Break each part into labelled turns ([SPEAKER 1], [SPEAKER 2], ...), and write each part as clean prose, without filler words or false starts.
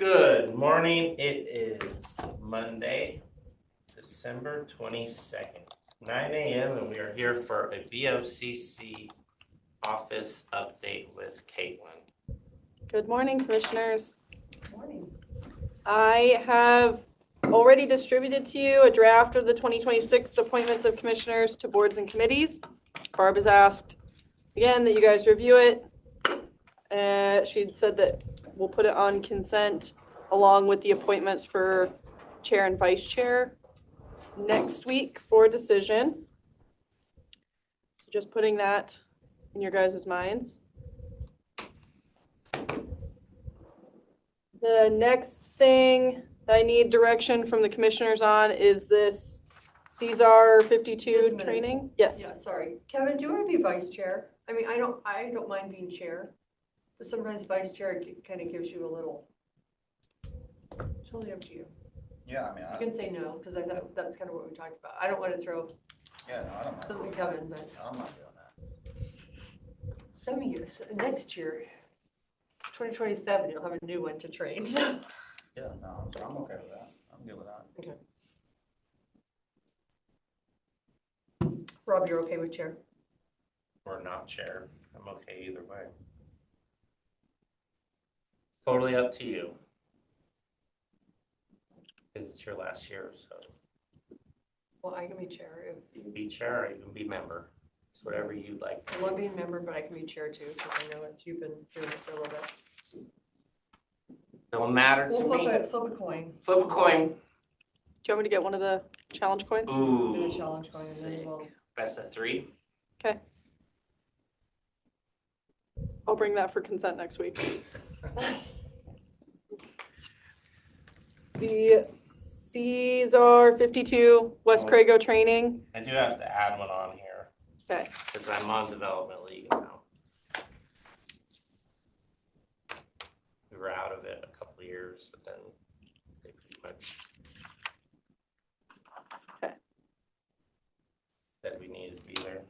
[SPEAKER 1] Good morning. It is Monday, December 22nd, 9 a.m. and we are here for a BOCC office update with Caitlin.
[SPEAKER 2] Good morning, commissioners.
[SPEAKER 3] Good morning.
[SPEAKER 2] I have already distributed to you a draft of the 2026 appointments of commissioners to boards and committees. Barb has asked again that you guys review it. She said that we'll put it on consent along with the appointments for chair and vice chair next week for decision. So just putting that in your guys' minds. The next thing that I need direction from the commissioners on is this Caesar 52 training. Yes.
[SPEAKER 3] Yeah, sorry. Kevin, do you want to be vice chair? I mean, I don't mind being chair, but sometimes vice chair kind of gives you a little, it's totally up to you.
[SPEAKER 4] Yeah, I mean,
[SPEAKER 3] You can say no, because I thought that's kind of what we talked about. I don't want to throw
[SPEAKER 4] yeah, no, I don't mind.
[SPEAKER 3] something Kevin, but
[SPEAKER 4] I don't mind doing that.
[SPEAKER 3] some of you, next year, 2027, you'll have a new one to train. So.
[SPEAKER 4] Yeah, no, I'm okay with that. I'm good with that.
[SPEAKER 3] Okay. Rob, you're okay with chair?
[SPEAKER 1] Or not chair. I'm okay either way. Totally up to you. Because it's your last year, so
[SPEAKER 3] Well, I can be chair.
[SPEAKER 1] you can be chair or you can be member. It's whatever you'd like.
[SPEAKER 3] I love being member, but I can be chair too, because I know you've been doing it for a little bit.
[SPEAKER 1] Don't matter to
[SPEAKER 3] We'll
[SPEAKER 1] me.
[SPEAKER 3] flip a coin.
[SPEAKER 1] Flip a coin.
[SPEAKER 2] Do you want me to get one of the challenge coins?
[SPEAKER 3] Do
[SPEAKER 1] Ooh,
[SPEAKER 3] the challenge coin and then
[SPEAKER 1] sick.
[SPEAKER 3] we'll.
[SPEAKER 1] Best of three.
[SPEAKER 2] Okay. I'll bring that for consent next week. The Caesar 52 West Crago training.
[SPEAKER 1] I do have to add one on here.
[SPEAKER 2] Okay.
[SPEAKER 1] Because I'm on development league now. We were out of it a couple of years, but then they pretty much
[SPEAKER 2] Okay.
[SPEAKER 1] said we needed to be there.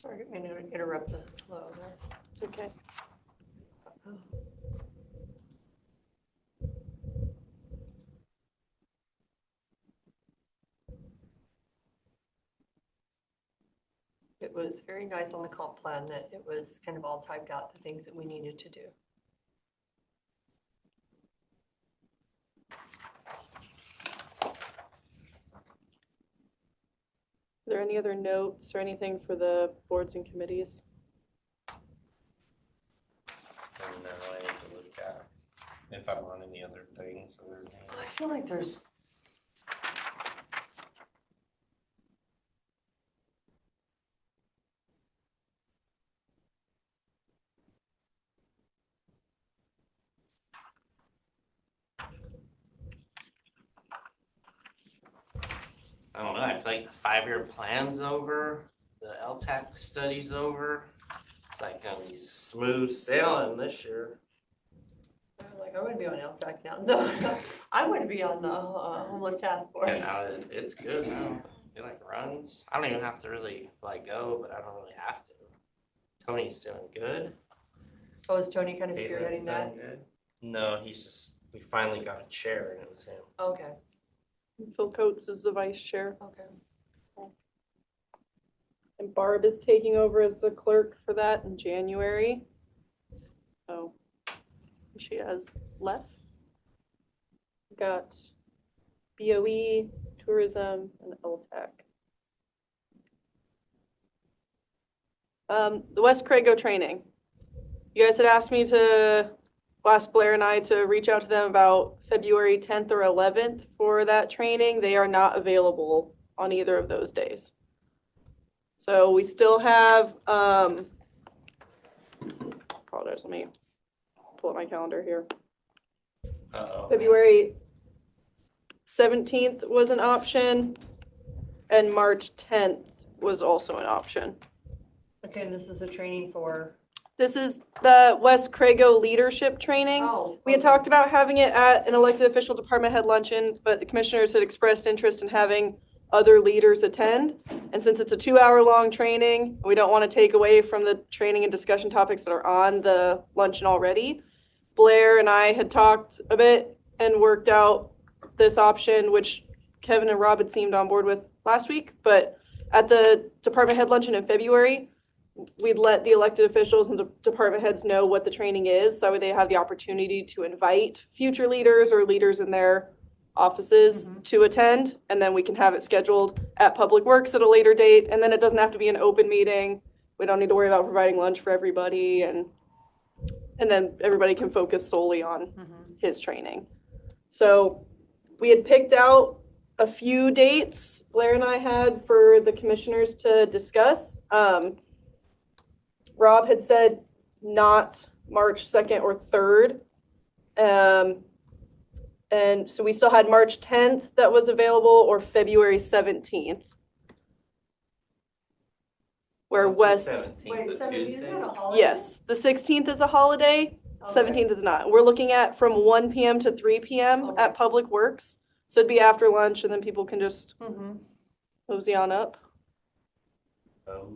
[SPEAKER 3] Sorry, I didn't mean to interrupt the flow there.
[SPEAKER 2] It's okay.
[SPEAKER 3] It was very nice on the comp plan that it was kind of all typed out, the things that we needed to do.
[SPEAKER 2] Are there any other notes or anything for the boards and committees?
[SPEAKER 1] And then I need to look at if I'm on any other things other than.
[SPEAKER 3] I feel like there's.
[SPEAKER 1] I don't know, I feel like the 5-year plan's over, the LTAC study's over. It's like gonna be smooth sailing this year.
[SPEAKER 3] I'm like, I want to be on LTAC now. No, I want to be on the homeless task force.
[SPEAKER 1] And now it's good now. It like runs. I don't even have to really like go, but I don't really have to. Tony's doing good.
[SPEAKER 3] Oh, is Tony kind of
[SPEAKER 1] Caitlin's
[SPEAKER 3] spearheading that?
[SPEAKER 1] doing good. No, we finally got a chair and it was him.
[SPEAKER 3] Okay,
[SPEAKER 2] Phil Coates is the vice chair.
[SPEAKER 3] okay.
[SPEAKER 2] And Barb is taking over as the clerk for that in January. So she has left. We've got BOE, tourism, and LTAC. The West Crago training. You guys had asked me to ask Blair and I to reach out to them about February 10th or 11th for that training. They are not available on either of those days. So we still have, apologize, let me pull up my calendar here.
[SPEAKER 1] Uh-oh.
[SPEAKER 2] February 17th was an option, and March 10th was also an option.
[SPEAKER 3] Okay, and this is a training for,
[SPEAKER 2] This is the West Crago Leadership Training.
[SPEAKER 3] oh.
[SPEAKER 2] We had
[SPEAKER 3] okay.
[SPEAKER 2] talked about having it at an elected official department head luncheon, but the commissioners had expressed interest in having other leaders attend. And since it's a 2-hour-long training, we don't want to take away from the training and discussion topics that are on the luncheon already. Blair and I had talked a bit and worked out this option, which Kevin and Rob had seemed on board with last week. But at the department head luncheon in February, we'd let the elected officials and the department heads know what the training is, so they have the opportunity to invite future leaders or leaders in their offices to attend, and then we can have it scheduled at Public Works at a later date, and then it doesn't have to be an open meeting. We don't need to worry about providing lunch for everybody, and then everybody can focus solely on his training. So we had picked out a few dates Blair and I had for the commissioners to discuss. Rob had said not March 2nd or 3rd. And so we still had March 10th that was available or February 17th. Where
[SPEAKER 1] What's the
[SPEAKER 2] West,
[SPEAKER 1] 17th,
[SPEAKER 3] Wait,
[SPEAKER 1] the
[SPEAKER 3] 17th, isn't
[SPEAKER 1] Tuesday?
[SPEAKER 3] that a holiday?
[SPEAKER 2] yes, the 16th is a holiday, 17th is not. We're looking at from 1 p.m. to 3 p.m.
[SPEAKER 3] Okay.
[SPEAKER 2] at Public Works. So it'd be after lunch and then people can just
[SPEAKER 3] Mhm.
[SPEAKER 2] mosey on up.
[SPEAKER 1] Oh.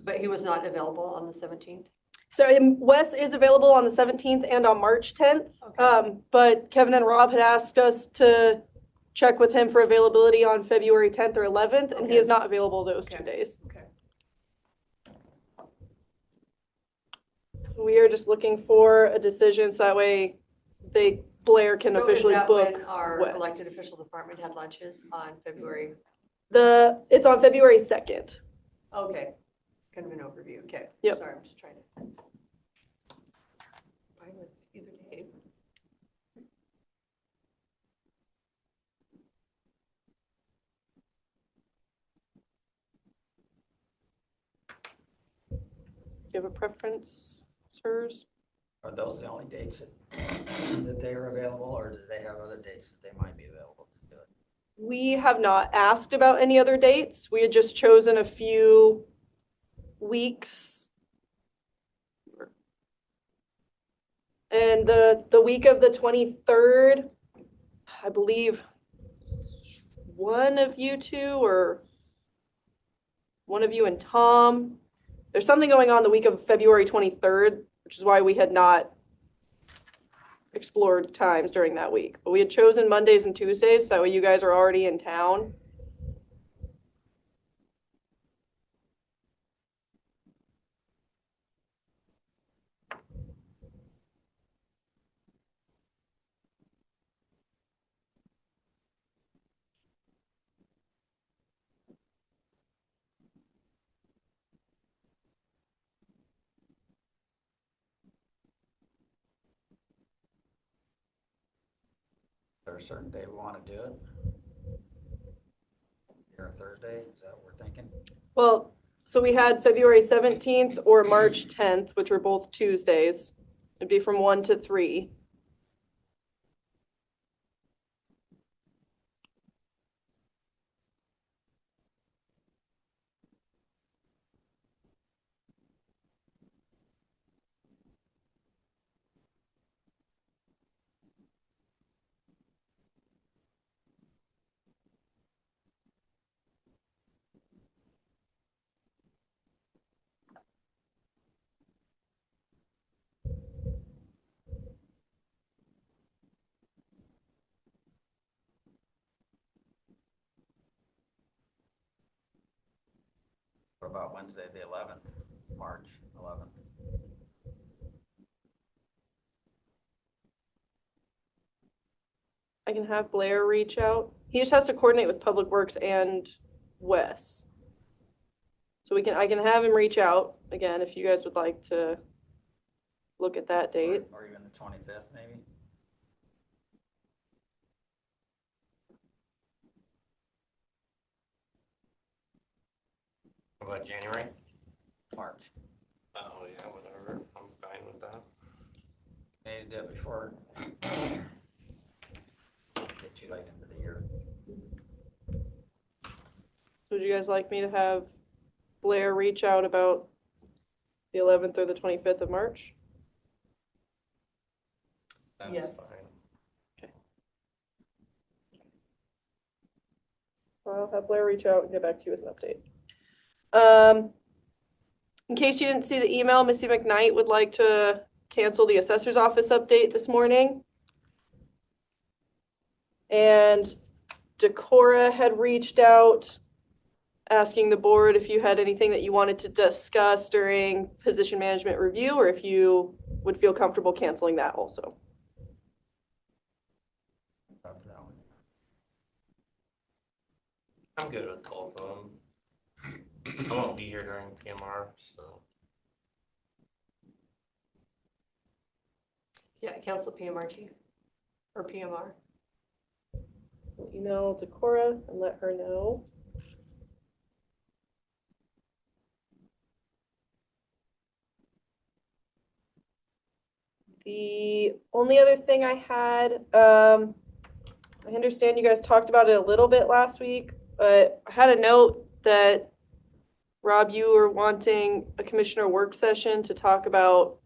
[SPEAKER 3] But he was not available on the 17th?
[SPEAKER 2] So Wes is available on the 17th and on March 10th.
[SPEAKER 3] Okay.
[SPEAKER 2] But Kevin and Rob had asked us to check with him for availability on February 10th or 11th, and he
[SPEAKER 3] Okay.
[SPEAKER 2] is not available those 2
[SPEAKER 3] Okay.
[SPEAKER 2] days.
[SPEAKER 3] Okay.
[SPEAKER 2] We are just looking for a decision so that way Blair can officially
[SPEAKER 3] So
[SPEAKER 2] book
[SPEAKER 3] is that when our
[SPEAKER 2] Wes.
[SPEAKER 3] elected official department had lunches on February?
[SPEAKER 2] It's on February 2nd.
[SPEAKER 3] Okay, kind of an overview, okay.
[SPEAKER 2] Yep.
[SPEAKER 3] Sorry, I'm just trying to. I was either day.
[SPEAKER 2] Do you have a preference, sirs?
[SPEAKER 4] Are those the only dates that they are available, or do they have other dates that they might be available to do it?
[SPEAKER 2] We have not asked about any other dates. We had just chosen a few weeks. And the week of the 23rd, I believe one of you two or one of you and Tom, there's something going on the week of February 23rd, which is why we had not explored times during that week. But we had chosen Mondays and Tuesdays, so you guys are already in town.
[SPEAKER 4] Is there a certain day we want to do it? Here on Thursday, is that what we're thinking?
[SPEAKER 2] Well, so we had February 17th or March 10th, which were both Tuesdays. It'd be from 1 to 3.
[SPEAKER 4] What about Wednesday, the 11th, March 11th?
[SPEAKER 2] I can have Blair reach out. He just has to coordinate with Public Works and Wes. So I can have him reach out again if you guys would like to look at that date.
[SPEAKER 4] Or even the 25th, maybe?
[SPEAKER 1] What about January?
[SPEAKER 4] March.
[SPEAKER 1] Oh, yeah, whatever. I'm fine with that.
[SPEAKER 4] Need to do it before. Get too late into the year.
[SPEAKER 2] Would you guys like me to have Blair reach out about the 11th or the 25th of March.
[SPEAKER 1] That's
[SPEAKER 3] Yes.
[SPEAKER 1] fine.
[SPEAKER 2] I'll have Blair reach out and get back to you with an update. In case you didn't see the email, Missy McKnight would like to cancel the assessor's office update this morning. And Decorah had reached out asking the board if you had anything that you wanted to discuss during position management review, or if you would feel comfortable canceling that also.
[SPEAKER 4] Up to that one.
[SPEAKER 1] I'm good with both of them. I won't be here during PMR, so.
[SPEAKER 3] Yeah, cancel PMRT or PMR.
[SPEAKER 2] I'll email Decorah and let her know. The only other thing I had, I understand you guys talked about it a little bit last week, but I had a note that Rob, you were wanting a commissioner work session to talk about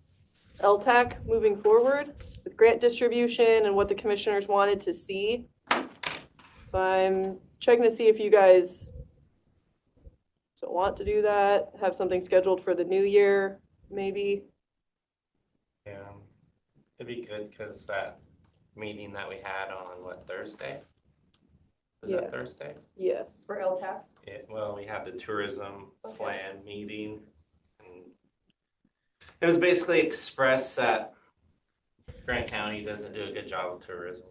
[SPEAKER 2] LTAC moving forward with grant distribution and what the commissioners wanted to see. So I'm checking to see if you guys still want to do that, have something scheduled for the new year, maybe.
[SPEAKER 1] Yeah, it'd be good because that meeting that we had on what, Thursday? Was
[SPEAKER 2] Yeah.
[SPEAKER 1] that Thursday?
[SPEAKER 2] Yes.
[SPEAKER 3] For LTAC?
[SPEAKER 1] Well, we had the tourism
[SPEAKER 3] Okay.
[SPEAKER 1] plan meeting. And it was basically expressed that Grant County doesn't do a good job of tourism.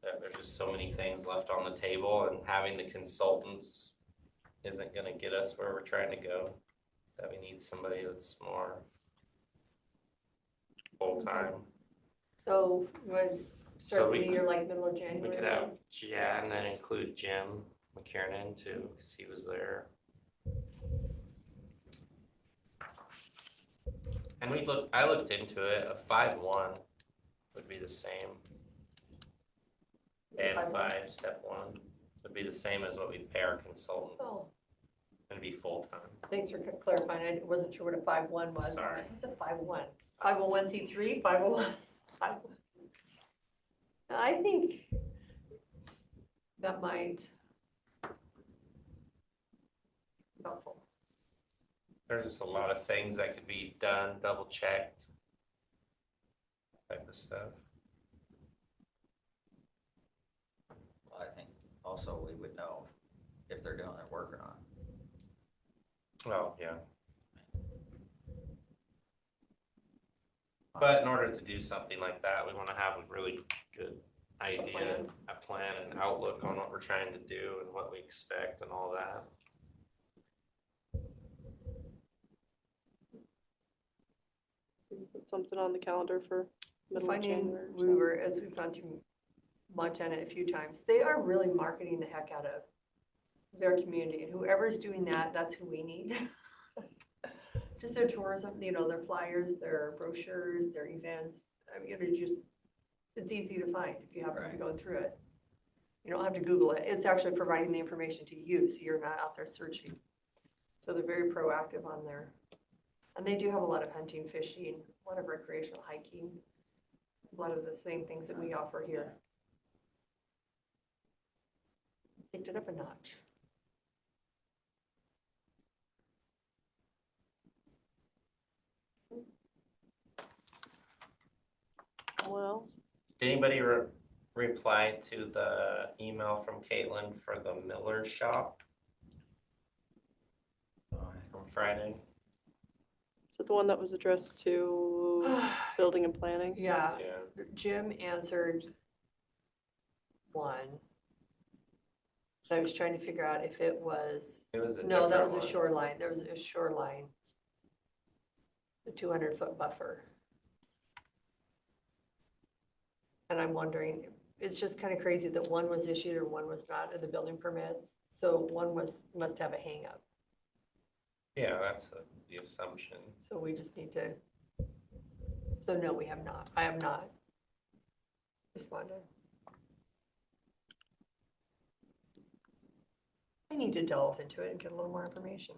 [SPEAKER 1] That there's just so many things left on the table, and having the consultants isn't gonna get us where we're trying to go. That we need somebody that's more full-time.
[SPEAKER 3] So you want to
[SPEAKER 1] So
[SPEAKER 3] start the
[SPEAKER 1] we
[SPEAKER 3] new year like middle of January?
[SPEAKER 1] We could
[SPEAKER 3] or
[SPEAKER 1] have,
[SPEAKER 3] something?
[SPEAKER 1] yeah, and then include Jim McKiernan too, because he was there. And I looked into it, a 5-1 would be the same. And
[SPEAKER 3] 5-1?
[SPEAKER 1] step 1 would be the same as what we pay our consultant,
[SPEAKER 3] Oh,
[SPEAKER 1] and be full-time.
[SPEAKER 3] thanks for clarifying. I wasn't sure what a 5-1 was.
[SPEAKER 1] Sorry.
[SPEAKER 3] What's a 5-1? 501c3, 501. I think that might be helpful.
[SPEAKER 1] There's just a lot of things that could be done, double-checked, type of stuff.
[SPEAKER 4] Well, I think also we would know if they're doing their work or not.
[SPEAKER 1] Well, yeah. But in order to do something like that, we want to have a really good idea, a plan, and outlook on what we're trying to do and what we expect and all that.
[SPEAKER 2] Put something on the calendar for middle of
[SPEAKER 3] Finding
[SPEAKER 2] January. or
[SPEAKER 3] we
[SPEAKER 2] so.
[SPEAKER 3] were, as we've gone through Montana a few times, they are really marketing the heck out of their community, and whoever's doing that, that's who we need. Just their tourism, their flyers, their brochures, their events. I mean, it's easy to find if you happen to be going through it. You don't have to Google it. It's actually providing the information to you, so you're not out there searching. So they're very proactive on there. And they do have a lot of hunting, fishing, a lot of recreational hiking, a lot of the same things that we offer here. Picked it up a notch.
[SPEAKER 2] Well,
[SPEAKER 1] Did anybody reply to the email from Caitlin for the Miller shop from Friday?
[SPEAKER 2] is it the one that was addressed to building and planning?
[SPEAKER 3] Yeah,
[SPEAKER 1] Yeah.
[SPEAKER 3] Jim answered one. So I was trying to figure out if it was,
[SPEAKER 1] It was a
[SPEAKER 3] no, that was a
[SPEAKER 1] different one.
[SPEAKER 3] shoreline. There was a shoreline. The 200-foot buffer. And I'm wondering, it's just kind of crazy that one was issued or one was not of the building permits. So one must have a hang up.
[SPEAKER 1] Yeah, that's the assumption.
[SPEAKER 3] So we just need to, so no, we have not. I have not responded. I need to delve into it and get a little more information.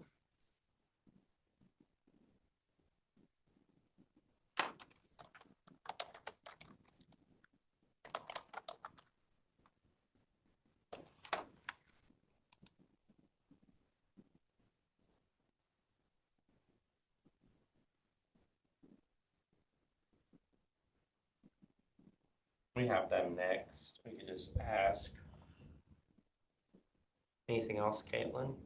[SPEAKER 1] We have them next. We could just ask. Anything else, Caitlin?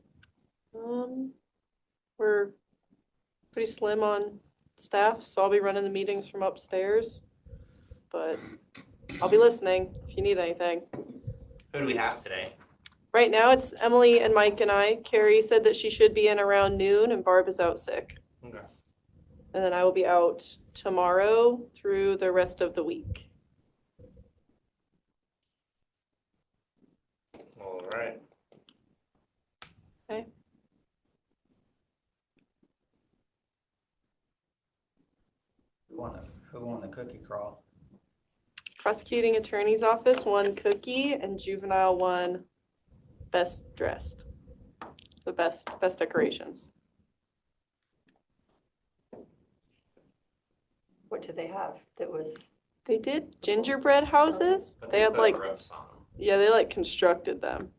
[SPEAKER 2] We're pretty slim on staff, so I'll be running the meetings from upstairs. But I'll be listening if you need anything.
[SPEAKER 1] Who do we have today?
[SPEAKER 2] Right now, it's Emily and Mike and I. Carrie said that she should be in around noon, and Barb is out sick.
[SPEAKER 1] Okay.
[SPEAKER 2] And then I will be out tomorrow through the rest of the week.
[SPEAKER 1] All right.
[SPEAKER 2] Okay.
[SPEAKER 4] Who won the cookie crawl?
[SPEAKER 2] Prosecuting attorney's office won cookie, and juvenile won best dressed. The best decorations.
[SPEAKER 3] What did they have that was,
[SPEAKER 2] They did gingerbread houses.
[SPEAKER 1] But
[SPEAKER 2] They had
[SPEAKER 1] put
[SPEAKER 2] like,
[SPEAKER 1] roofs on them.
[SPEAKER 2] yeah, they like constructed them.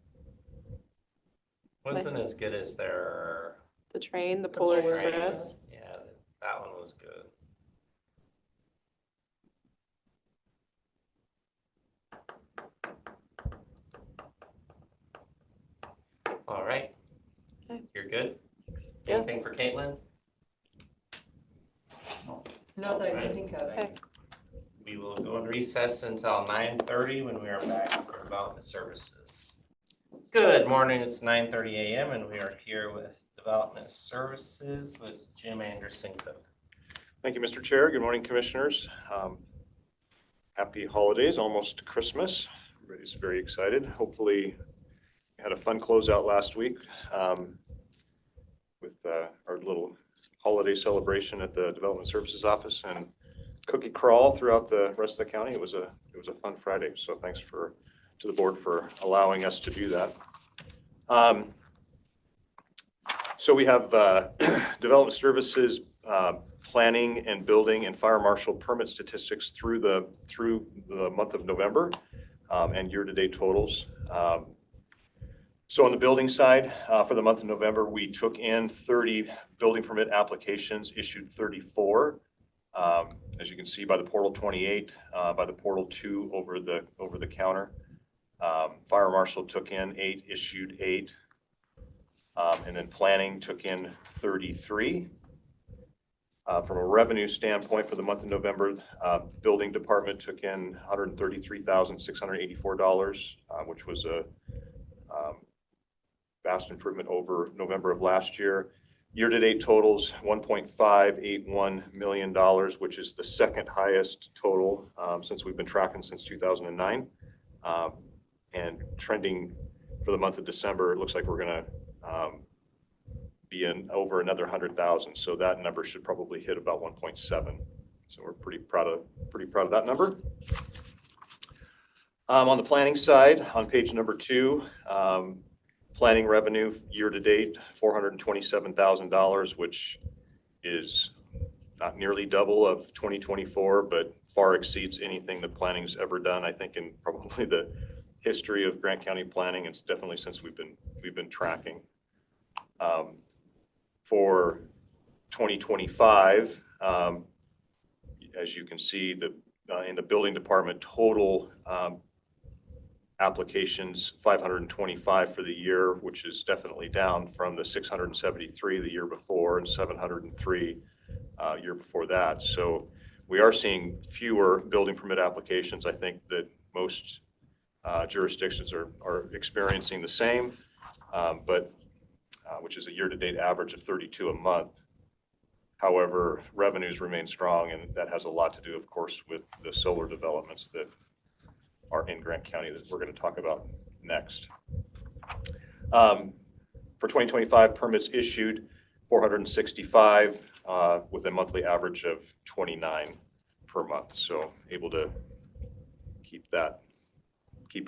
[SPEAKER 1] Wasn't as good as their.
[SPEAKER 2] The train, the Polar
[SPEAKER 3] Polar
[SPEAKER 2] Express.
[SPEAKER 1] Yeah, that one was good. All right.
[SPEAKER 2] Okay.
[SPEAKER 1] You're good?
[SPEAKER 2] Yeah.
[SPEAKER 1] Anything for Caitlin?
[SPEAKER 3] not that I
[SPEAKER 1] Right.
[SPEAKER 3] can think of.
[SPEAKER 2] Okay.
[SPEAKER 1] We will go in recess until 9:30 when we are back for development services. Good morning, it's 9:30 a.m. and we are here with development services with Jim Anderson Cook.
[SPEAKER 5] Thank you, Mr. Chair. Good morning, Commissioners. Happy holidays, almost Christmas. Everybody's very excited. Hopefully, we had a fun closeout last week with our little holiday celebration at the Development Services Office and cookie crawl throughout the rest of the county. It was a fun Friday, so thanks to the board for allowing us to do that. So we have Development Services planning and building and fire marshal permit statistics through the month of November and year-to-date totals. So on the building side, for the month of November, we took in 30 building permit applications, issued 34. As you can see by the portal 28, by the portal 2 over the counter. Fire marshal took in 8, issued 8. And then planning took in 33. From a revenue standpoint for the month of November, building department took in $133,684, which was a vast improvement over November of last year. Year-to-date totals, $1.581 million, which is the second highest total since we've been tracking since 2009. And trending for the month of December, it looks like we're going to be in over another 100,000. So that number should probably hit about 1.7. So we're pretty proud of that number. On the planning side, on page number 2, planning revenue year to date, $427,000, which is not nearly double of 2024, but far exceeds anything that planning's ever done. I think in probably the history of Grant County planning, it's definitely since we've been tracking. For 2025, as you can see, in the building department, total applications 525 for the year, which is definitely down from the 673 the year before and 703 year before that. So we are seeing fewer building permit applications. I think that most jurisdictions are experiencing the same, but which is a year-to-date average of 32 a month. However, revenues remain strong, and that has a lot to do, of course, with the solar developments that are in Grant County that we're going to talk about next. For 2025, permits issued 465 with a monthly average of 29 per month. So able to keep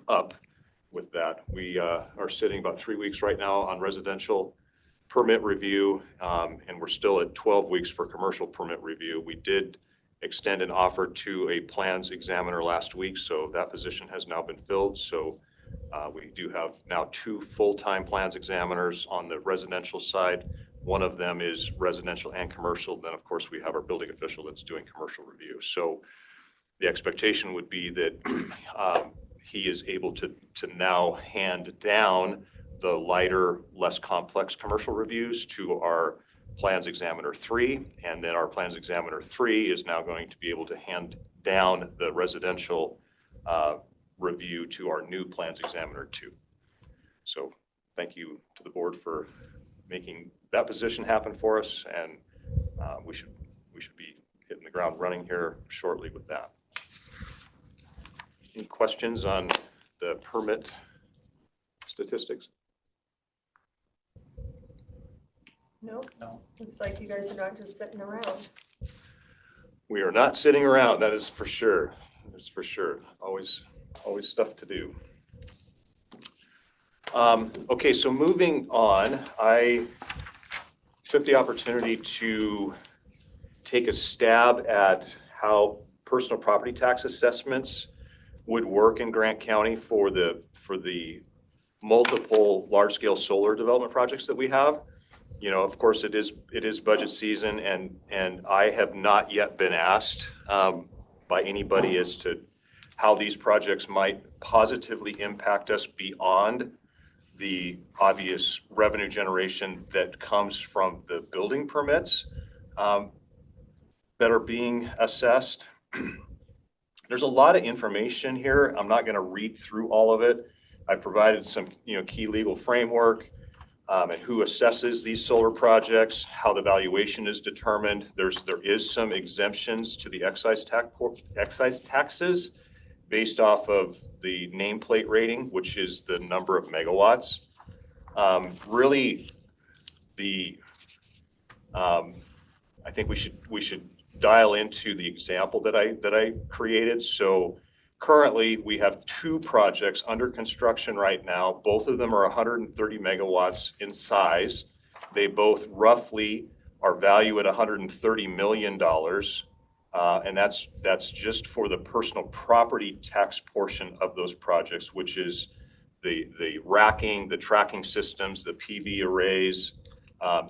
[SPEAKER 5] up with that. We are sitting about 3 weeks right now on residential permit review, and we're still at 12 weeks for commercial permit review. We did extend an offer to a plans examiner last week, so that position has now been filled. So we do have now 2 full-time plans examiners on the residential side. One of them is residential and commercial. Then, of course, we have our building official that's doing commercial review. So the expectation would be that he is able to now hand down the lighter, less complex commercial reviews to our Plans Examiner 3, and then our Plans Examiner 3 is now going to be able to hand down the residential review to our new Plans Examiner 2. So thank you to the board for making that position happen for us, and we should be hitting the ground running here shortly with that. Any questions on the permit statistics?
[SPEAKER 3] Nope.
[SPEAKER 1] No.
[SPEAKER 3] Looks like you guys are not just sitting around.
[SPEAKER 5] We are not sitting around, that is for sure. That's for sure. Always stuff to do. Okay, so moving on, I took the opportunity to take a stab at how personal property tax assessments would work in Grant County for the multiple large-scale solar development projects that we have. You know, of course, it is budget season, and I have not yet been asked by anybody as to how these projects might positively impact us beyond the obvious revenue generation that comes from the building permits that are being assessed. There's a lot of information here. I'm not going to read through all of it. I've provided some, key legal framework and who assesses these solar projects, how the valuation is determined. There is some exemptions to the excise taxes based off of the nameplate rating, which is the number of megawatts. Really, I think we should dial into the example that I created. So currently, we have 2 projects under construction right now. Both of them are 130 megawatts in size. They both roughly are valued at $130 million. And that's just for the personal property tax portion of those projects, which is the racking, the tracking systems, the PV arrays.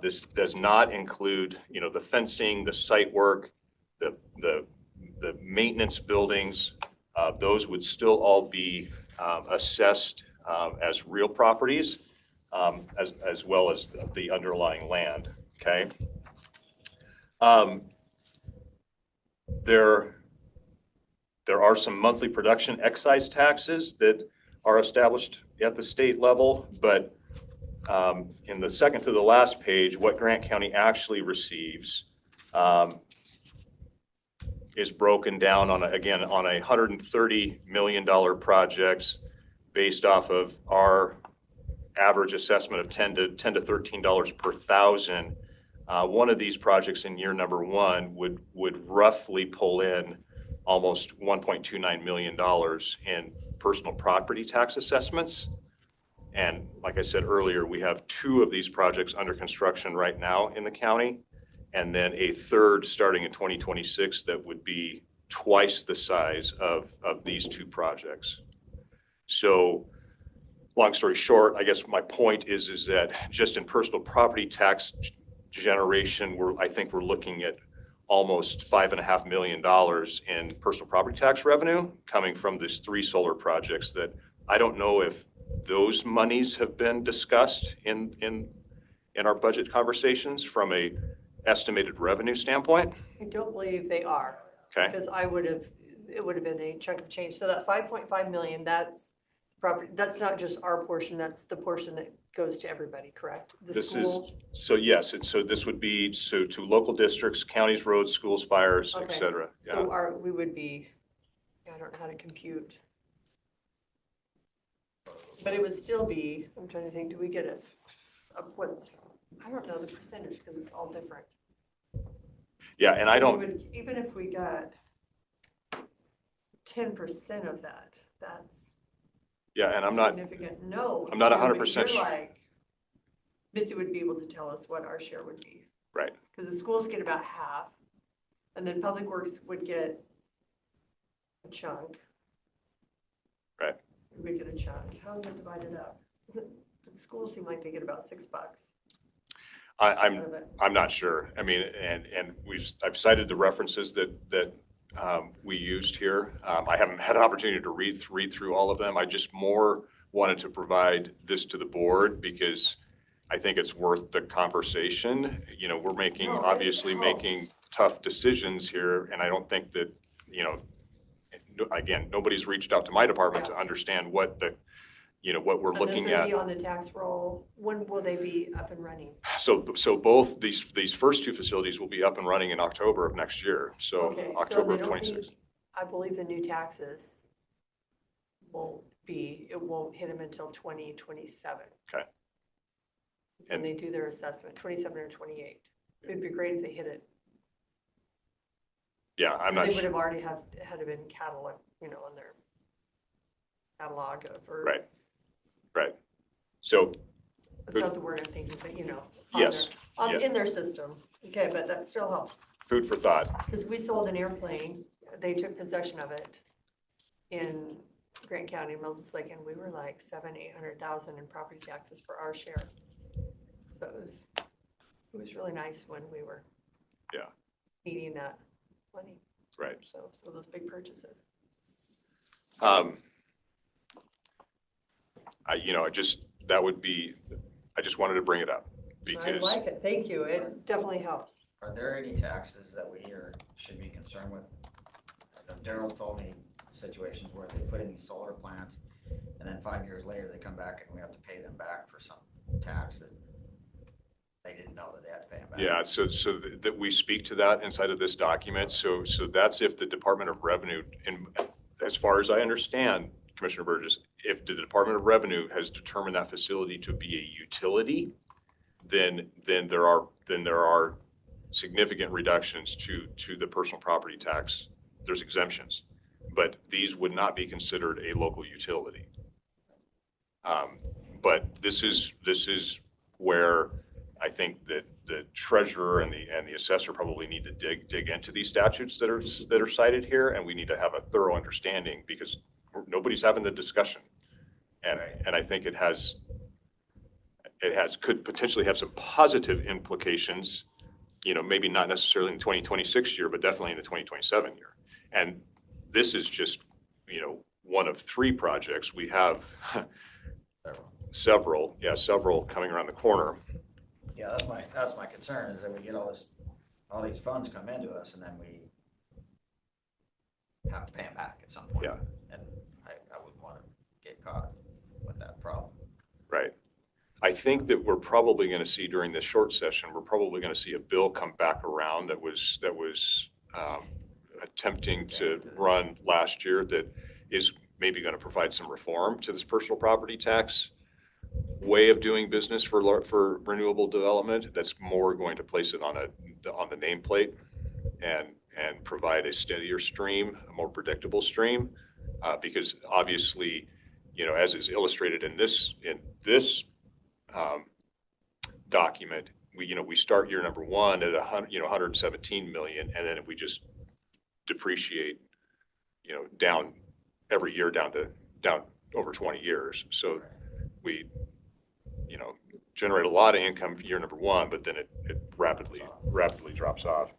[SPEAKER 5] This does not include, the fencing, the site work, the maintenance buildings. Those would still all be assessed as real properties, as well as the underlying land. Okay. There are some monthly production excise taxes that are established at the state level, but in the second to the last page, what Grant County actually receives is broken down on a $130 million project based off of our average assessment of $10 to $13 per thousand. One of these projects in year number 1 would roughly pull in almost $1.29 million in personal property tax assessments. And like I said earlier, we have 2 of these projects under construction right now in the county, and then a third starting in 2026 that would be twice the size of these 2 projects. So long story short, I guess my point is that just in personal property tax generation, I think we're looking at almost $5.5 million in personal property tax revenue coming from these 3 solar projects that I don't know if those monies have been discussed in our budget conversations from a estimated revenue standpoint.
[SPEAKER 3] I don't believe they are.
[SPEAKER 5] Okay.
[SPEAKER 3] Because it would have been a chunk of change. So that 5.5 million, that's property, that's not just our portion, that's the portion that goes to everybody, correct? The schools?
[SPEAKER 5] Yes, this would be to local districts, counties, roads, schools, fires, et
[SPEAKER 3] Okay.
[SPEAKER 5] cetera. Yeah.
[SPEAKER 3] So we would be, I don't know how to compute. But it would still be, I'm trying to think, do we get I don't know the percentage because it's all different.
[SPEAKER 5] Yeah, and I don't.
[SPEAKER 3] Even if we got 10% of that, that's
[SPEAKER 5] Yeah, and I'm not.
[SPEAKER 3] significant. No.
[SPEAKER 5] I'm not 100%
[SPEAKER 3] You're
[SPEAKER 5] sure.
[SPEAKER 3] like, Missy would be able to tell us what our share would be.
[SPEAKER 5] Right.
[SPEAKER 3] Because the schools get about half, and then Public Works would get a chunk.
[SPEAKER 5] Right.
[SPEAKER 3] We get a chunk. How is it divided up? The schools seem like they get about $6.
[SPEAKER 5] I'm not sure. I mean, and I've cited the references that we used here. I haven't had an opportunity to read through all of them. I just more wanted to provide this to the board because I think it's worth the conversation. You know, we're making,
[SPEAKER 3] No, it
[SPEAKER 5] obviously
[SPEAKER 3] helps.
[SPEAKER 5] making tough decisions here, and I don't think that, you know, again, nobody's reached out to my department to understand what the, you know, what we're
[SPEAKER 3] And this
[SPEAKER 5] looking
[SPEAKER 3] would
[SPEAKER 5] at.
[SPEAKER 3] be on the tax roll. When will they be up and running?
[SPEAKER 5] So both these first two facilities will be up and running in October of next year. So
[SPEAKER 3] Okay,
[SPEAKER 5] October
[SPEAKER 3] they
[SPEAKER 5] of
[SPEAKER 3] don't
[SPEAKER 5] 26.
[SPEAKER 3] need- I believe the new taxes it won't hit them until 2027.
[SPEAKER 5] Okay.
[SPEAKER 3] It's when they do their assessment, 27 or 28. It'd be great if they hit it.
[SPEAKER 5] Yeah, I'm
[SPEAKER 3] They
[SPEAKER 5] not
[SPEAKER 3] would
[SPEAKER 5] sure.
[SPEAKER 3] have already had been catalog, you know, on their catalog for.
[SPEAKER 5] Right. Right. So
[SPEAKER 3] That's not the word I'm thinking, but you know.
[SPEAKER 5] Yes, yes.
[SPEAKER 3] In their system. Okay, but that still helps.
[SPEAKER 5] food for thought.
[SPEAKER 3] Because we sold an airplane, they took possession of it in Grant County, Moses Lake, and we were like 700,000-800,000 in property taxes for our share. So it was really nice when we were.
[SPEAKER 5] Yeah.
[SPEAKER 3] Needing that money.
[SPEAKER 5] Right.
[SPEAKER 3] So those big purchases.
[SPEAKER 5] I just wanted to bring it up
[SPEAKER 3] I
[SPEAKER 5] because
[SPEAKER 3] like it, thank you, it definitely helps.
[SPEAKER 4] Are there any taxes that we should be concerned with? I know Daryl told me situations where they put in these solar plants and then 5 years later, they come back and we have to pay them back for some tax that they didn't know that they had to pay them back.
[SPEAKER 5] yeah, so that we speak to that inside of this document. So that's if the Department of Revenue, and as far as I understand, Commissioner Burgess, if the Department of Revenue has determined that facility to be a utility, then there are significant reductions to the personal property tax. There's exemptions, but these would not be considered a local utility. But this is where I think that the treasurer and the assessor probably need to dig into these statutes that are cited here, and we need to have a thorough understanding because nobody's having the discussion, and I think it could potentially have some positive implications. You know, maybe not necessarily in the 2026 year, but definitely in the 2027 year. And this is just, you know, one of 3 projects. We have several coming around the corner.
[SPEAKER 4] Yeah, that's my concern is that we get all these funds come into us and then we have to pay them back at some point.
[SPEAKER 5] Yeah.
[SPEAKER 4] And I wouldn't want to get caught with that problem.
[SPEAKER 5] Right. I think that we're probably going to see during this short session, we're probably going to see a bill come back around that was attempting to run last year that is maybe going to provide some reform to this personal property tax way of doing business for renewable development. That's more going to place it on the nameplate and provide a steadier stream, a more predictable stream, because obviously, you know, as is illustrated in this document, we start year number 1 at 117 million, and then we just depreciate, down every year down over 20 years. So we, generate a lot of income for year number 1, but then it rapidly drops off.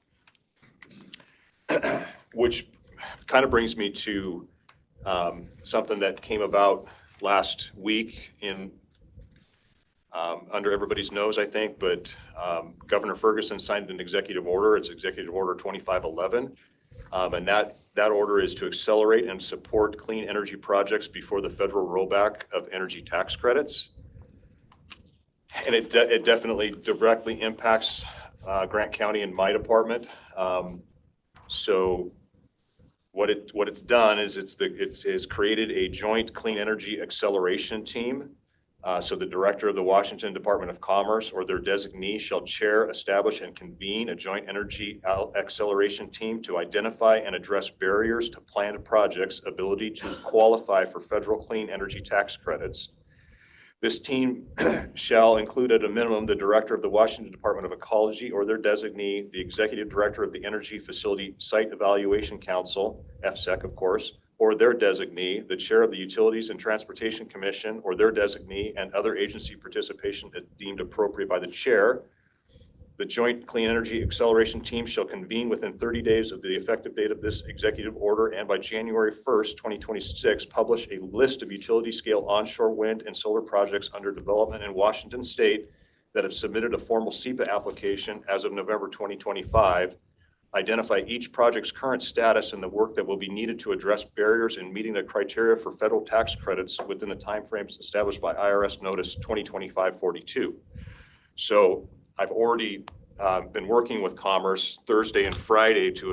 [SPEAKER 5] Which kind of brings me to something that came about last week under everybody's nose, I think, but Governor Ferguson signed an executive order. It's Executive Order 2511. And that order is to accelerate and support clean energy projects before the federal rollback of energy tax credits. And it definitely directly impacts Grant County and my department. So what it's done is it's created a joint clean energy acceleration team. So the director of the Washington Department of Commerce or their designee shall chair, establish, and convene a joint energy acceleration team to identify and address barriers to planned projects' ability to qualify for federal clean energy tax credits. This team shall include at a minimum the director of the Washington Department of Ecology or their designee, the executive director of the Energy Facility Site Evaluation Council, FSEC of course, or their designee, the chair of the Utilities and Transportation Commission or their designee, and other agency participation deemed appropriate by the chair. The Joint Clean Energy Acceleration Team shall convene within 30 days of the effective date of this executive order, and by January 1st, 2026, publish a list of utility-scale onshore wind and solar projects under development in Washington State that have submitted a formal SEPA application as of November 2025. Identify each project's current status and the work that will be needed to address barriers in meeting the criteria for federal tax credits within the timeframes established by IRS Notice 2025-42. So I've already been working with Commerce Thursday and Friday to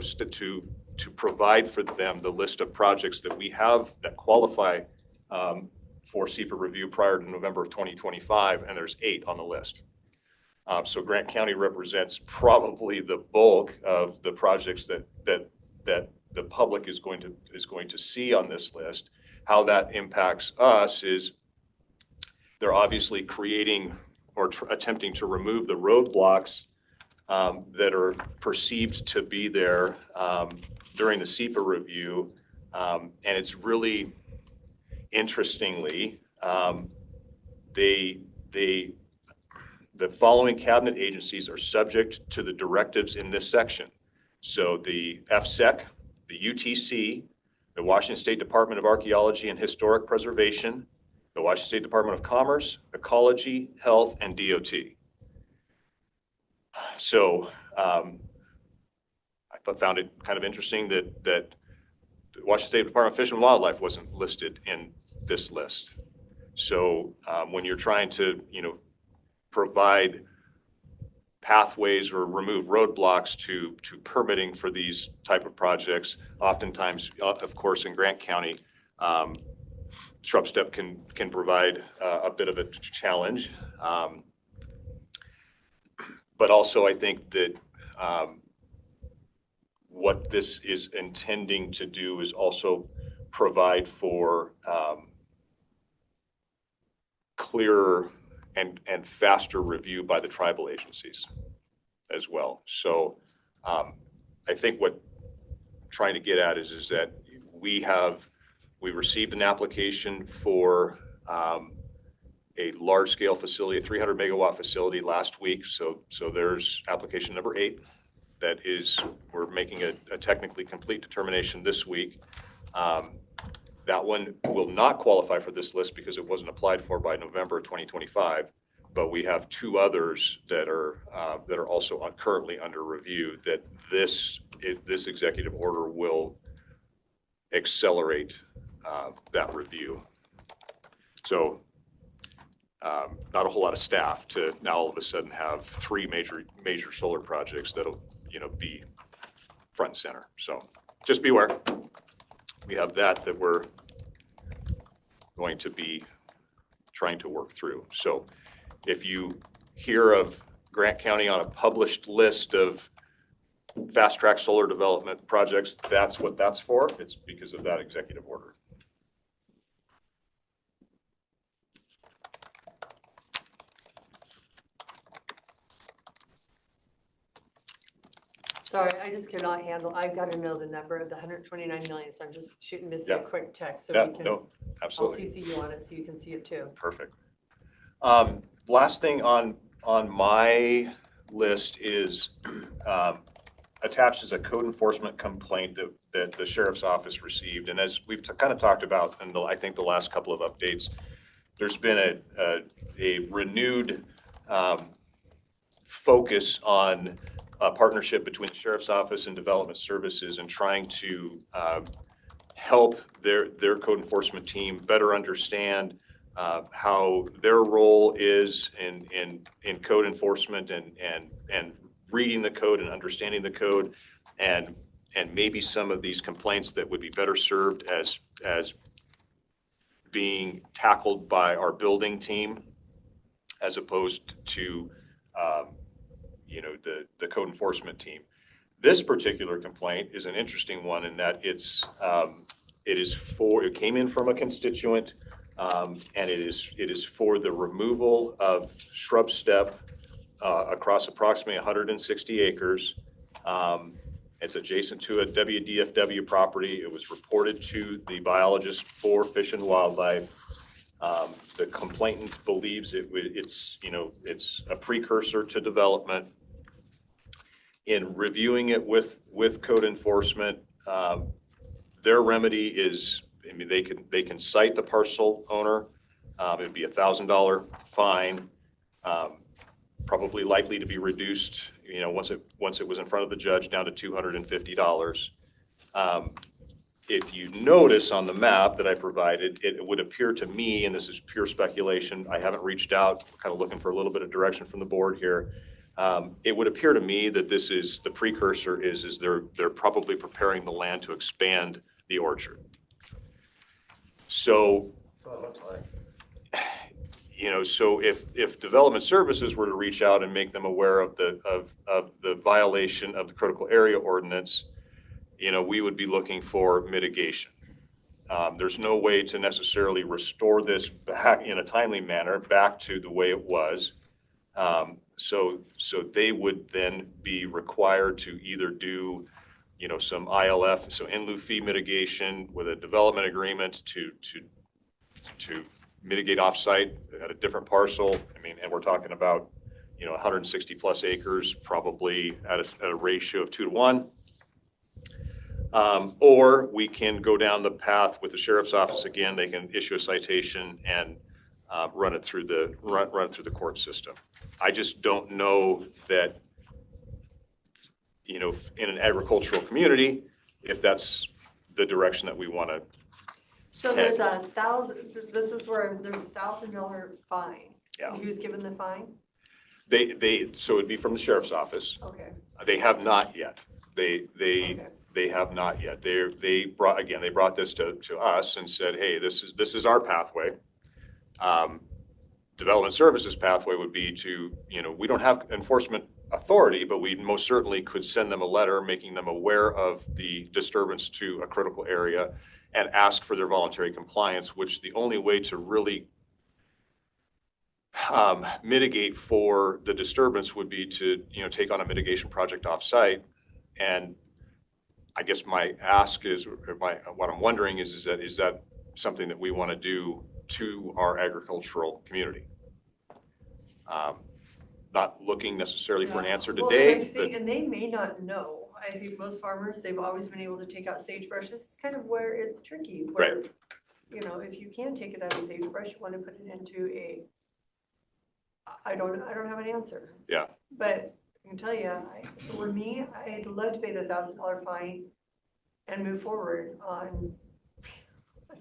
[SPEAKER 5] provide for them the list of projects that we have that qualify for SEPA review prior to November of 2025, and there's 8 on the list. So Grant County represents probably the bulk of the projects that the public is going to see on this list. How that impacts us is they're obviously creating or attempting to remove the roadblocks that are perceived to be there during the SEPA review. And it's really, interestingly, the following cabinet agencies are subject to the directives in this section. So the FSEC, the UTC, the Washington State Department of Archaeology and Historic Preservation, the Washington State Department of Commerce, Ecology, Health, and DOT. So I found it kind of interesting that the Washington State Department of Fish and Wildlife wasn't listed in this list. So when you're trying to, provide pathways or remove roadblocks to permitting for these type of projects, oftentimes, of course, in Grant County, shrub step can provide a bit of a challenge. But also I think that what this is intending to do is also provide for clearer and faster review by the tribal agencies as well. So I think what I'm trying to get at is that we received an application for a large-scale facility, a 300 megawatt facility last week. So there's application number 8 that is, we're making a technically complete determination this week. That one will not qualify for this list because it wasn't applied for by November 2025. But we have 2 others that are also currently under review that this executive order will accelerate that review. So not a whole lot of staff to now all of a sudden have 3 major solar projects that'll be front and center. So just beware. We have that we're going to be trying to work through. So if you hear of Grant County on a published list of fast track solar development projects, that's what that's for. It's because of that executive order.
[SPEAKER 3] Sorry, I just cannot handle, I've got to know the number of the 129 million, so I'm just shooting Missy a
[SPEAKER 5] Yeah.
[SPEAKER 3] quick text so
[SPEAKER 5] Yeah,
[SPEAKER 3] we can,
[SPEAKER 5] no,
[SPEAKER 3] I'll
[SPEAKER 5] absolutely.
[SPEAKER 3] CC you on it so you can see it too.
[SPEAKER 5] Perfect. Last thing on my list is attached is a code enforcement complaint that the sheriff's office received. And as we've kind of talked about in I think the last couple of updates, there's been a renewed focus on a partnership between the sheriff's office and development services and trying to help their code enforcement team better understand how their role is in code enforcement and reading the code and understanding the code, and maybe some of these complaints that would be better served as being tackled by our building team as opposed to the code enforcement team. This particular complaint is an interesting one in that it came in from a constituent, and it is for the removal of shrub step across approximately 160 acres. It's adjacent to a WDFW property. It was reported to the biologist for Fish and Wildlife. The complainant believes it's a precursor to development. in reviewing it with code enforcement, their remedy is, I mean, they can cite the parcel owner. It'd be $1,000 fine, probably likely to be reduced, once it was in front of the judge, down to $250. If you notice on the map that I provided, it would appear to me, and this is pure speculation, I haven't reached out, kind of looking for a little bit of direction from the board here. It would appear to me that this is, the precursor is they're probably preparing the land to expand the orchard. So
[SPEAKER 4] it looks like.
[SPEAKER 5] So if development services were to reach out and make them aware of the violation of the critical area ordinance, we would be looking for mitigation. There's no way to necessarily restore this back in a timely manner back to the way it was. So they would then be required to either do, some ILF, so in lieu fee mitigation with a development agreement to mitigate offsite at a different parcel. I mean, and we're talking about, 160 plus acres, probably at a ratio of 2 to 1. Or we can go down the path with the sheriff's office again. They can issue a citation and run it through the court system. I just don't know that, in an agricultural community, if that's the direction that we want to.
[SPEAKER 3] So there's this is where there's $1,000 fine.
[SPEAKER 5] Yeah.
[SPEAKER 3] Who's given the fine?
[SPEAKER 5] So it'd be from the sheriff's office.
[SPEAKER 3] Okay.
[SPEAKER 5] They have not yet. They have not yet. They brought this to us and said, hey, this is our pathway. Development services pathway would be to, we don't have enforcement authority, but we most certainly could send them a letter making them aware of the disturbance to a critical area and ask for their voluntary compliance, which the only way to really mitigate for the disturbance would be to, take on a mitigation project off-site. And I guess my ask is, what I'm wondering is that something that we want to do to our agricultural community? Not looking necessarily for an answer today.
[SPEAKER 3] And they may not know. I think most farmers, they've always been able to take out sagebrush. This is kind of where it's tricky. Where,
[SPEAKER 5] Right.
[SPEAKER 3] If you can take it out of sagebrush, you want to put it into I don't have an answer.
[SPEAKER 5] Yeah.
[SPEAKER 3] But I can tell you, for me, I'd love to pay the $1,000 fine and move forward on.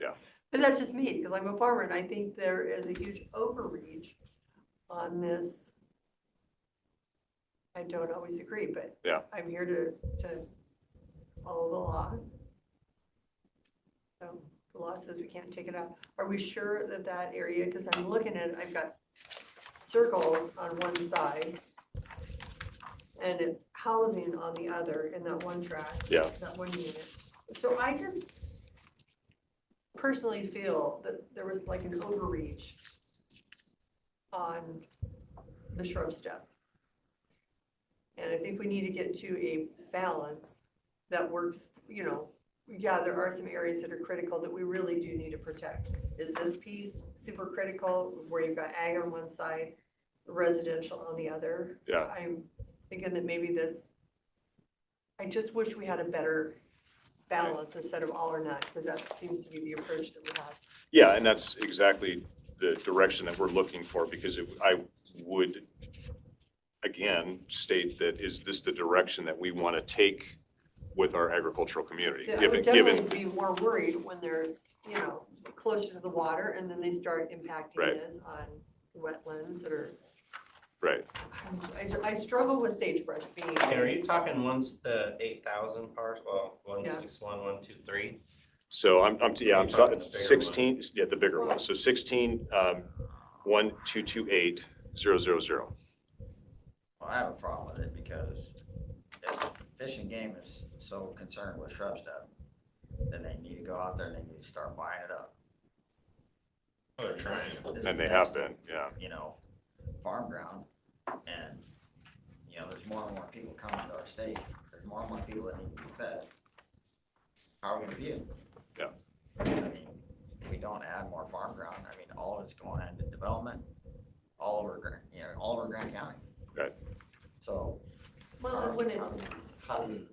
[SPEAKER 5] Yeah.
[SPEAKER 3] But that's just me, because I'm a farmer, and I think there is a huge overreach on this. I don't always agree, but
[SPEAKER 5] yeah.
[SPEAKER 3] I'm here to follow the law. So the law says we can't take it out. Are we sure that area, because I'm looking at it, I've got circles on one side, and it's housing on the other in that one tract, that one unit. So I just personally feel that there was like an overreach on the shrub step. And I think we need to get to a balance that works, there are some areas that are critical that we really do need to protect. Is this piece super critical where you've got ag on one side, residential on the other?
[SPEAKER 5] Yeah.
[SPEAKER 3] I'm thinking that maybe I just wish we had a better balance instead of all or none, because that seems to be the approach that we have.
[SPEAKER 5] Yeah, and that's exactly the direction that we're looking for, because I would, again, state that is this the direction that we want to take with our agricultural community?
[SPEAKER 3] I would definitely be more worried when there's, closer to the water, and then they start impacting this on wetlands that are.
[SPEAKER 5] Right.
[SPEAKER 3] I struggle with sagebrush being.
[SPEAKER 1] And are you talking the 8,000 parcel? Well, 161, 123.
[SPEAKER 5] So I'm sorry, it's 16. Yeah, the bigger one. So 16, 1228 000.
[SPEAKER 4] Well, I have a problem with it because if Fish and Game is so concerned with shrub stuff, then they need to go out there and they need to start buying it up.
[SPEAKER 1] Oh, they're trying.
[SPEAKER 5] And they have been, yeah.
[SPEAKER 4] Farm ground, and there's more and more people coming to our state. There's more and more people that need to be fed. How are we gonna view?
[SPEAKER 5] Yeah.
[SPEAKER 4] I mean, if we don't add more farm ground, all of it's going into development all over Grant County.
[SPEAKER 5] Right.
[SPEAKER 4] So.
[SPEAKER 3] Well, when it
[SPEAKER 1] How do you-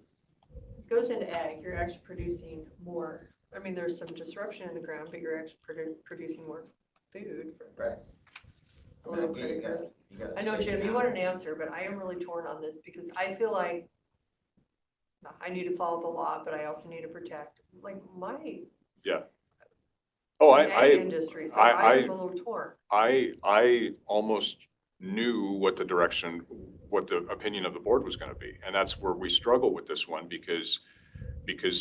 [SPEAKER 3] goes into ag, you're actually producing more. I mean, there's some disruption in the ground, but you're actually producing more food.
[SPEAKER 4] Right.
[SPEAKER 3] A little
[SPEAKER 4] Maggie, you
[SPEAKER 3] critters.
[SPEAKER 4] gotta
[SPEAKER 3] I know,
[SPEAKER 4] say
[SPEAKER 3] Jim, you
[SPEAKER 4] now.
[SPEAKER 3] want an answer, but I am really torn on this because I feel like I need to follow the law, but I also need to protect, like, my
[SPEAKER 5] Oh,
[SPEAKER 3] ag industry, so I am a little torn.
[SPEAKER 5] I almost knew what the opinion of the board was gonna be. And that's where we struggle with this one because,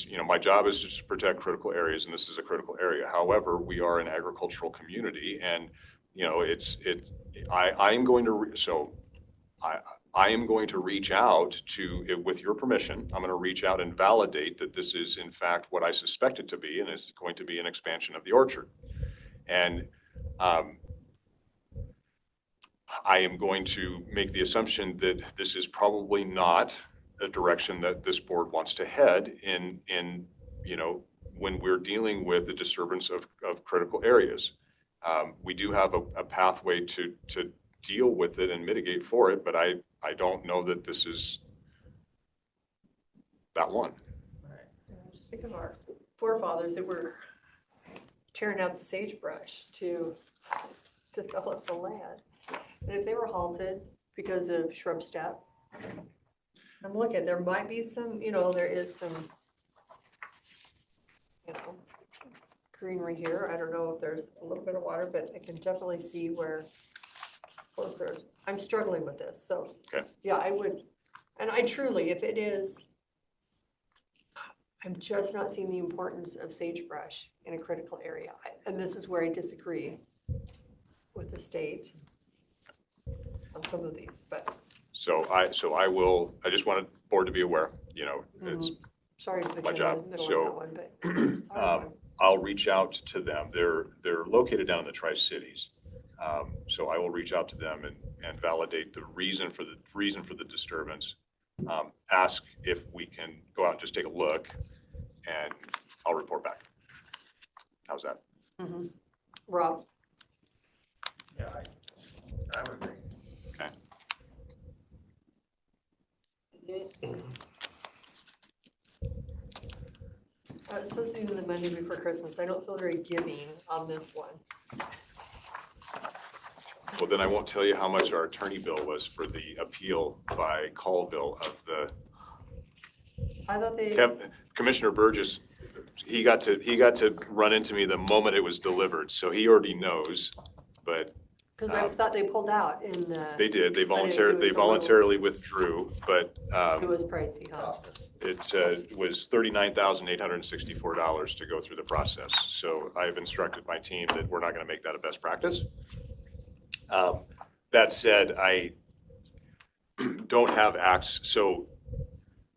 [SPEAKER 5] you know, my job is just to protect critical areas and this is a critical area. However, we are an agricultural community and, you know, I am going to, I am going to reach out to, with your permission, I'm going to reach out and validate that this is in fact what I suspect it to be, and it's going to be an expansion of the orchard. And I am going to make the assumption that this is probably not a direction that this board wants to head in, you know, when we're dealing with the disturbance of critical areas. We do have a pathway to deal with it and mitigate for it, but I don't know that this is that one.
[SPEAKER 3] Just think of our forefathers that were tearing out the sagebrush to develop the land. And if they were halted because of shrub step, I'm looking, there might be some, you know, there is some, you know, greenery here. I don't know if there's a little bit of water, but I can definitely see where closer. I'm struggling with this, so.
[SPEAKER 5] Okay.
[SPEAKER 3] Yeah, I would, and I truly, if it is, I'm just not seeing the importance of sagebrush in a critical area. And this is where I disagree with the state on some of these, but.
[SPEAKER 5] So I just wanted the board to be aware, you know, it's,
[SPEAKER 3] Sorry to put
[SPEAKER 5] my
[SPEAKER 3] you in
[SPEAKER 5] job.
[SPEAKER 3] the middle
[SPEAKER 5] So,
[SPEAKER 3] of that one, but. it's a hard one.
[SPEAKER 5] I'll reach out to them. They're located down in the Tri-Cities. So I will reach out to them and validate the reason for the disturbance. Ask if we can go out and just take a look and I'll report back. How's that?
[SPEAKER 3] Rob,
[SPEAKER 4] Yeah, I would agree.
[SPEAKER 5] Okay.
[SPEAKER 3] it's supposed to be the Monday before Christmas. I don't feel very giving on this one.
[SPEAKER 5] Well, then I won't tell you how much our attorney bill was for the appeal by Colville of the
[SPEAKER 3] I thought they,
[SPEAKER 5] Commissioner Burgess. He got to run into me the moment it was delivered, so he already knows. But
[SPEAKER 3] because I thought they pulled out in the.
[SPEAKER 5] they did. They
[SPEAKER 3] it was a little-
[SPEAKER 5] voluntarily withdrew, but
[SPEAKER 3] It was pricey, huh?
[SPEAKER 4] Cost us.
[SPEAKER 5] it was $39,864 to go through the process. So I've instructed my team that we're not going to make that a best practice. That said, I don't have so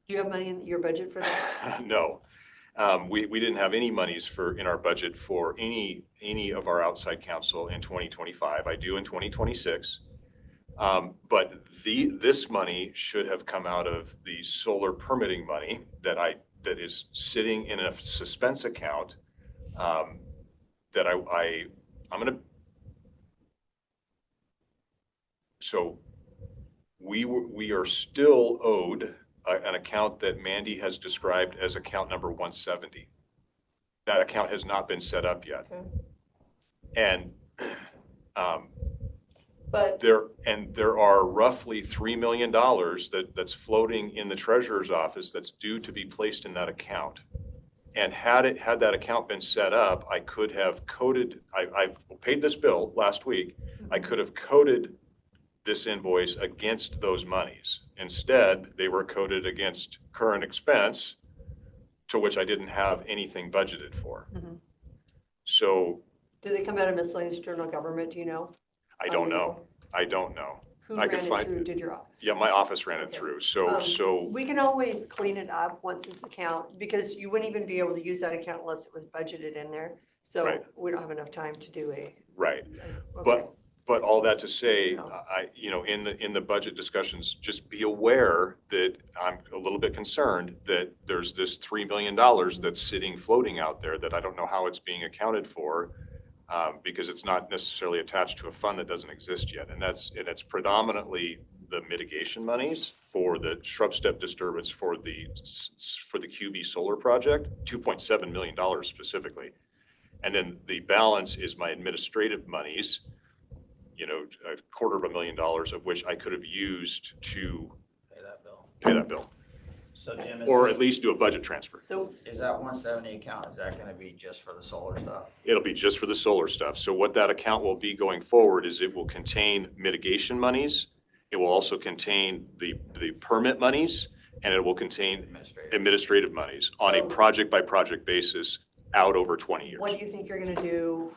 [SPEAKER 3] Do you have money in your budget for that?
[SPEAKER 5] no. We didn't have any monies in our budget for any of our outside counsel in 2025. I do in 2026. But this money should have come out of the solar permitting money that is sitting in a suspense account that I'm gonna. So we are still owed an account that Mandy has described as account number 170. That account has not been set up yet.
[SPEAKER 3] Okay.
[SPEAKER 5] And
[SPEAKER 3] But
[SPEAKER 5] there are roughly $3 million that's floating in the treasurer's office that's due to be placed in that account. And had that account been set up, I could have coded, I've paid this bill last week, I could have coded this invoice against those monies. Instead, they were coded against current expense, to which I didn't have anything budgeted for. So
[SPEAKER 3] do they come out of miscellaneous general government, do you know?
[SPEAKER 5] I don't know. I don't know.
[SPEAKER 3] Who
[SPEAKER 5] I
[SPEAKER 3] ran
[SPEAKER 5] could
[SPEAKER 3] it
[SPEAKER 5] find-
[SPEAKER 3] through, did your office?
[SPEAKER 5] Yeah, my office ran it
[SPEAKER 3] Okay.
[SPEAKER 5] through. So
[SPEAKER 3] We can always clean it up once this account, because you wouldn't even be able to use that account unless it was budgeted in there. So
[SPEAKER 5] Right.
[SPEAKER 3] we don't have enough time to do
[SPEAKER 5] right.
[SPEAKER 3] okay.
[SPEAKER 5] But all that to say,
[SPEAKER 3] No.
[SPEAKER 5] in the budget discussions, just be aware that I'm a little bit concerned that there's this $3 million that's sitting floating out there that I don't know how it's being accounted for, because it's not necessarily attached to a fund that doesn't exist yet. And it's predominantly the mitigation monies for the shrub step disturbance for the QB solar project, $2.7 million specifically. And then the balance is my administrative monies, $250,000 of which I could have used to pay that bill.
[SPEAKER 1] So Jim,
[SPEAKER 5] Or at least do a budget transfer.
[SPEAKER 3] So
[SPEAKER 4] Is that 170 account, is that gonna be just for the solar stuff?
[SPEAKER 5] It'll be just for the solar stuff. So what that account will be going forward is it will contain mitigation monies. It will also contain the permit monies, and it will contain administrative monies on a
[SPEAKER 3] So-
[SPEAKER 5] project by project basis out over 20 years.
[SPEAKER 3] what do you think you're gonna do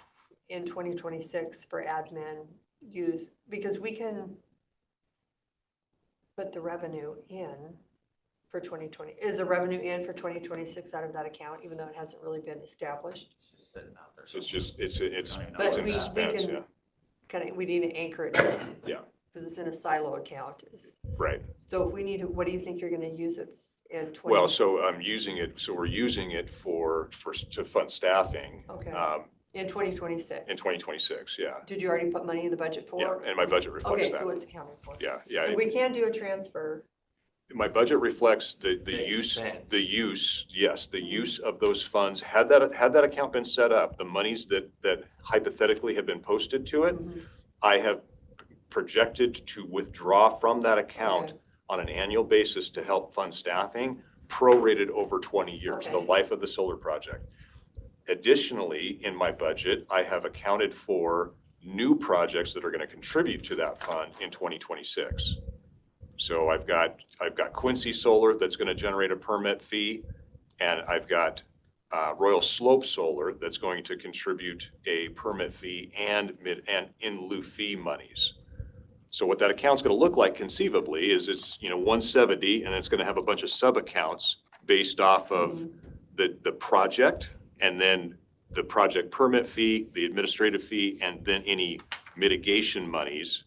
[SPEAKER 3] in 2026 for admin use? Because we can put the revenue in for 2020. Is the revenue in for 2026 out of that account, even though it hasn't really been established?
[SPEAKER 4] It's just sitting out there.
[SPEAKER 5] So it's
[SPEAKER 4] Don't even know
[SPEAKER 3] But
[SPEAKER 5] in
[SPEAKER 3] we
[SPEAKER 5] suspense,
[SPEAKER 3] can-
[SPEAKER 5] yeah.
[SPEAKER 3] Kind of, we need to anchor it.
[SPEAKER 5] Yeah.
[SPEAKER 3] Because it's in a silo account.
[SPEAKER 5] Right.
[SPEAKER 3] So if we need to, what do you think you're gonna use it in 20?
[SPEAKER 5] Well, so we're using it to fund staffing
[SPEAKER 3] Okay,
[SPEAKER 5] in
[SPEAKER 3] in 2026?
[SPEAKER 5] 2026, yeah.
[SPEAKER 3] Did you already put money in the budget for?
[SPEAKER 5] Yeah, and my budget reflects
[SPEAKER 3] Okay, so
[SPEAKER 5] that.
[SPEAKER 3] it's accounted for.
[SPEAKER 5] Yeah,
[SPEAKER 3] So
[SPEAKER 5] yeah.
[SPEAKER 3] we can do a transfer.
[SPEAKER 5] My budget reflects the
[SPEAKER 1] expense.
[SPEAKER 5] use of those funds. Had that account been set up, the monies that hypothetically have been posted to it,
[SPEAKER 3] Mhm.
[SPEAKER 5] I have projected to withdraw from that account
[SPEAKER 3] Okay.
[SPEAKER 5] on an annual basis to help fund staffing, prorated over 20 years, the
[SPEAKER 3] Okay.
[SPEAKER 5] life of the solar project. Additionally, in my budget, I have accounted for new projects that are going to contribute to that fund in 2026. So I've got Quincy Solar that's going to generate a permit fee, and I've got Royal Slope Solar that's going to contribute a permit fee and in lieu fee monies. So what that account's going to look like conceivably is it's 170, and it's going to have a bunch of sub accounts based off of the project, and then the project permit fee, the administrative fee, and then any mitigation monies.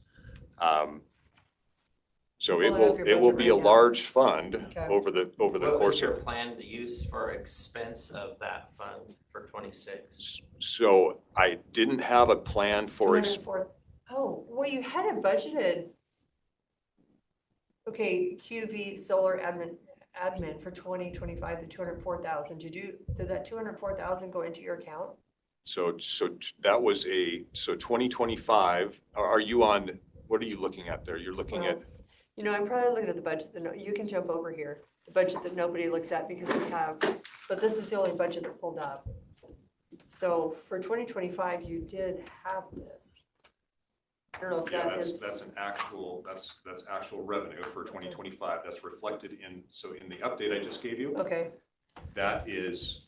[SPEAKER 5] So
[SPEAKER 3] Pulling up your
[SPEAKER 5] it will
[SPEAKER 3] budget
[SPEAKER 5] be a
[SPEAKER 3] right now.
[SPEAKER 5] large fund
[SPEAKER 3] Okay.
[SPEAKER 5] over the
[SPEAKER 1] What was
[SPEAKER 5] course
[SPEAKER 1] your
[SPEAKER 5] of.
[SPEAKER 1] plan to use for expense of that fund for 26?
[SPEAKER 5] So I didn't have a plan for
[SPEAKER 3] 204. Oh, well, you had it budgeted. Okay, QV solar admin for 2025, the 204,000. Did that 204,000 go into your account?
[SPEAKER 5] So that was 2025, are you on, what are you looking at there? You're looking at,
[SPEAKER 3] I'm probably looking at the budget that, you can jump over here, the budget that nobody looks at because we have, but this is the only budget that pulled up. So for 2025, you did have this. I don't know if
[SPEAKER 5] yeah,
[SPEAKER 3] that is,
[SPEAKER 5] that's actual revenue for 2025. That's reflected in the update I just gave you,
[SPEAKER 3] okay,
[SPEAKER 5] that is,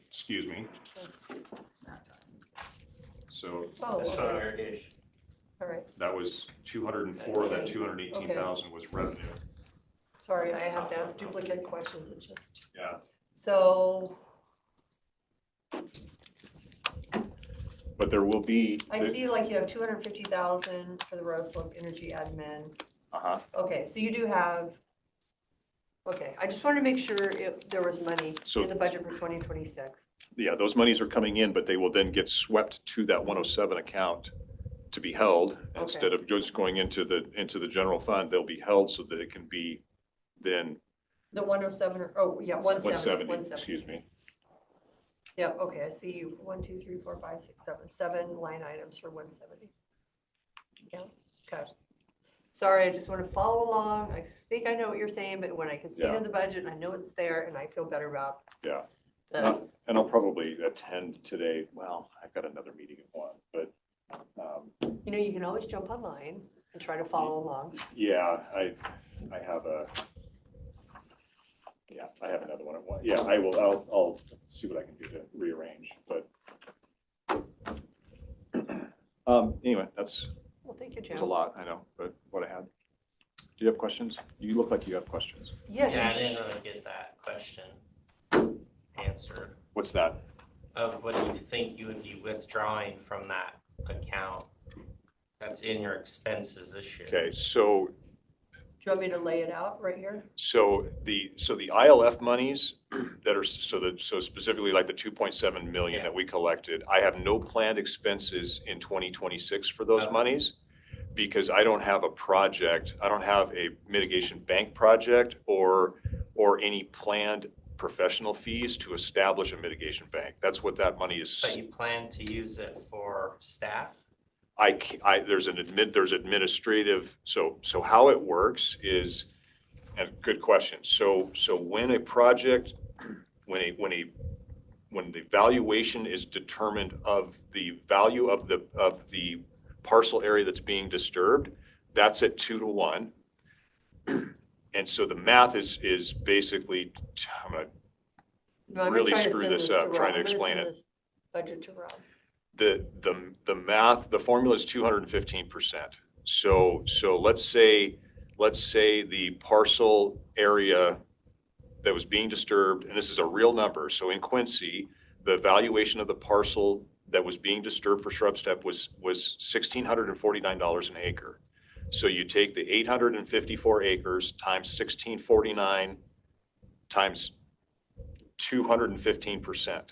[SPEAKER 5] excuse me.
[SPEAKER 4] Snack time.
[SPEAKER 5] So
[SPEAKER 3] oh,
[SPEAKER 1] That's
[SPEAKER 3] okay,
[SPEAKER 1] not irrigation.
[SPEAKER 3] all right.
[SPEAKER 5] that was 204, that 218,000 was revenue.
[SPEAKER 3] Sorry, I have to ask duplicate questions, it just,
[SPEAKER 5] Yeah.
[SPEAKER 3] so
[SPEAKER 5] But there will be.
[SPEAKER 3] I see like you have 250,000 for the Royal Slope Energy admin.
[SPEAKER 5] Uh-huh.
[SPEAKER 3] Okay, so you do have, okay, I just wanted to make sure there was money
[SPEAKER 5] So-
[SPEAKER 3] in the budget for 2026.
[SPEAKER 5] Yeah, those monies are coming in, but they will then get swept to that 107 account to be held. Instead of just going into the general fund, they'll be held so that it can be then
[SPEAKER 3] The 107, oh, yeah, 170,
[SPEAKER 5] 170, excuse me.
[SPEAKER 3] Yep, okay, I see you, 1, 2, 3, 4, 5, 6, 7 line items for 170. Yeah, okay. Sorry, I just want to follow along. I think I know what you're saying, but when I can see it
[SPEAKER 5] Yeah.
[SPEAKER 3] in the budget, I know it's there and I feel better about
[SPEAKER 5] Yeah.
[SPEAKER 3] the,
[SPEAKER 5] And I'll probably attend today. Well, I've got another meeting at 1, but
[SPEAKER 3] you can always jump online and try to follow along.
[SPEAKER 5] yeah, I have another one at 1. Yeah, I'll see what I can do to rearrange, but anyway,
[SPEAKER 3] Well, thank you,
[SPEAKER 5] that was a
[SPEAKER 3] Jim.
[SPEAKER 5] lot, I know, but what I had. Do you have questions? You look like you have questions.
[SPEAKER 3] Yes.
[SPEAKER 1] Yeah, I didn't really get that question answered.
[SPEAKER 5] What's that?
[SPEAKER 1] Of what do you think you would be withdrawing from that account that's in your expenses this year?
[SPEAKER 5] Okay, so
[SPEAKER 3] Do you want me to lay it out right here?
[SPEAKER 5] the ILF monies that are, so specifically like the 2.7 million
[SPEAKER 1] Yeah.
[SPEAKER 5] that we collected, I have no planned expenses in 2026 for those
[SPEAKER 1] Okay.
[SPEAKER 5] monies. because I don't have a project, I don't have a mitigation bank project or any planned professional fees to establish a mitigation bank. That's what that money is.
[SPEAKER 1] But you plan to use it for staff?
[SPEAKER 5] There's administrative, so how it works is, and good question. So when a project, when the valuation is determined of the value of the parcel area that's being disturbed, that's at 2-to-1. And so the math is basically, I'm gonna
[SPEAKER 3] No, I'm
[SPEAKER 5] really
[SPEAKER 3] trying to
[SPEAKER 5] screw
[SPEAKER 3] send
[SPEAKER 5] this
[SPEAKER 3] to
[SPEAKER 5] up
[SPEAKER 3] Rob.
[SPEAKER 5] trying to
[SPEAKER 3] I'm gonna
[SPEAKER 5] explain
[SPEAKER 3] send
[SPEAKER 5] it.
[SPEAKER 3] this Budget to Rob.
[SPEAKER 5] The math, the formula is 215%. So let's say the parcel area that was being disturbed, and this is a real number. So in Quincy, the valuation of the parcel that was being disturbed for shrub step was $1,649 an acre. So you take the 854 acres times 1649 times 215%.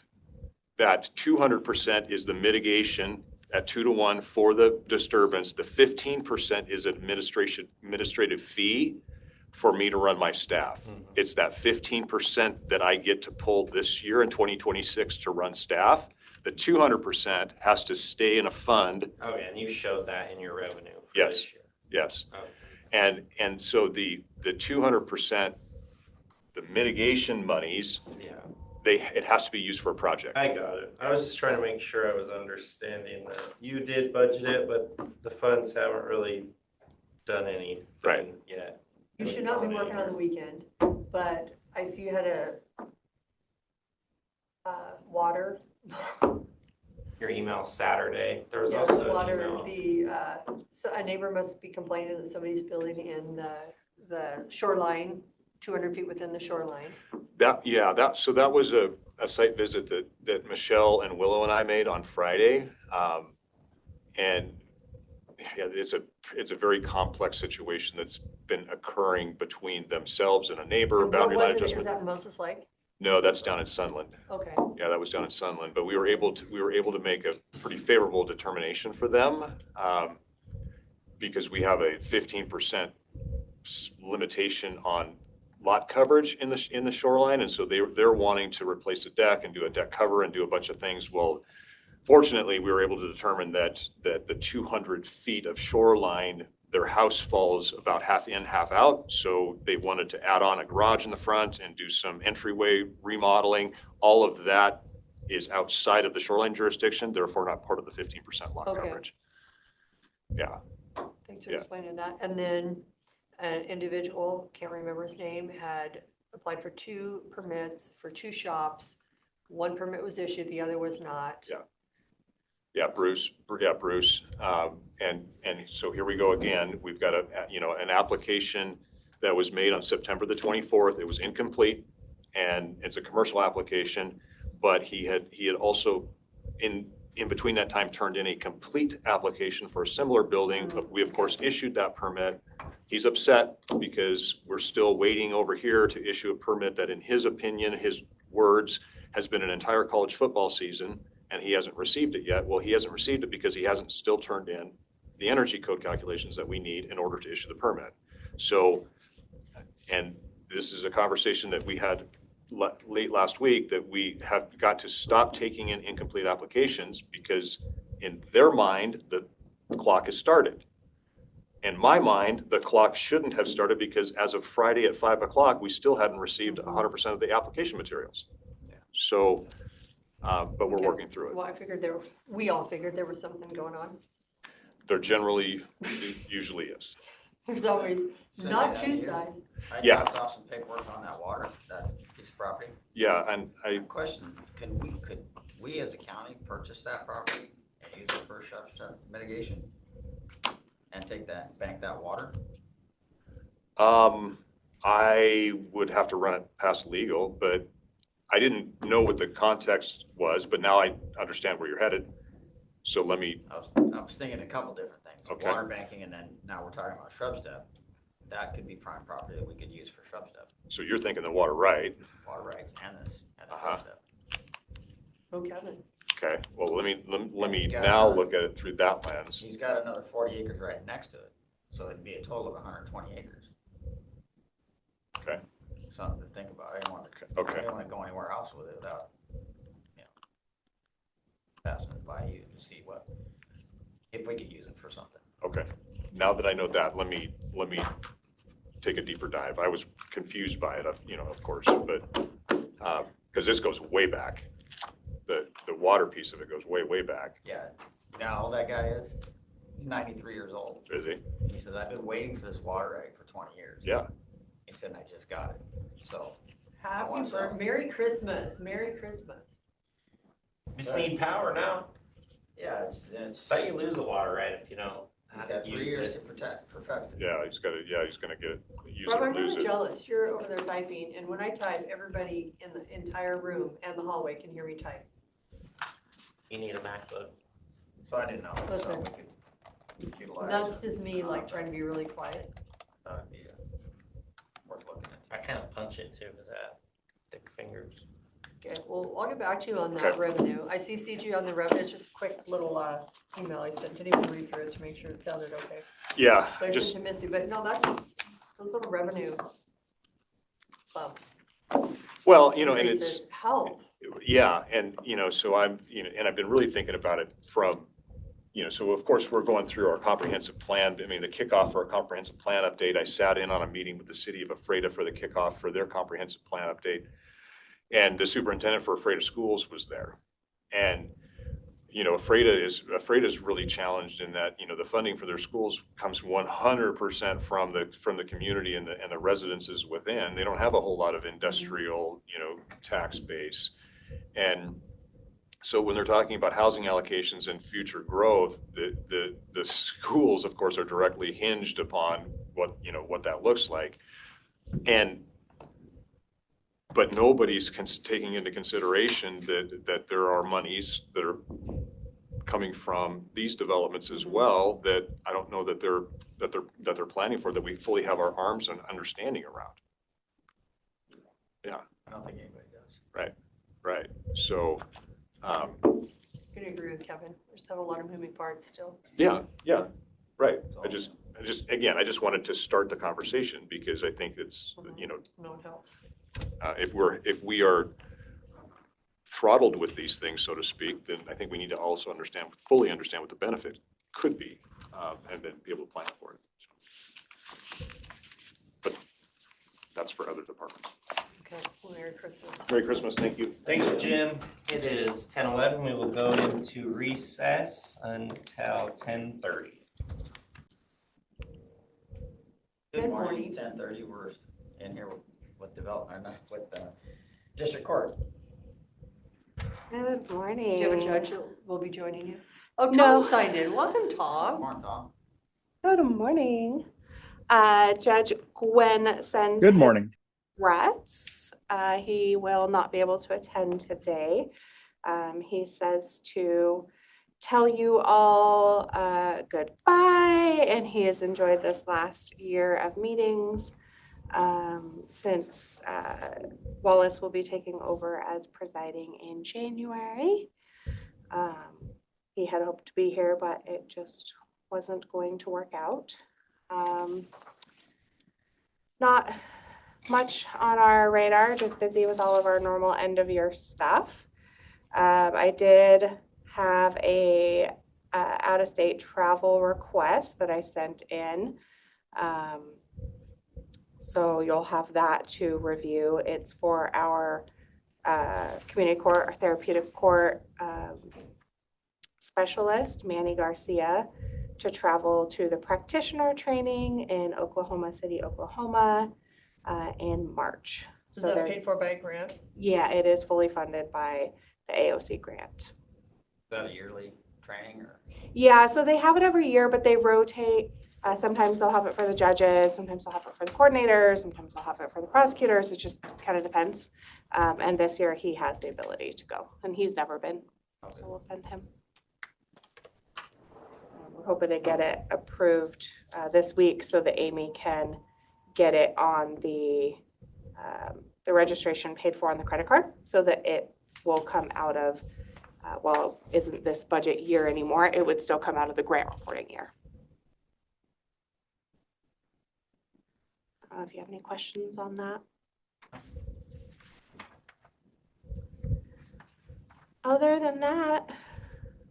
[SPEAKER 5] That 200% is the mitigation at 2-to-1 for the disturbance. The 15% is administrative fee for me to run my staff.
[SPEAKER 1] Mhm.
[SPEAKER 5] It's that 15% that I get to pull this year in 2026 to run staff. The 200% has to stay in a fund.
[SPEAKER 1] Okay, and you showed that in your revenue for
[SPEAKER 5] Yes.
[SPEAKER 1] this year?
[SPEAKER 5] Yes.
[SPEAKER 1] Okay.
[SPEAKER 5] And so the 200%, the mitigation monies,
[SPEAKER 1] Yeah,
[SPEAKER 5] it has to be used for a project.
[SPEAKER 1] I got it. I was just trying to make sure I was understanding that you did budget it, but the funds haven't really done anything
[SPEAKER 5] Right.
[SPEAKER 1] yet.
[SPEAKER 3] You should not be working on the weekend, but I see you had a water.
[SPEAKER 1] Your email Saturday, there was
[SPEAKER 3] Yeah,
[SPEAKER 1] also an
[SPEAKER 3] water,
[SPEAKER 1] email.
[SPEAKER 3] so a neighbor must be complaining that somebody's building in the shoreline, 200 feet within the shoreline.
[SPEAKER 5] So that was a site visit that Michelle and Willow and I made on Friday. And yeah, it's a very complex situation that's been occurring between themselves and a neighbor,
[SPEAKER 3] And
[SPEAKER 5] boundary
[SPEAKER 3] what
[SPEAKER 5] line
[SPEAKER 3] was it? Is
[SPEAKER 5] adjustment.
[SPEAKER 3] that Moses Lake?
[SPEAKER 5] No, that's down in Sunland.
[SPEAKER 3] Okay.
[SPEAKER 5] Yeah, that was down in Sunland, but we were able to make a pretty favorable determination for them, because we have a 15% limitation on lot coverage in the shoreline, and so they're wanting to replace the deck and do a deck cover and do a bunch of things. Well, fortunately, we were able to determine that the 200 feet of shoreline, their house falls about half in, half out. So they wanted to add on a garage in the front and do some entryway remodeling. All of that is outside of the shoreline jurisdiction, therefore not part of the 15% lot
[SPEAKER 3] Okay.
[SPEAKER 5] coverage. Yeah.
[SPEAKER 3] Thanks for
[SPEAKER 5] Yeah.
[SPEAKER 3] explaining that. And then an individual, can't remember his name, had applied for 2 permits for 2 shops. One permit was issued, the other was not.
[SPEAKER 5] Yeah, Bruce. And so here we go again. We've got an application that was made on September the 24th. It was incomplete, and it's a commercial application, but he had also in between that time turned in a complete application for a similar building. But we of course issued that permit. He's upset because we're still waiting over here to issue a permit that, in his opinion, his words, has been an entire college football season, and he hasn't received it yet. Well, he hasn't received it because he hasn't still turned in the energy code calculations that we need in order to issue the permit. So, and this is a conversation that we had late last week, that we have got to stop taking in incomplete applications, because in their mind, the clock has started. In my mind, the clock shouldn't have started, because as of Friday at 5 o'clock, we still hadn't received 100% of the application materials. So, but we're
[SPEAKER 3] Okay.
[SPEAKER 5] working through it.
[SPEAKER 3] Well, we all figured there was something going on.
[SPEAKER 5] There generally usually is.
[SPEAKER 3] There's always
[SPEAKER 4] Since
[SPEAKER 3] not
[SPEAKER 4] then,
[SPEAKER 3] 2
[SPEAKER 4] you-
[SPEAKER 3] sides.
[SPEAKER 4] I
[SPEAKER 5] Yeah.
[SPEAKER 4] dropped off some paperwork on that water, that piece of property.
[SPEAKER 5] Yeah, and
[SPEAKER 4] Question, could we as a county purchase that property and use it for shrub step mitigation? And bank that water?
[SPEAKER 5] I would have to run it past legal, but I didn't know what the context was, but now I understand where you're headed. So let me,
[SPEAKER 4] I was thinking a couple different things.
[SPEAKER 5] Okay.
[SPEAKER 4] Water banking, and then now we're talking about shrub step. That could be prime property that we could use for shrub step,
[SPEAKER 5] so you're thinking the water right.
[SPEAKER 4] water rights and the
[SPEAKER 5] Uh-huh.
[SPEAKER 4] shrub step.
[SPEAKER 3] Oh, Kevin.
[SPEAKER 5] Okay, well, let me
[SPEAKER 4] He's got
[SPEAKER 5] now
[SPEAKER 4] another-
[SPEAKER 5] look at it through that lens.
[SPEAKER 4] He's got another 40 acres right next to it, so it'd be a total of 120 acres.
[SPEAKER 5] Okay.
[SPEAKER 4] Something to think about. I
[SPEAKER 5] Okay.
[SPEAKER 4] didn't want to go anywhere else with it without, you know, passing it by you to see if we could use it for something.
[SPEAKER 5] Okay, now that I know that, let me take a deeper dive. I was confused by it, of course, but, because this goes way back. The water piece of it goes way, way back.
[SPEAKER 4] Yeah, you know how old that guy is? He's 93 years old.
[SPEAKER 5] Is he?
[SPEAKER 4] He says, I've been waiting for this water right for 20 years.
[SPEAKER 5] Yeah.
[SPEAKER 4] He said, I just got it. So,
[SPEAKER 3] Happy
[SPEAKER 4] want some.
[SPEAKER 3] Merry Christmas, Merry Christmas.
[SPEAKER 1] Just need power now.
[SPEAKER 4] yeah, it's,
[SPEAKER 1] But you lose the water right if you don't
[SPEAKER 4] he's got 3
[SPEAKER 1] use
[SPEAKER 4] years
[SPEAKER 1] it.
[SPEAKER 4] to perfect it.
[SPEAKER 5] Yeah, he's gonna use it
[SPEAKER 3] Rob,
[SPEAKER 5] or
[SPEAKER 3] I'm
[SPEAKER 5] lose
[SPEAKER 3] really
[SPEAKER 5] it.
[SPEAKER 3] jealous. You're over there typing, and when I type, everybody in the entire room and the hallway can hear me type.
[SPEAKER 1] You need a MacBook.
[SPEAKER 4] So I didn't know, so
[SPEAKER 3] Listen.
[SPEAKER 4] we could utilize.
[SPEAKER 3] That's just me, like, trying to be really quiet.
[SPEAKER 4] Thought it'd be worth looking at.
[SPEAKER 1] I kind of punch it too, because I have thick fingers.
[SPEAKER 3] Okay, well, I'll get back to you on that
[SPEAKER 5] Okay.
[SPEAKER 3] revenue. I CC'd you on the revenue. It's just a quick little email I sent. Didn't even read through it to make sure it sounded okay.
[SPEAKER 5] Yeah,
[SPEAKER 3] But I
[SPEAKER 5] just,
[SPEAKER 3] sent to Missy, but no, that's, those little revenue bump
[SPEAKER 5] well, and it's,
[SPEAKER 3] increases help.
[SPEAKER 5] yeah, and, so and I've been really thinking about it from, so of course, we're going through our comprehensive plan. I mean, the kickoff for our comprehensive plan update, I sat in on a meeting with the city of Ephrata for the kickoff for their comprehensive plan update. And the superintendent for Ephrata Schools was there. And, Ephrata is really challenged in that, the funding for their schools comes 100% from the community and the residences within. They don't have a whole lot of industrial, tax base. And so when they're talking about housing allocations and future growth, the schools, of course, are directly hinged upon what that looks like. But nobody's taking into consideration that there are monies that are coming from these developments as well that I don't know that they're planning for, that we fully have our arms and understanding around. Yeah.
[SPEAKER 4] I don't think anybody does.
[SPEAKER 5] Right. So,
[SPEAKER 3] I can agree with Kevin. We just have a lot of moving parts still.
[SPEAKER 5] yeah, right.
[SPEAKER 4] So-
[SPEAKER 5] I just wanted to start the conversation because I think it's,
[SPEAKER 3] No, it helps.
[SPEAKER 5] if we are throttled with these things, so to speak, then I think we need to also fully understand what the benefit could be, and then be able to plan for it. But that's for other departments.
[SPEAKER 3] Okay, well, Merry Christmas.
[SPEAKER 5] Merry Christmas, thank you.
[SPEAKER 1] Thanks, Jim. It is 10:11. We will go into recess until 10:30.
[SPEAKER 3] Good
[SPEAKER 4] morning. 10:30, we're in here with district court.
[SPEAKER 2] Good
[SPEAKER 3] Do
[SPEAKER 2] morning.
[SPEAKER 3] you have a judge that will be joining you? Oh,
[SPEAKER 2] No.
[SPEAKER 3] Tom signed in. Welcome, Tom.
[SPEAKER 4] Morning, Tom.
[SPEAKER 2] Good morning. Judge Gwen sends
[SPEAKER 6] Good morning.
[SPEAKER 2] regrets. He will not be able to attend today. He says to tell you all goodbye, and he has enjoyed this last year of meetings since Wallace will be taking over as presiding in January. He had hoped to be here, but it just wasn't going to work out. Not much on our radar, just busy with all of our normal end of year stuff. I did have a out-of-state travel request that I sent in. So you'll have that to review. It's for our community court or therapeutic court specialist, Manny Garcia, to travel to the practitioner training in Oklahoma City, Oklahoma in March.
[SPEAKER 3] Is
[SPEAKER 2] So
[SPEAKER 3] that
[SPEAKER 2] they're-
[SPEAKER 3] paid for by a grant?
[SPEAKER 2] yeah, it is fully funded by the AOC grant.
[SPEAKER 4] Is that a yearly training or?
[SPEAKER 2] Yeah, so they have it every year, but they rotate. Sometimes they'll have it for the judges, sometimes they'll have it for the coordinators, sometimes they'll have it for the prosecutors. It just kind of depends. And this year he has the ability to go, and he's never been, so we'll send him. We're hoping to get it approved this week so that Amy can get it on the registration paid for on the credit card, so that it will come out of
[SPEAKER 6] well, isn't this budget year anymore, it would still come out of the grant reporting year. I don't know if you have any questions on that. Other than that,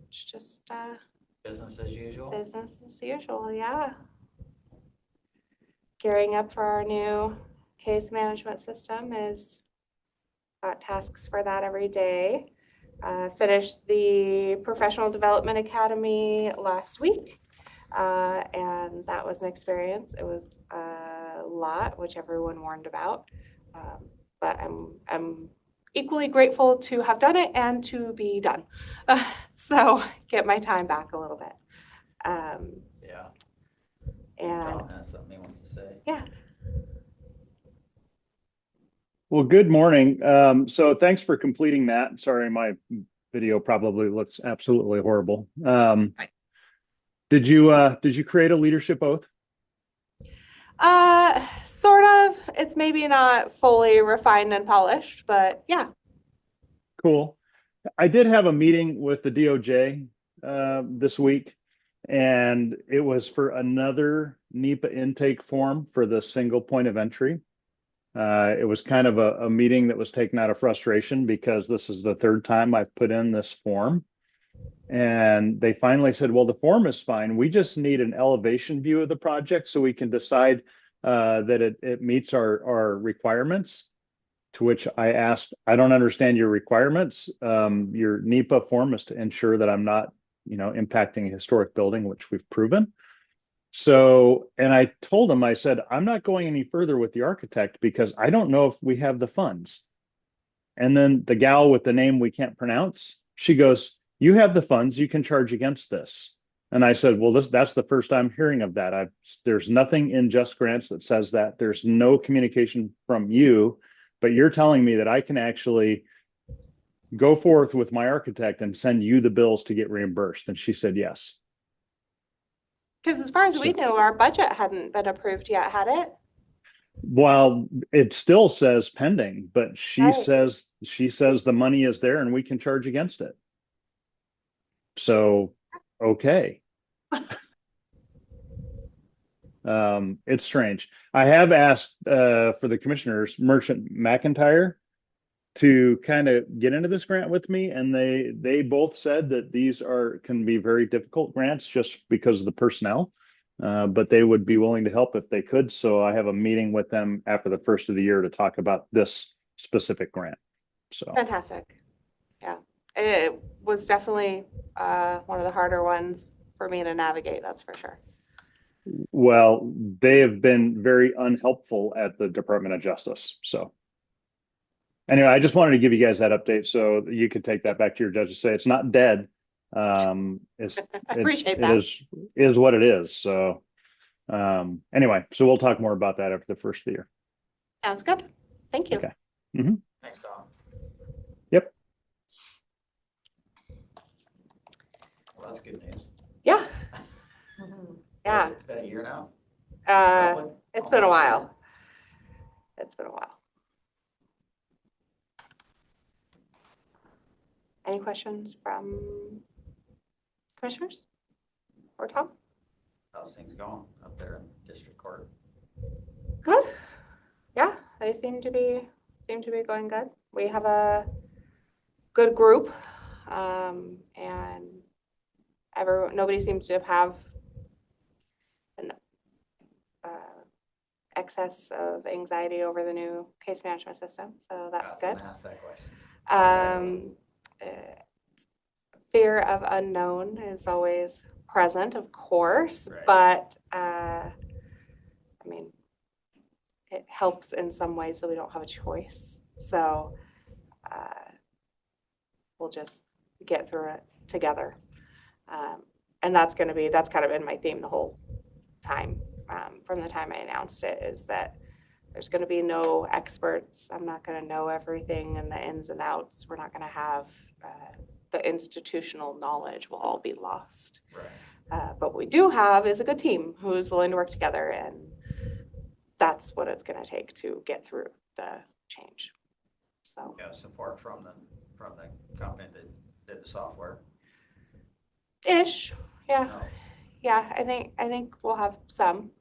[SPEAKER 6] it's just
[SPEAKER 4] Business as usual?
[SPEAKER 6] business as usual, yeah. Gearing up for our new case management system is got tasks for that every day. Finished the Professional Development Academy last week, and that was an experience. It was a lot, which everyone warned about, but I'm equally grateful to have done it and to be done. So get my time back a little bit.
[SPEAKER 4] Yeah.
[SPEAKER 6] And
[SPEAKER 4] Tom has something he wants to say.
[SPEAKER 6] yeah,
[SPEAKER 7] Well, good morning. So thanks for completing that. Sorry, my video probably looks absolutely horrible. Did you create a leadership oath?
[SPEAKER 6] sort of. It's maybe not fully refined and polished, but yeah.
[SPEAKER 7] Cool. I did have a meeting with the DOJ this week, and it was for another NEPA intake form for the single point of entry. It was kind of a meeting that was taken out of frustration because this is the third time I've put in this form. And they finally said, well, the form is fine. We just need an elevation view of the project so we can decide that it meets our requirements. To which I asked, I don't understand your requirements. Your NEPA form is to ensure that I'm not, impacting a historic building, which we've proven. So, and I told him, I said, I'm not going any further with the architect because I don't know if we have the funds. And then the gal with the name we can't pronounce, she goes, you have the funds, you can charge against this. And I said, well, that's the first I'm hearing of that. There's nothing in Just Grants that says that. There's no communication from you, but you're telling me that I can actually go forth with my architect and send you the bills to get reimbursed. And she said, yes.
[SPEAKER 6] Because as far as we knew, our budget hadn't been approved yet, had it?
[SPEAKER 7] Well, it still says pending, but she
[SPEAKER 6] Right.
[SPEAKER 7] says the money is there and we can charge against it. So, okay. It's strange. I have asked for the commissioners, Merchant McIntyre, to kind of get into this grant with me, and they both said that these can be very difficult grants just because of the personnel, but they would be willing to help if they could. So I have a meeting with them after the first of the year to talk about this specific grant. So
[SPEAKER 6] Fantastic. Yeah, it was definitely one of the harder ones for me to navigate, that's for sure.
[SPEAKER 7] well, they have been very unhelpful at the Department of Justice. So anyway, I just wanted to give you guys that update so that you could take that back to your judge and say it's not dead. It's
[SPEAKER 6] I appreciate
[SPEAKER 7] it
[SPEAKER 6] that.
[SPEAKER 7] is what it is. So anyway, so we'll talk more about that after the first of the year.
[SPEAKER 6] Sounds good. Thank you.
[SPEAKER 7] Okay.
[SPEAKER 4] Thanks, Tom.
[SPEAKER 7] Yep.
[SPEAKER 4] Well, that's good news.
[SPEAKER 6] Yeah,
[SPEAKER 3] Mhm.
[SPEAKER 6] yeah.
[SPEAKER 4] It's been a year now?
[SPEAKER 6] Uh, it's been a while. It's been a while. Any questions from commissioners or Tom?
[SPEAKER 4] How's things going up there in district court?
[SPEAKER 6] Good. Yeah, they seem to be going good. We have a good group, and nobody seems to have an excess of anxiety over the new case management system, so that's
[SPEAKER 4] I was
[SPEAKER 6] good.
[SPEAKER 4] gonna ask that question.
[SPEAKER 6] Fear of unknown is always present, of course,
[SPEAKER 4] Right.
[SPEAKER 6] but I mean, it helps in some ways that we don't have a choice. So we'll just get through it together. And that's kind of been my theme the whole time, from the time I announced it, is that there's going to be no experts. I'm not going to know everything and the ins and outs. We're not going to have the institutional knowledge will all be lost.
[SPEAKER 4] Right.
[SPEAKER 6] But what we do have is a good team who is willing to work together, and that's what it's going to take to get through the change. So
[SPEAKER 4] Yeah, support from the company that did the software?
[SPEAKER 6] Ish, yeah,
[SPEAKER 4] No?
[SPEAKER 6] yeah, I think we'll have some.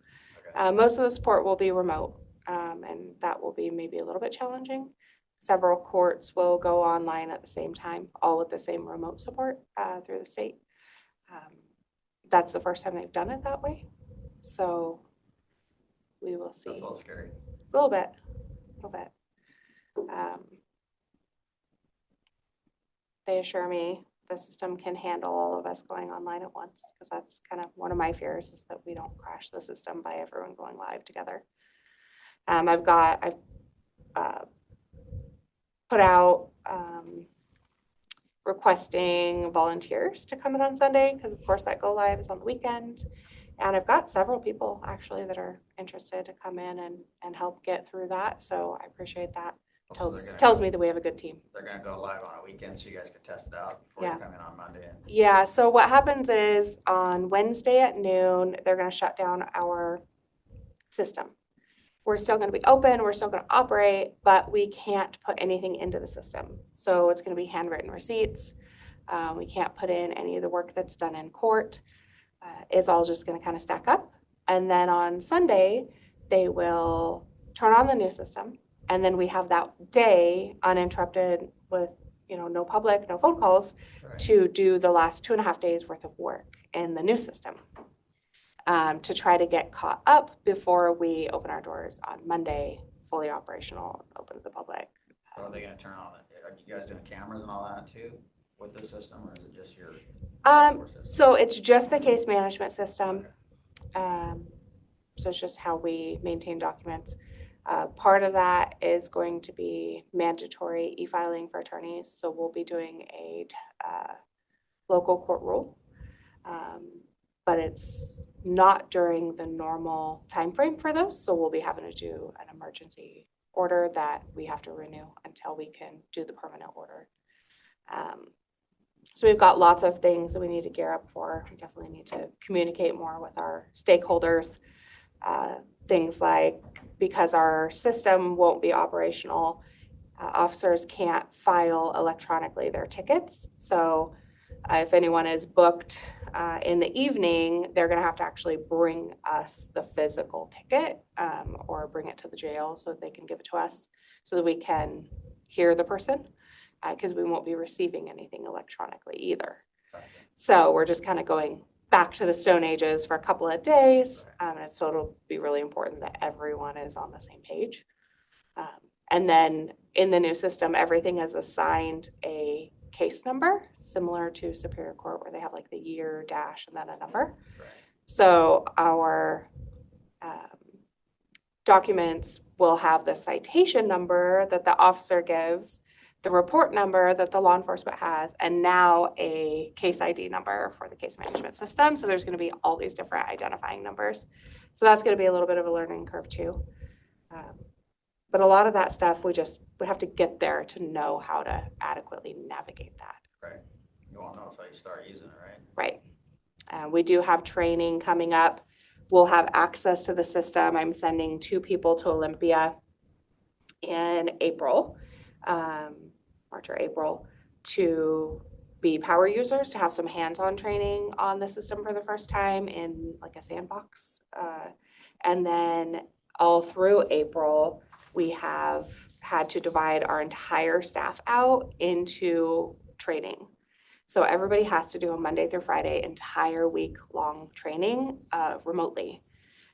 [SPEAKER 4] Okay.
[SPEAKER 6] Most of the support will be remote, and that will be maybe a little bit challenging. Several courts will go online at the same time, all with the same remote support through the state. That's the first time they've done it that way, so we will see.
[SPEAKER 4] That's a little scary.
[SPEAKER 6] It's a little bit, a little bit. They assure me the system can handle all of us going online at once, because that's kind of one of my fears, is that we don't crash the system by everyone going live together. I've put out requesting volunteers to come in on Sunday, because of course that go live is on the weekend. And I've got several people actually that are interested to come in and help get through that. So I appreciate that.
[SPEAKER 4] Also, they're gonna
[SPEAKER 6] Tells
[SPEAKER 4] go-
[SPEAKER 6] me that we have a good team.
[SPEAKER 4] They're gonna go live on a weekend, so you guys can test it out before
[SPEAKER 6] Yeah.
[SPEAKER 4] you come in on Monday.
[SPEAKER 6] Yeah, so what happens is on Wednesday at noon, they're gonna shut down our system. We're still gonna be open, we're still gonna operate, but we can't put anything into the system. So it's gonna be handwritten receipts. We can't put in any of the work that's done in court. It's all just gonna kind of stack up. And then on Sunday, they will turn on the new system. And then we have that day uninterrupted with, no public, no phone calls,
[SPEAKER 4] Right.
[SPEAKER 6] to do the last 2.5 days worth of work in the new system, to try to get caught up before we open our doors on Monday, fully operational, open to the public.
[SPEAKER 4] So are they gonna turn on, are you guys doing cameras and all that too with this system, or is it just your software system?
[SPEAKER 6] So it's just the case management system. So it's just how we maintain documents. Part of that is going to be mandatory e-filing for attorneys. So we'll be doing a local court rule. But it's not during the normal timeframe for those. So we'll be having to do an emergency order that we have to renew until we can do the permanent order. So we've got lots of things that we need to gear up for. We definitely need to communicate more with our stakeholders. Things like, because our system won't be operational, officers can't file electronically their tickets. So if anyone is booked in the evening, they're going to have to actually bring us the physical ticket, or bring it to the jail so that they can give it to us so that we can hear the person, because we won't be receiving anything electronically either.
[SPEAKER 4] Gotcha.
[SPEAKER 6] So we're just kind of going back to the Stone Ages for a couple of days. And so it'll be really important that everyone is on the same page. And then in the new system, everything is assigned a case number, similar to Superior Court, where they have like the year dash and then a number.
[SPEAKER 4] Right.
[SPEAKER 6] So our documents will have the citation number that the officer gives, the report number that the law enforcement has, and now a case ID number for the case management system. So there's going to be all these different identifying numbers. So that's going to be a little bit of a learning curve too. But a lot of that stuff, we have to get there to know how to adequately navigate that.
[SPEAKER 4] Right. You won't know until you start using it, right?
[SPEAKER 6] Right. We do have training coming up. We'll have access to the system. I'm sending 2 people to Olympia in April, March or April, to be power users, to have some hands-on training on the system for the first time in like a sandbox. And then all through April, we have had to divide our entire staff out into training. So everybody has to do a Monday through Friday entire week-long training remotely.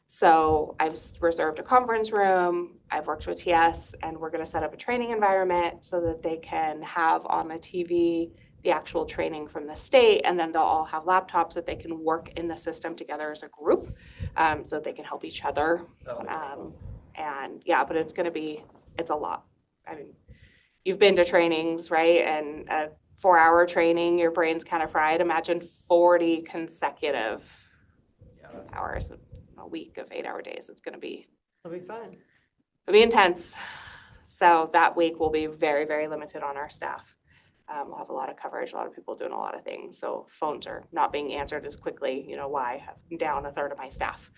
[SPEAKER 6] So I've reserved a conference room, I've worked with TS, and we're gonna set up a training environment so that they can have on the TV the actual training from the state, and then they'll all have laptops that they can work in the system together as a group, so that they can help each other.
[SPEAKER 4] That'll be cool.
[SPEAKER 6] And yeah, but it's a lot. I mean, you've been to trainings, right? And a 4-hour training, your brain's kind of fried. Imagine 40 consecutive
[SPEAKER 4] Yeah, that's
[SPEAKER 6] hours, a week of 8-hour days. It'll be
[SPEAKER 3] fun.
[SPEAKER 6] intense. So that week will be very, very limited on our staff. We'll have a lot of coverage, a lot of people doing a lot of things. So phones are not being answered as quickly. Why? I'm down 1/3 of my staff.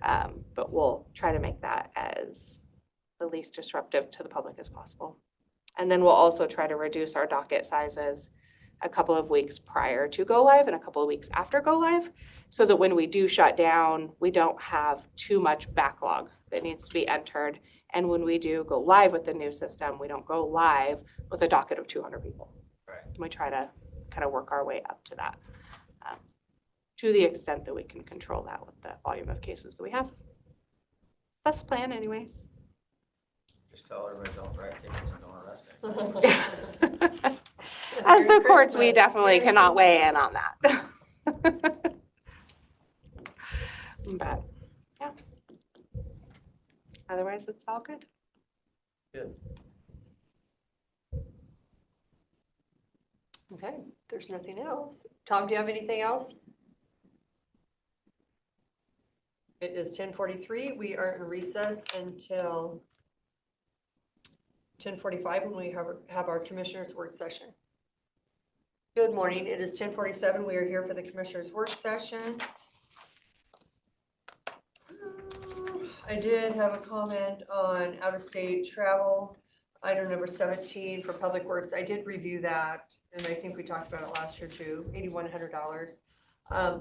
[SPEAKER 6] But we'll try to make that as the least disruptive to the public as possible. And then we'll also try to reduce our docket sizes a couple of weeks prior to go live and a couple of weeks after go live, so that when we do shut down, we don't have too much backlog that needs to be entered. And when we do go live with the new system, we don't go live with a docket of 200 people.
[SPEAKER 4] Right.
[SPEAKER 6] We try to kind of work our way up to that, to the extent that we can control that with the volume of cases that we have. That's the plan anyways.
[SPEAKER 4] Just tell everybody don't write tickets and don't arrest them.
[SPEAKER 6] As the
[SPEAKER 3] Merry
[SPEAKER 6] courts, we
[SPEAKER 3] Christmas.
[SPEAKER 6] definitely
[SPEAKER 3] Merry
[SPEAKER 6] cannot
[SPEAKER 3] Christmas.
[SPEAKER 6] weigh in on that. But, yeah. Otherwise, it's all good.
[SPEAKER 3] Okay, there's nothing else. Tom, do you have anything else? It is 10:43. We are in recess until 10:45 when we have our commissioners' work session. Good morning. It is 10:47. We are here for the commissioners' work session. I did have a comment on out-of-state travel, item number 17 for Public Works. I did review that, and I think we talked about it last year too, $8,100.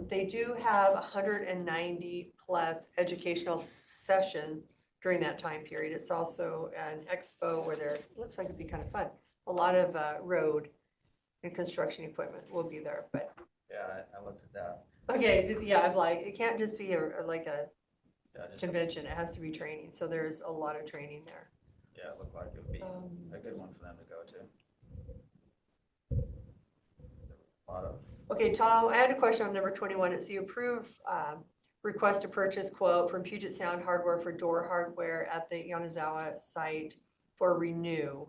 [SPEAKER 3] They do have 190 plus educational sessions during that time period. It's also an expo where there, looks like it'd be kind of fun. A lot of road and construction equipment will be there, but,
[SPEAKER 4] Yeah, I looked at that.
[SPEAKER 3] okay, yeah, I'm like, it can't just be like a
[SPEAKER 4] Yeah, just,
[SPEAKER 3] convention, it has to be training, so there's a lot of training there.
[SPEAKER 4] yeah, it looked like it would be a good one for them to go to. A lot of,
[SPEAKER 3] Okay, Tom, I had a question on number 21. It's the approve request to purchase quote from Puget Sound Hardware for door hardware at the Yonezawa site for Renew.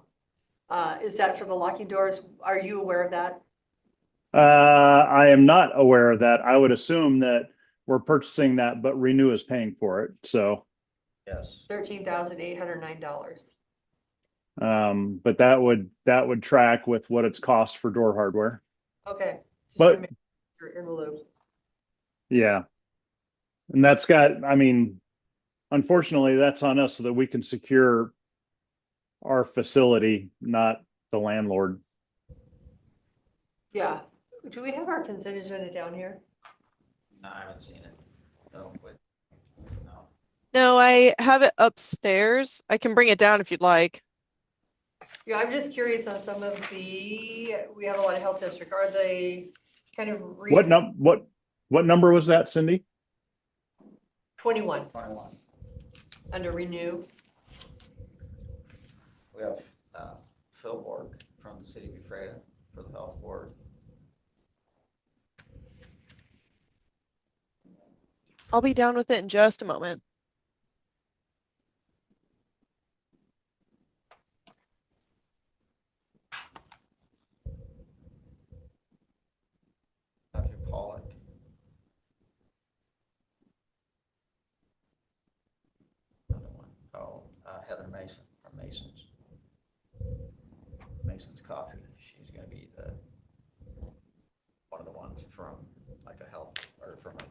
[SPEAKER 3] Is that for the locking doors? Are you aware of that?
[SPEAKER 7] I am not aware of that. I would assume that we're purchasing that, but Renew is paying for it. So,
[SPEAKER 4] yes.
[SPEAKER 3] $13,809.
[SPEAKER 7] but that would track with what it's cost for door hardware.
[SPEAKER 3] Okay. Just
[SPEAKER 7] But-
[SPEAKER 3] wanna make sure you're in the loop.
[SPEAKER 7] Yeah. And that's got, I mean, unfortunately, that's on us so that we can secure our facility, not the landlord.
[SPEAKER 3] Yeah. Do we have our consent agenda down here?
[SPEAKER 4] No, I haven't seen it. No, but, no.
[SPEAKER 8] No, I have it upstairs. I can bring it down if you'd like.
[SPEAKER 3] Yeah, I'm just curious on some of we have a lot of health district. Are they kind of
[SPEAKER 7] What number was that, Cindy?
[SPEAKER 3] 21
[SPEAKER 4] 21.
[SPEAKER 3] under Renew?
[SPEAKER 4] We have Phil Borg from the city of Ephrata for the health board.
[SPEAKER 8] I'll be down with it in just a moment.
[SPEAKER 4] Matthew Pollock. Another one. Oh, Heather Mason from Mason's. Mason's Coffee. She's gonna be one of the ones from like a health or from a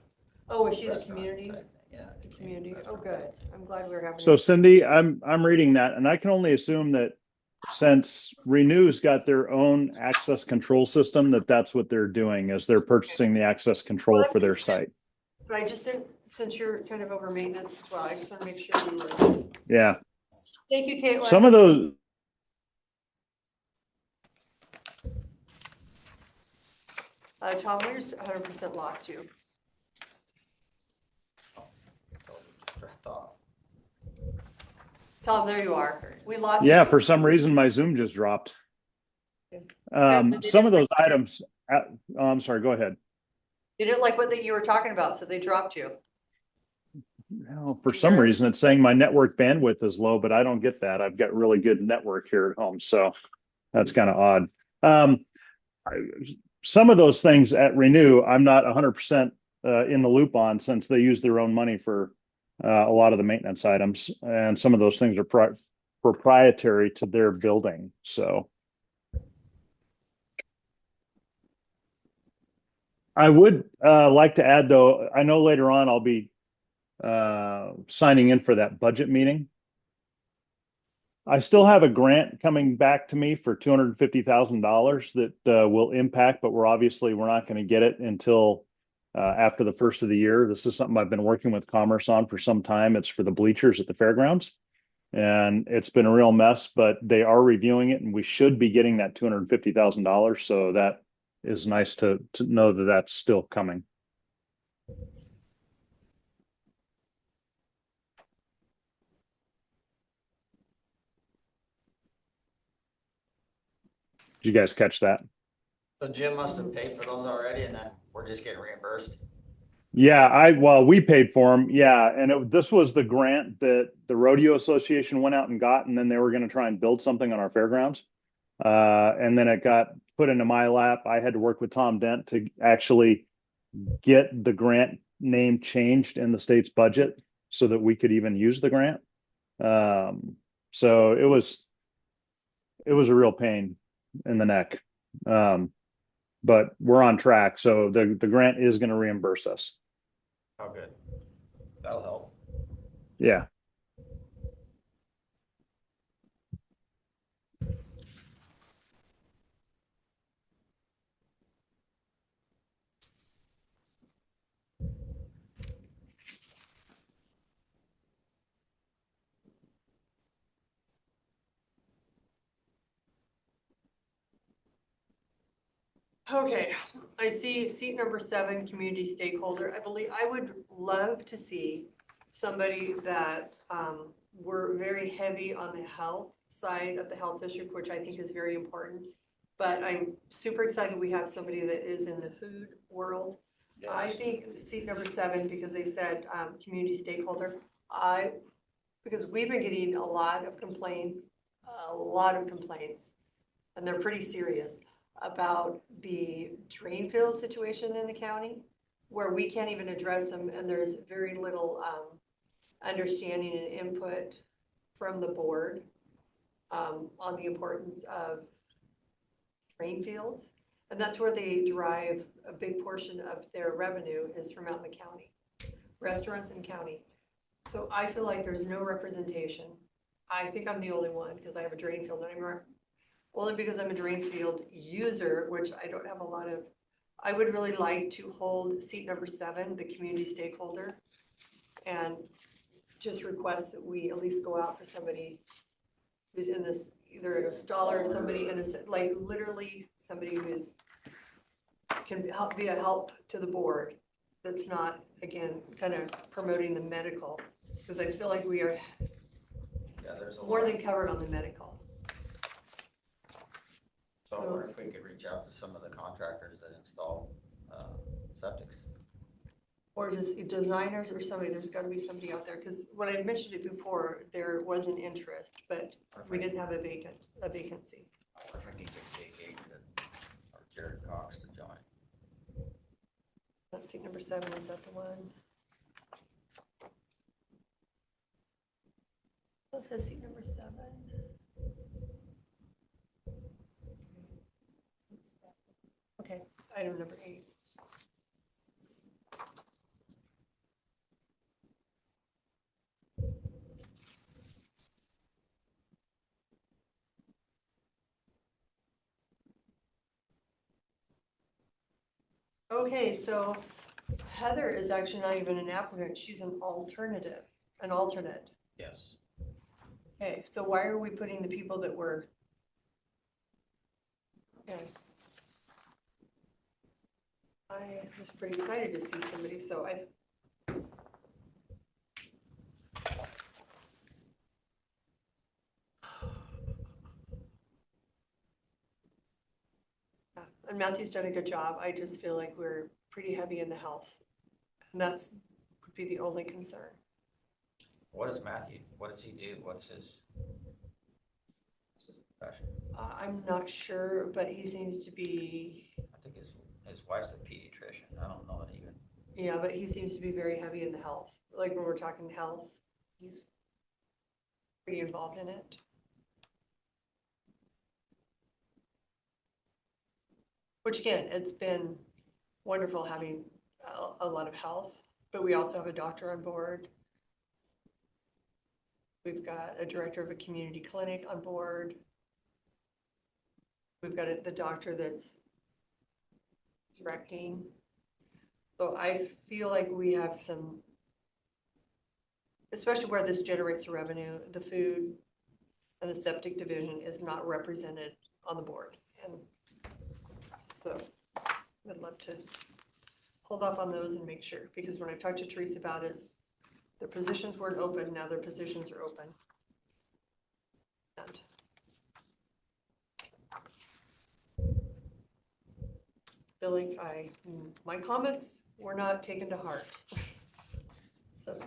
[SPEAKER 3] Oh, is she the
[SPEAKER 4] restaurant
[SPEAKER 3] community?
[SPEAKER 4] type thing. Yeah.
[SPEAKER 3] The community. Oh,
[SPEAKER 4] restaurant
[SPEAKER 3] good.
[SPEAKER 4] type thing.
[SPEAKER 3] I'm glad we're having.
[SPEAKER 7] So Cindy, I'm reading that and I can only assume that since Renew's got their own access control system, that's what they're doing is they're purchasing the access control
[SPEAKER 3] Well,
[SPEAKER 7] for their
[SPEAKER 3] that's-
[SPEAKER 7] site.
[SPEAKER 3] But I just didn't, since you're kind of over maintenance as well, I just want to make sure you were.
[SPEAKER 7] Yeah.
[SPEAKER 3] Thank you, Caitlin.
[SPEAKER 7] Some of those,
[SPEAKER 3] Tom, we just 100% lost you.
[SPEAKER 4] So just dropped off.
[SPEAKER 3] Tom, there you are. We lost.
[SPEAKER 7] yeah,
[SPEAKER 3] you.
[SPEAKER 7] for some reason, my Zoom just dropped.
[SPEAKER 3] Okay, but they
[SPEAKER 7] Some of
[SPEAKER 3] didn't
[SPEAKER 7] those items, oh, I'm sorry, go ahead.
[SPEAKER 3] They didn't like what you were talking about, so they dropped you.
[SPEAKER 7] No, for some
[SPEAKER 3] Sure.
[SPEAKER 7] reason, it's saying my network bandwidth is low, but I don't get that. I've got really good network here at home, so that's kind of odd. Some of those things at Renew, I'm not 100% in the loop on since they use their own money for a lot of the maintenance items, and some of those things are proprietary to their building. So I would like to add, though, I know later on I'll be signing in for that budget meeting. I still have a grant coming back to me for $250,000 that will impact, but we're not going to get it until after the first of the year. This is something I've been working with Commerce on for some time. It's for the bleachers at the fairgrounds, and it's been a real mess, but they are reviewing it, and we should be getting that $250,000. So that is nice to know that that's still coming. Did you guys catch that?
[SPEAKER 4] So Jim must have paid for those already and then we're just getting reimbursed.
[SPEAKER 7] Yeah, well, we paid for them. Yeah, and this was the grant that the Rodeo Association went out and got, and then they were going to try and build something on our fairgrounds. And then it got put into my lap. I had to work with Tom Dent to actually get the grant name changed in the state's budget so that we could even use the grant. So it was a real pain in the neck. But we're on track. So the grant is going to reimburse us.
[SPEAKER 4] Oh, good. That'll help.
[SPEAKER 7] Yeah.
[SPEAKER 3] Okay, I see seat number 7, community stakeholder. I believe, I would love to see somebody that, we're very heavy on the health side of the health district, which I think is very important. But I'm super excited we have somebody that is in the food world. I think seat number 7, because they said, community stakeholder, because we've been getting a lot of complaints, and they're pretty serious about the drain field situation in the county, where we can't even address them, and there's very little understanding and input from the board on the importance of drain fields. And that's where they derive a big portion of their revenue is from out in the county, restaurants and county. So I feel like there's no representation. I think I'm the only one because I have a drain field anymore. Only because I'm a drain field user, which I don't have a lot of. I would really like to hold seat number 7, the community stakeholder, and just request that we at least go out for somebody who's in this, either in a stall or somebody in a, like literally somebody who's can help, be a help to the board. That's not, again, kind of promoting the medical, because I feel like we are
[SPEAKER 4] There's a
[SPEAKER 3] more
[SPEAKER 4] lot.
[SPEAKER 3] than covered on the medical.
[SPEAKER 4] So I wonder if we could reach out to some of the contractors that install septics.
[SPEAKER 3] Or just designers or somebody, there's gotta be somebody out there, because when I mentioned it before, there was an interest, but we didn't have a vacancy.
[SPEAKER 4] I wonder if we could get Jake or Jared Cox to join.
[SPEAKER 3] That's seat number 7, is that the one? Oh, it says seat number 7. Okay, item number 8. Okay, so Heather is actually not even an applicant, she's an alternate.
[SPEAKER 4] Yes.
[SPEAKER 3] Okay, so why are we putting the people that were? Okay. I was pretty excited to see somebody, so and Matthew's done a good job. I just feel like we're pretty heavy in the house. And that's, would be the only concern.
[SPEAKER 4] What does Matthew, what does he do? What's his profession?
[SPEAKER 3] I'm not sure, but he seems to be,
[SPEAKER 4] I think his wife's a pediatrician. I don't know it even.
[SPEAKER 3] yeah, but he seems to be very heavy in the health. Like when we're talking health, he's pretty involved in it. Which again, it's been wonderful having a lot of health, but we also have a doctor on board. We've got a director of a community clinic on board. We've got the doctor that's directing. So I feel like we have some, especially where this generates revenue, the food and the septic division is not represented on the board. And so I'd love to hold off on those and make sure, because when I talked to Teresa about it, their positions weren't open, now their positions are open. And Billy, my comments were not taken to heart. So.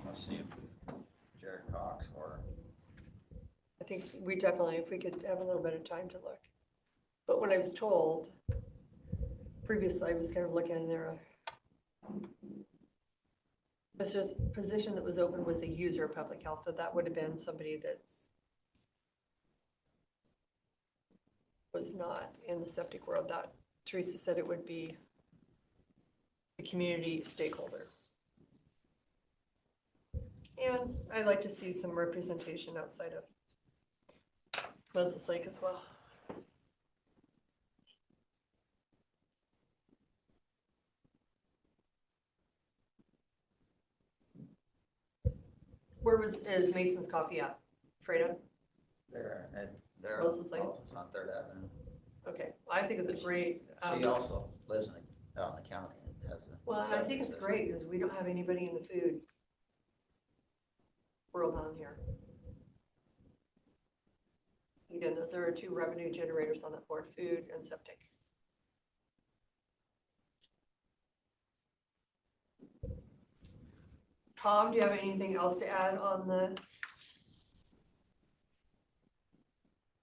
[SPEAKER 4] Let's see if Jared Cox or
[SPEAKER 3] I think we definitely, if we could have a little bit of time to look. But when I was told, previously I was kind of looking in there. This was position that was open was a user of public health, but that would have been somebody that's was not in the septic world. That Teresa said it would be a community stakeholder. And I'd like to see some representation outside of Moses Lake as well. Where is Mason's Coffee at? Freda?
[SPEAKER 4] they're
[SPEAKER 3] Moses Lake?
[SPEAKER 4] it's on Third Avenue.
[SPEAKER 3] Okay, I think it's a great.
[SPEAKER 4] She also lives out in the county and has a.
[SPEAKER 3] Well, I think it's great because we don't have anybody in the food world on here. Again, those are 2 revenue generators on that board, food and septic. Tom, do you have anything else to add on the?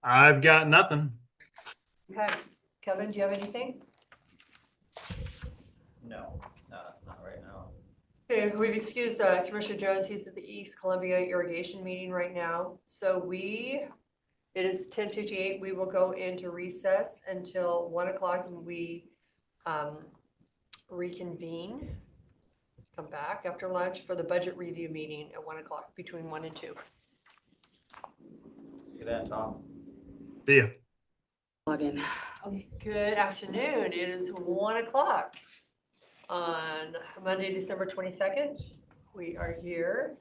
[SPEAKER 9] I've got nothing.
[SPEAKER 3] Okay, Kevin, do you have anything?
[SPEAKER 4] No, not right now.
[SPEAKER 3] Okay, we've excused Commissioner Jones. He's at the East Columbia irrigation meeting right now. So it is 10:58. We will go into recess until 1 o'clock and we reconvene. Come back after lunch for the budget review meeting at 1 o'clock, between 1 and 2.
[SPEAKER 4] See that, Tom?
[SPEAKER 9] See ya.
[SPEAKER 6] Log in.
[SPEAKER 3] Good afternoon. It is 1 o'clock on Monday, December 22nd. We are here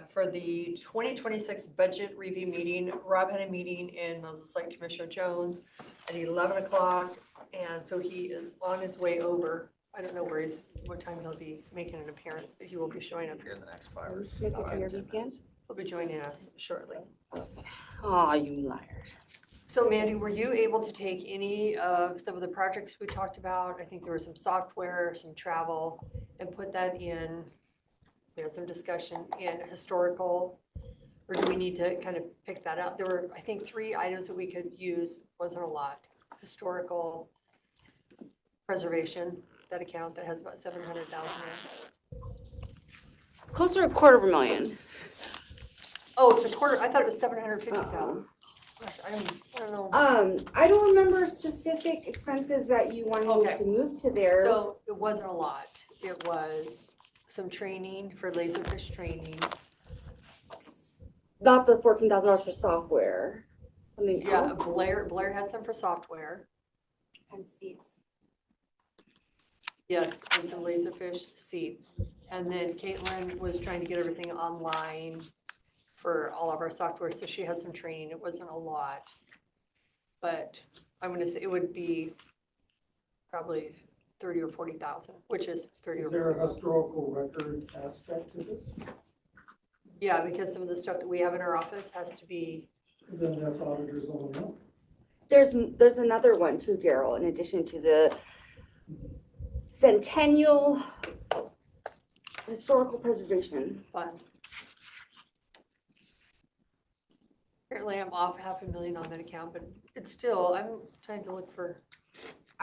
[SPEAKER 3] for the 2026 budget review meeting. Rob had a meeting in Moses Lake, Commissioner Jones at 11 o'clock. And so he is on his way over. I don't know what time he'll be making an appearance, but he will be showing up
[SPEAKER 4] Here
[SPEAKER 3] here.
[SPEAKER 4] in the next 5 or 6
[SPEAKER 6] Make it to your VPN.
[SPEAKER 3] He'll be joining us shortly.
[SPEAKER 6] Okay. Oh, you liar.
[SPEAKER 3] So Mandy, were you able to take any of some of the projects we talked about? I think there was some software, some travel, and put that in, we had some discussion in historical, or do we need to kind of pick that out? There were, I think, 3 items that we could use, wasn't a lot. Historical, preservation, that account that has about 700,000 in it.
[SPEAKER 6] It's closer to $250,000.
[SPEAKER 3] Oh, it's a quarter, I thought it was 750,000. Gosh, I don't know.
[SPEAKER 6] I don't remember specific expenses that you wanted
[SPEAKER 3] Okay.
[SPEAKER 6] to move to there.
[SPEAKER 3] So it wasn't a lot. It was some training for laserfish training.
[SPEAKER 6] Not the $14,000 for software. Something
[SPEAKER 3] Yeah,
[SPEAKER 6] else.
[SPEAKER 3] Blair had some for software.
[SPEAKER 6] And seats.
[SPEAKER 3] Yes, and some laserfish seeds. And then Caitlin was trying to get everything online for all of our software, so she had some training. It wasn't a lot. But I'm gonna say it would be probably 30 or 40,000, which is 30 or
[SPEAKER 10] Is there
[SPEAKER 3] 40.
[SPEAKER 10] a historical record aspect to this?
[SPEAKER 3] Yeah, because some of the stuff that we have in our office has to be,
[SPEAKER 10] Then that's auditors only. No?
[SPEAKER 6] There's another one too, Daryl, in addition to the Centennial Historical Preservation.
[SPEAKER 3] fund. Apparently I'm off $500,000 on that account, but it's still, I'm trying to look for,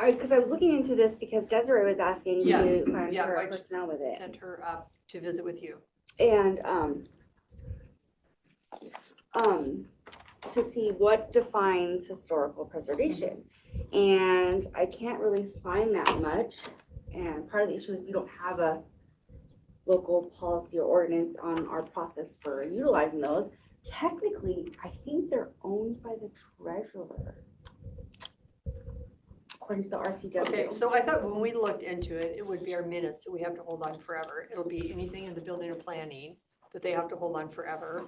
[SPEAKER 6] Because I was looking into this because Desiree was asking
[SPEAKER 3] yes,
[SPEAKER 6] to find
[SPEAKER 3] yeah,
[SPEAKER 6] her
[SPEAKER 3] I just
[SPEAKER 6] personnel with it.
[SPEAKER 3] sent her up to visit with you.
[SPEAKER 6] And
[SPEAKER 11] to see what defines historical preservation. And I can't really find that much. And part of the issue is we don't have a local policy or ordinance on our process for utilizing those. Technically, I think they're owned by the treasurer, according to the RCW.
[SPEAKER 3] Okay, so I thought when we looked into it, it would be our minutes that we have to hold on forever. It'll be anything in the building and planning that they have to hold on forever.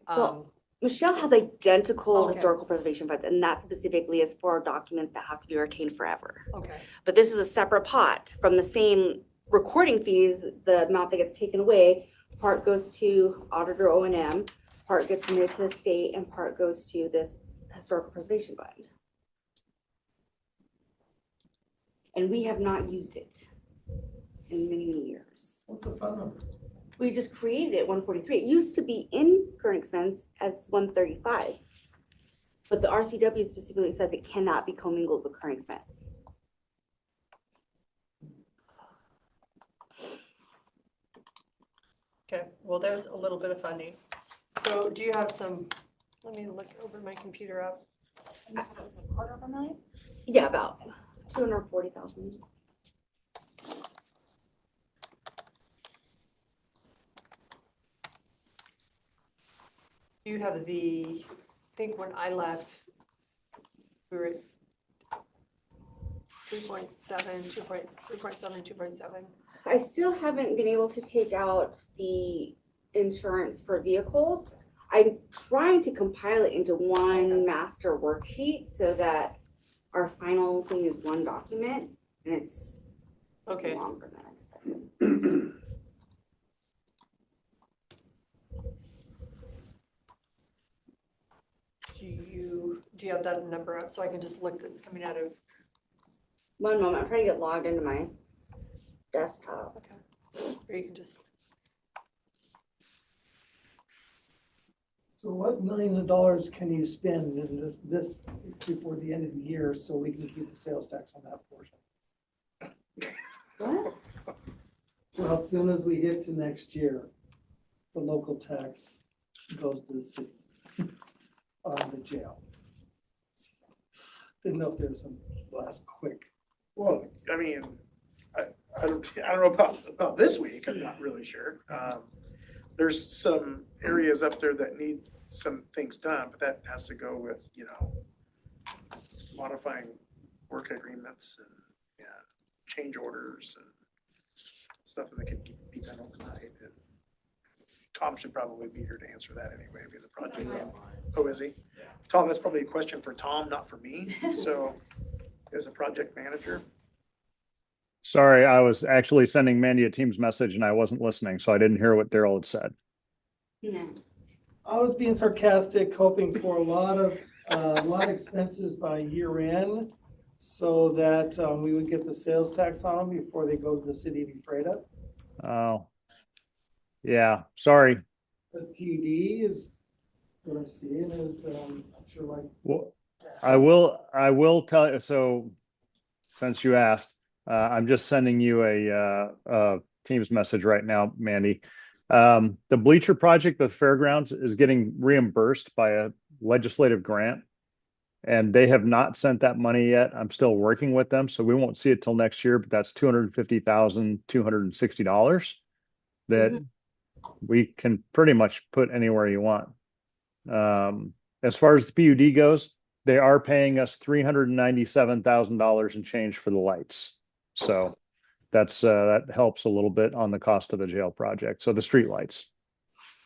[SPEAKER 11] Well, Michelle has identical
[SPEAKER 3] Okay.
[SPEAKER 11] historical preservation funds, and that specifically is for documents that have to be retained forever.
[SPEAKER 3] Okay,
[SPEAKER 11] But this is a separate pot from the same recording fees. The amount that gets taken away, part goes to auditor O&M, part gets remitted to the state, and part goes to this historical preservation fund. And we have not used it in many, many years.
[SPEAKER 10] What's the fund number?
[SPEAKER 11] We just created it 143. It used to be in current expense as 135. But the RCW specifically says it cannot be commingled with current expense.
[SPEAKER 3] okay, well, there's a little bit of funding. So do you have some, let me look over my computer up.
[SPEAKER 6] You said it was $250,000?
[SPEAKER 11] Yeah, about 240,000.
[SPEAKER 3] You have the, I think when I left, we were at 3.7, 2.7.
[SPEAKER 11] I still haven't been able to take out the insurance for vehicles. I'm trying to compile it into one master worksheet so that our final thing is one document, and it's
[SPEAKER 3] Okay,
[SPEAKER 11] longer than I expected.
[SPEAKER 3] do you have that number up so I can just look that's coming out of,
[SPEAKER 11] One moment, I'm trying to get logged into my desktop.
[SPEAKER 3] okay, or you can just,
[SPEAKER 10] So what millions of dollars can you spend in this before the end of the year so we can keep the sales tax on that portion?
[SPEAKER 11] What?
[SPEAKER 10] Well, as soon as we get to next year, the local tax goes to the city on the jail. Didn't know if there's some last quick.
[SPEAKER 12] Well, I mean, I don't know about this week, I'm not really sure. There's some areas up there that need some things done, but that has to go with, modifying work agreements and, change orders and stuff that can be done overnight. And Tom should probably be here to answer that anyway, be the project. Oh, is he? Tom, that's probably a question for Tom, not for me. So as a project manager.
[SPEAKER 7] Sorry, I was actually sending Mandy a Teams message and I wasn't listening, so I didn't hear what Daryl had said.
[SPEAKER 11] No.
[SPEAKER 10] I was being sarcastic, hoping for a lot of expenses by year end so that we would get the sales tax on them before they go to the city of Ephrata.
[SPEAKER 7] Oh, yeah, sorry.
[SPEAKER 10] The PUD is, what I'm seeing is, I'm sure like.
[SPEAKER 7] Well, I will tell you, so since you asked, I'm just sending you a Teams message right now, Mandy. The bleacher project, the fairgrounds, is getting reimbursed by a legislative grant, and they have not sent that money yet. I'm still working with them, so we won't see it till next year, but that's $250,260 that we can pretty much put anywhere you want. As far as the PUD goes, they are paying us $397,000 and change for the lights. So that helps a little bit on the cost of the jail project. So the street lights.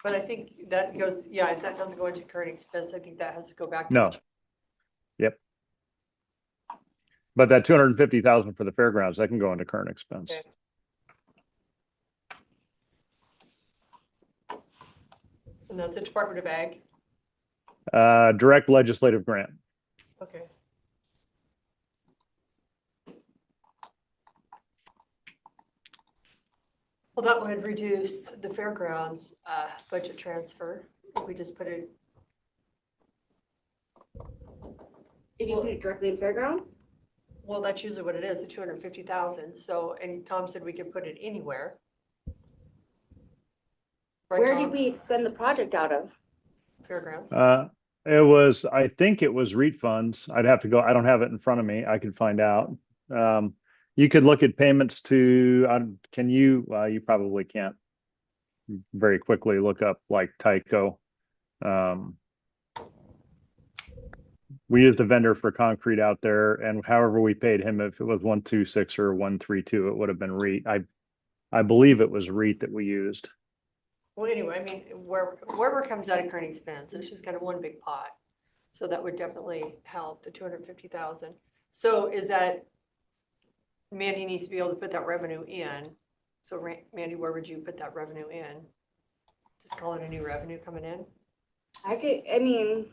[SPEAKER 3] but I think that goes, yeah, that doesn't go into current expense. I think that has to go back to.
[SPEAKER 7] No. Yep. But that 250,000 for the fairgrounds, that can go into current expense.
[SPEAKER 3] Okay. And that's the Department of Ag.
[SPEAKER 7] Direct legislative grant.
[SPEAKER 3] Okay. Well, that would reduce the fairgrounds budget transfer if we just put it.
[SPEAKER 11] If you put it directly in fairgrounds?
[SPEAKER 3] Well, that's usually what it is, the 250,000. So, and Tom said we could put it anywhere. Right,
[SPEAKER 11] Where
[SPEAKER 3] Tom?
[SPEAKER 11] did we expend the project out of?
[SPEAKER 3] Fairgrounds.
[SPEAKER 7] It was, I think it was REIT funds. I'd have to go, I don't have it in front of me. I could find out. You could look at payments to, can you, you probably can't very quickly look up like Tyco. We used a vendor for concrete out there, and however we paid him, if it was 126 or 132, it would have been REIT. I believe it was REIT that we used.
[SPEAKER 3] Well, anyway, I mean, wherever comes out of current expense, it's just kind of one big pot. So that would definitely help, the 250,000. So is that, Mandy needs to be able to put that revenue in. So Mandy, where would you put that revenue in? Just call it a new revenue coming in?
[SPEAKER 11] I mean,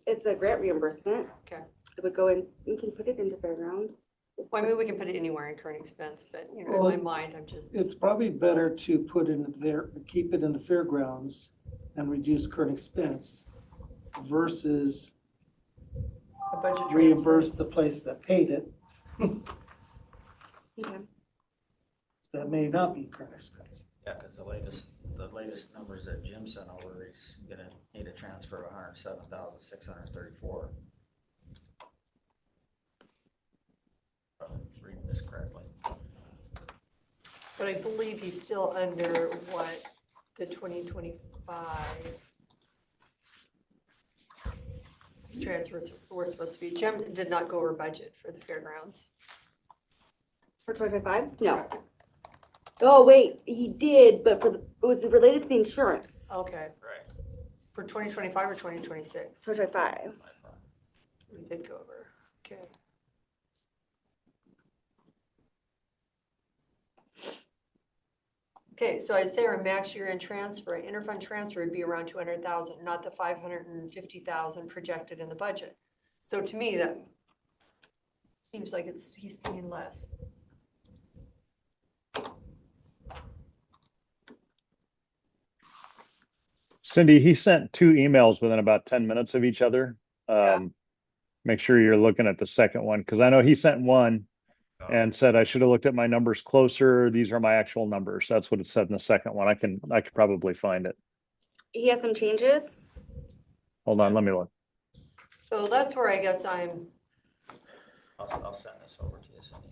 [SPEAKER 11] it's a grant reimbursement.
[SPEAKER 3] Okay.
[SPEAKER 11] It would go in, we can put it into fairgrounds.
[SPEAKER 3] Well, I mean, we can put it anywhere in current expense, but you know,
[SPEAKER 10] Well,
[SPEAKER 3] in my mind, I'm just,
[SPEAKER 10] It's probably better to put in there, keep it in the fairgrounds and reduce current expense versus
[SPEAKER 3] a budget transfer.
[SPEAKER 10] reimburse the place that paid it.
[SPEAKER 11] Okay.
[SPEAKER 10] That may not be current expense.
[SPEAKER 4] Yeah, because the latest numbers that Jim sent over, he's gonna need a transfer of 107,634. If I'm reading this correctly.
[SPEAKER 3] But I believe he's still under what the 2025 transfers were supposed to be. Jim did not go over budget for the fairgrounds.
[SPEAKER 11] For 2025? No. Oh, wait, he did, but it was related to the insurance.
[SPEAKER 3] Okay,
[SPEAKER 4] Right.
[SPEAKER 3] for 2025 or 2026?
[SPEAKER 11] 2025.
[SPEAKER 3] So we did go over, okay. Okay, so I'd say our max year-end transfer, interfund transfer would be around 200,000, not the 550,000 projected in the budget. So to me, that seems like he's paying less.
[SPEAKER 7] Cindy, he sent two emails within about 10 minutes of each other. Make sure you're looking at the second one, because I know he sent one and said I should have looked at my numbers closer. These are my actual numbers. That's what it said in the second one. I could probably find it.
[SPEAKER 11] He has some changes.
[SPEAKER 7] Hold on, let me look.
[SPEAKER 3] So that's where I guess I'm,
[SPEAKER 4] I'll send this over to you, Cindy.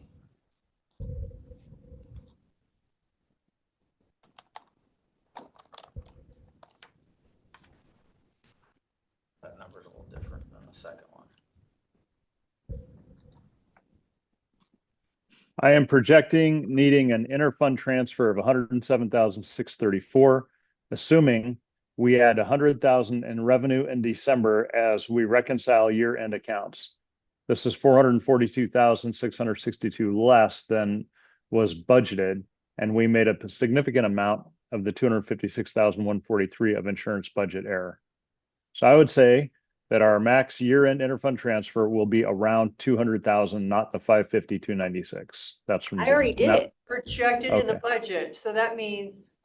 [SPEAKER 4] That number's a little different than the second one.
[SPEAKER 7] I am projecting needing an interfund transfer of 107,634, assuming we add 100,000 in revenue in December as we reconcile year-end accounts. This is 442,662 less than was budgeted, and we made a significant amount of the 256,143 of insurance budget error. So I would say that our max year-end interfund transfer will be around 200,000, not the 550,296. That's from
[SPEAKER 11] I already did it.
[SPEAKER 3] projected in the
[SPEAKER 7] Okay.
[SPEAKER 3] budget. So that means,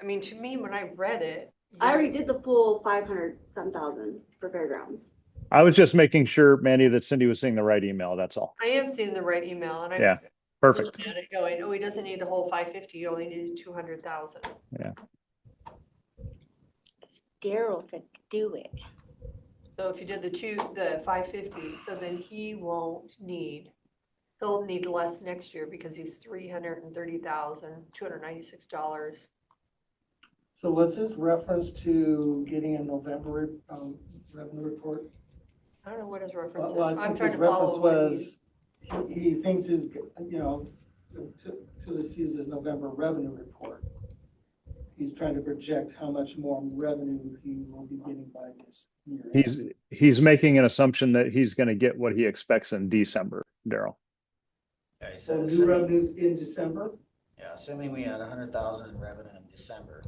[SPEAKER 3] I mean, to me, when I read it.
[SPEAKER 11] I already did the full 500-some-thousand for fairgrounds.
[SPEAKER 7] I was just making sure, Mandy, that Cindy was seeing the right email. That's all.
[SPEAKER 3] I am seeing the right email and I'm
[SPEAKER 7] Yeah, perfect.
[SPEAKER 3] looking at it going, oh, he doesn't need the whole 550, he only needs 200,000.
[SPEAKER 7] Yeah.
[SPEAKER 11] Daryl said to do it.
[SPEAKER 3] So if you did the 550, so then he'll need less next year because he's $330,296.
[SPEAKER 10] So was this reference to getting a November revenue report?
[SPEAKER 3] I don't know what his reference is.
[SPEAKER 10] Well, I
[SPEAKER 3] I'm
[SPEAKER 10] think
[SPEAKER 3] trying
[SPEAKER 10] his
[SPEAKER 3] to follow
[SPEAKER 10] reference
[SPEAKER 3] what
[SPEAKER 10] was, he thinks his, to sees his November revenue report. He's trying to project how much more revenue he will be getting by this year.
[SPEAKER 7] He's making an assumption that he's going to get what he expects in December, Daryl.
[SPEAKER 4] Yeah, he
[SPEAKER 10] So
[SPEAKER 4] said,
[SPEAKER 10] new
[SPEAKER 4] assuming,
[SPEAKER 10] revenues in December?
[SPEAKER 4] yeah, assuming we had 100,000 in revenue in December,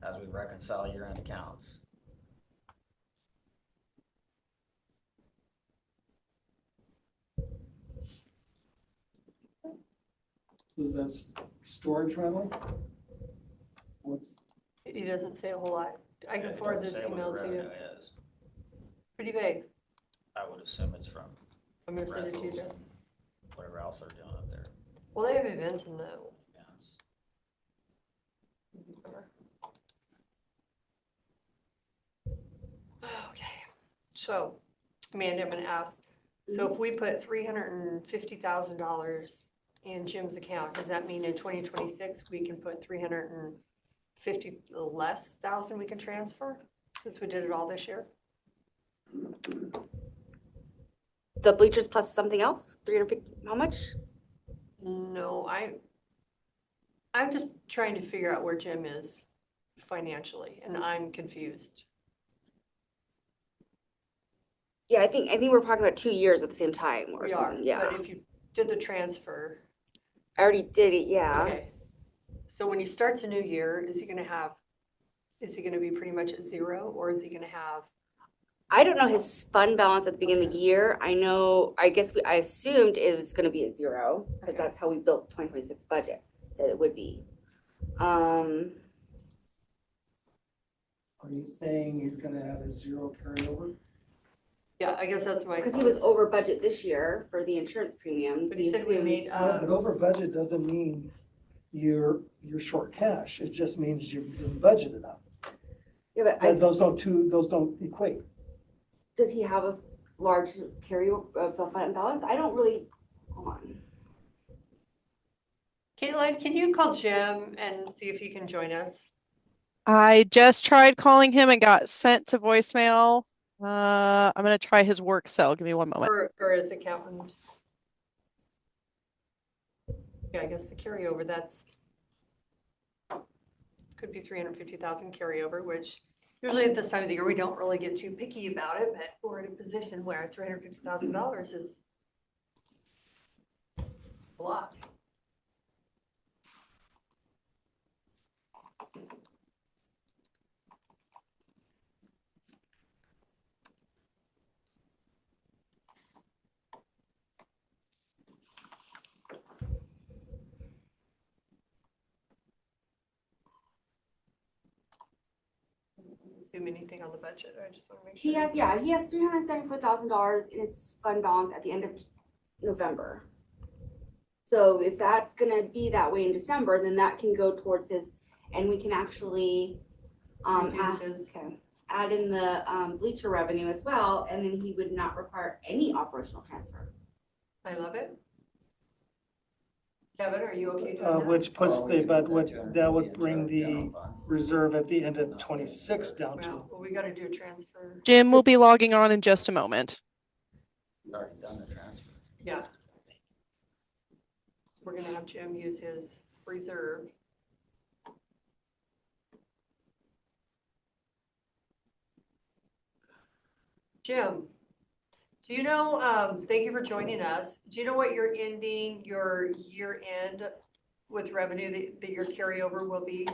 [SPEAKER 4] as we reconcile year-end accounts.
[SPEAKER 10] So is that storage rental? What's,
[SPEAKER 3] he doesn't say a whole lot. I
[SPEAKER 4] Yeah,
[SPEAKER 3] can
[SPEAKER 4] it
[SPEAKER 3] forward
[SPEAKER 4] doesn't
[SPEAKER 3] this
[SPEAKER 4] say what the
[SPEAKER 3] email to you.
[SPEAKER 4] revenue is.
[SPEAKER 3] Pretty vague.
[SPEAKER 4] I would assume it's from
[SPEAKER 3] I'm gonna send it to you,
[SPEAKER 4] rentals
[SPEAKER 3] Jen.
[SPEAKER 4] and whatever else they're doing up there.
[SPEAKER 3] Well, they have events in the.
[SPEAKER 4] Yes.
[SPEAKER 3] Okay. So, Amanda, I'm gonna ask, so if we put $350,000 in Jim's account, does that mean in 2026, we can put 350 less thousand we can transfer? Since we did it all this year?
[SPEAKER 11] The bleachers plus something else, 350, how much?
[SPEAKER 3] No, I'm just trying to figure out where Jim is financially, and I'm confused.
[SPEAKER 11] Yeah, I think we're talking about 2 years at the same time or
[SPEAKER 3] We are,
[SPEAKER 11] something, yeah.
[SPEAKER 3] but if you did the transfer,
[SPEAKER 11] I already did it, yeah.
[SPEAKER 3] okay. So when he starts a new year, is he gonna be pretty much at zero, or is he gonna have?
[SPEAKER 11] I don't know his fund balance at the beginning of the year. I assumed it was gonna be at zero, because
[SPEAKER 3] Okay.
[SPEAKER 11] that's how we built the 2026 budget, that it would be.
[SPEAKER 10] Are you saying he's gonna have a zero carryover?
[SPEAKER 3] Yeah, I guess that's my.
[SPEAKER 11] Because he was over budget this year for the insurance premiums.
[SPEAKER 3] But he said we
[SPEAKER 11] assumed-
[SPEAKER 3] made,
[SPEAKER 10] But over budget doesn't mean you're short cash. It just means you didn't budget enough.
[SPEAKER 11] Yeah, but
[SPEAKER 10] Those don't equate.
[SPEAKER 11] does he have a large carryover of fund balance? I don't really, hold on.
[SPEAKER 3] Caitlin, can you call Jim and see if he can join us?
[SPEAKER 8] I just tried calling him and got sent to voicemail. I'm gonna try his work cell. Give me one moment.
[SPEAKER 3] Or his accountant? Yeah, I guess the carryover, could be 350,000 carryover, which usually at this time of the year, we don't really get too picky about it, but we're in a position where $350,000 is a lot. Assume anything on the budget, I just want to make sure.
[SPEAKER 11] He has $374,000 in his fund balance at the end of November. So if that's gonna be that way in December, then that can go towards his, and we can actually
[SPEAKER 3] Reduce his-
[SPEAKER 11] add in the bleacher revenue as well, and then he would not require any operational transfer.
[SPEAKER 3] I love it. Kevin, are you okay doing that?
[SPEAKER 10] Which puts
[SPEAKER 4] Oh, we
[SPEAKER 10] the,
[SPEAKER 4] could
[SPEAKER 10] but
[SPEAKER 4] put
[SPEAKER 10] would,
[SPEAKER 4] that
[SPEAKER 10] that
[SPEAKER 4] to
[SPEAKER 10] would
[SPEAKER 4] the
[SPEAKER 10] bring the
[SPEAKER 4] general fund.
[SPEAKER 10] reserve at the end of 26 down
[SPEAKER 3] Well,
[SPEAKER 10] to.
[SPEAKER 3] we gotta do a transfer.
[SPEAKER 8] Jim will be logging on in just a moment.
[SPEAKER 4] We've already done the transfer.
[SPEAKER 3] Yeah. We're gonna have Jim use his reserve. Jim, do you know, thank you for joining us. Do you know what your year end with revenue that your carryover will be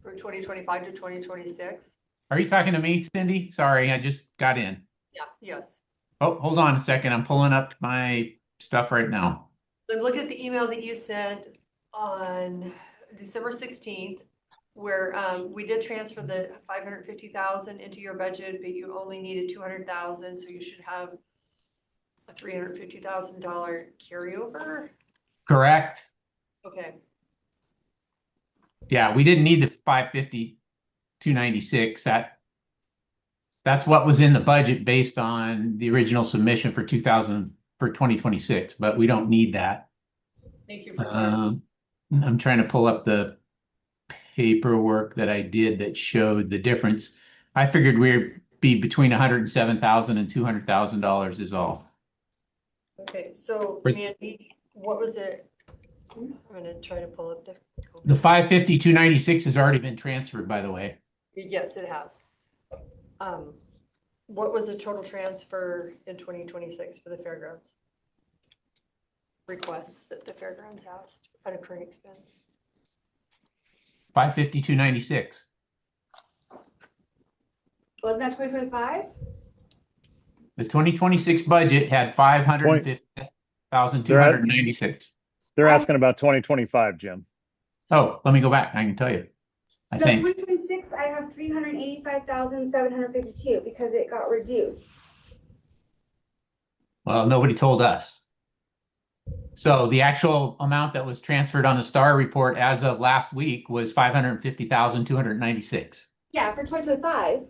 [SPEAKER 3] from 2025 to 2026?
[SPEAKER 13] Are you talking to me, Cindy? Sorry, I just got in.
[SPEAKER 3] Yeah, yes.
[SPEAKER 13] Oh, hold on a second. I'm pulling up my stuff right now.
[SPEAKER 3] So I'm looking at the email that you sent on December 16th, where we did transfer the 550,000 into your budget, but you only needed 200,000, so you should have a $350,000 carryover.
[SPEAKER 13] Correct?
[SPEAKER 3] Okay,
[SPEAKER 13] Yeah, we didn't need the 550, 296. That's what was in the budget based on the original submission for 2026, but we don't need that.
[SPEAKER 3] thank you for that.
[SPEAKER 13] I'm trying to pull up the paperwork that I did that showed the difference. I figured we'd be between $107,000 and $200,000 is all.
[SPEAKER 3] Okay, so
[SPEAKER 13] Right.
[SPEAKER 3] Mandy, what was it? I'm gonna try to pull up
[SPEAKER 13] The 550, 296 has already been transferred, by the way.
[SPEAKER 3] Yes, it has. What was the total transfer in 2026 for the fairgrounds? Requests that the fairgrounds asked at a current expense.
[SPEAKER 13] 550, 296.
[SPEAKER 11] Wasn't that 2025?
[SPEAKER 13] The 2026 budget had 550,296.
[SPEAKER 7] They're asking about 2025, Jim.
[SPEAKER 13] Oh, let me go back. I can tell you. I
[SPEAKER 11] No,
[SPEAKER 13] think.
[SPEAKER 11] 2026, I have 385,752 because it got reduced.
[SPEAKER 13] Well, nobody told us. So the actual amount that was transferred on the STAR report as of last week was 550,296.
[SPEAKER 11] Yeah, for 2025.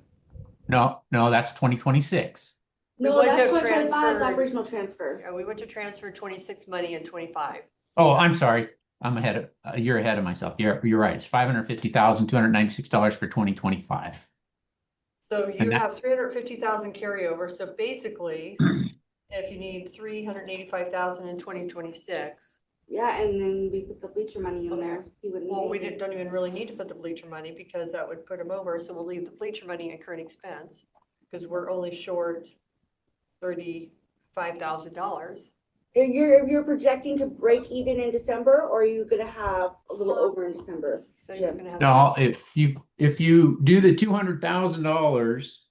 [SPEAKER 13] No, that's 2026.
[SPEAKER 3] We
[SPEAKER 11] No,
[SPEAKER 3] went to
[SPEAKER 11] that's 2025, it's
[SPEAKER 3] transfer-
[SPEAKER 11] operational transfer.
[SPEAKER 3] Yeah, we went to transfer 26 money in 25.
[SPEAKER 13] Oh, I'm sorry. I'm a year ahead of myself. You're right. It's $550,296 for 2025.
[SPEAKER 3] So you
[SPEAKER 13] And that-
[SPEAKER 3] have 350,000 carryover, so basically, if you need 385,000 in 2026,
[SPEAKER 11] Yeah, and then we put the bleacher money in
[SPEAKER 3] Okay.
[SPEAKER 11] there. He wouldn't
[SPEAKER 3] well,
[SPEAKER 11] need
[SPEAKER 3] we
[SPEAKER 11] it.
[SPEAKER 3] don't even really need to put the bleacher money because that would put him over, so we'll leave the bleacher money in current expense, because we're only short $35,000.
[SPEAKER 11] You're projecting to break even in December, or are you gonna have a little over in December?
[SPEAKER 3] So you're
[SPEAKER 11] Jim.
[SPEAKER 3] gonna have.
[SPEAKER 13] No, if you do the $200,000,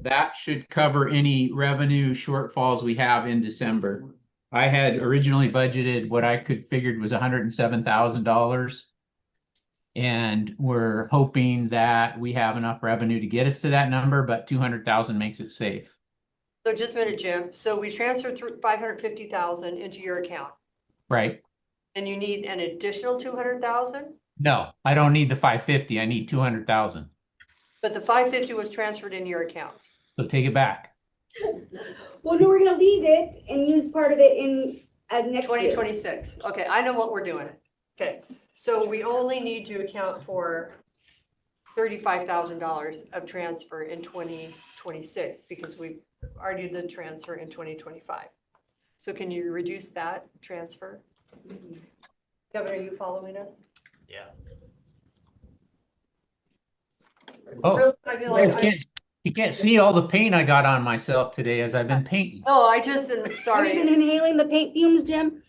[SPEAKER 13] that should cover any revenue shortfalls we have in December. I had originally budgeted what I figured was $107,000. And we're hoping that we have enough revenue to get us to that number, but 200,000 makes it safe.
[SPEAKER 3] So just a minute, Jim. So we transferred 550,000 into your account,
[SPEAKER 13] Right?
[SPEAKER 3] and you need an additional 200,000?
[SPEAKER 13] No, I don't need the 550. I need 200,000.
[SPEAKER 3] But the 550 was transferred into your account.
[SPEAKER 13] So take it back.
[SPEAKER 11] Well, no, we're gonna leave it and use part of it in, next year.
[SPEAKER 3] 2026. Okay, I know what we're doing. Okay, so we only need to account for $35,000 of transfer in 2026 because we already did the transfer in 2025. So can you reduce that transfer? Kevin, are you following us?
[SPEAKER 1] Yeah.
[SPEAKER 13] Oh,
[SPEAKER 3] Really, I feel like
[SPEAKER 13] you can't see all the paint I got on myself today as I've been painting.
[SPEAKER 3] Oh, I just, am
[SPEAKER 11] Have you
[SPEAKER 3] sorry.
[SPEAKER 11] been inhaling the paint fumes, Jim?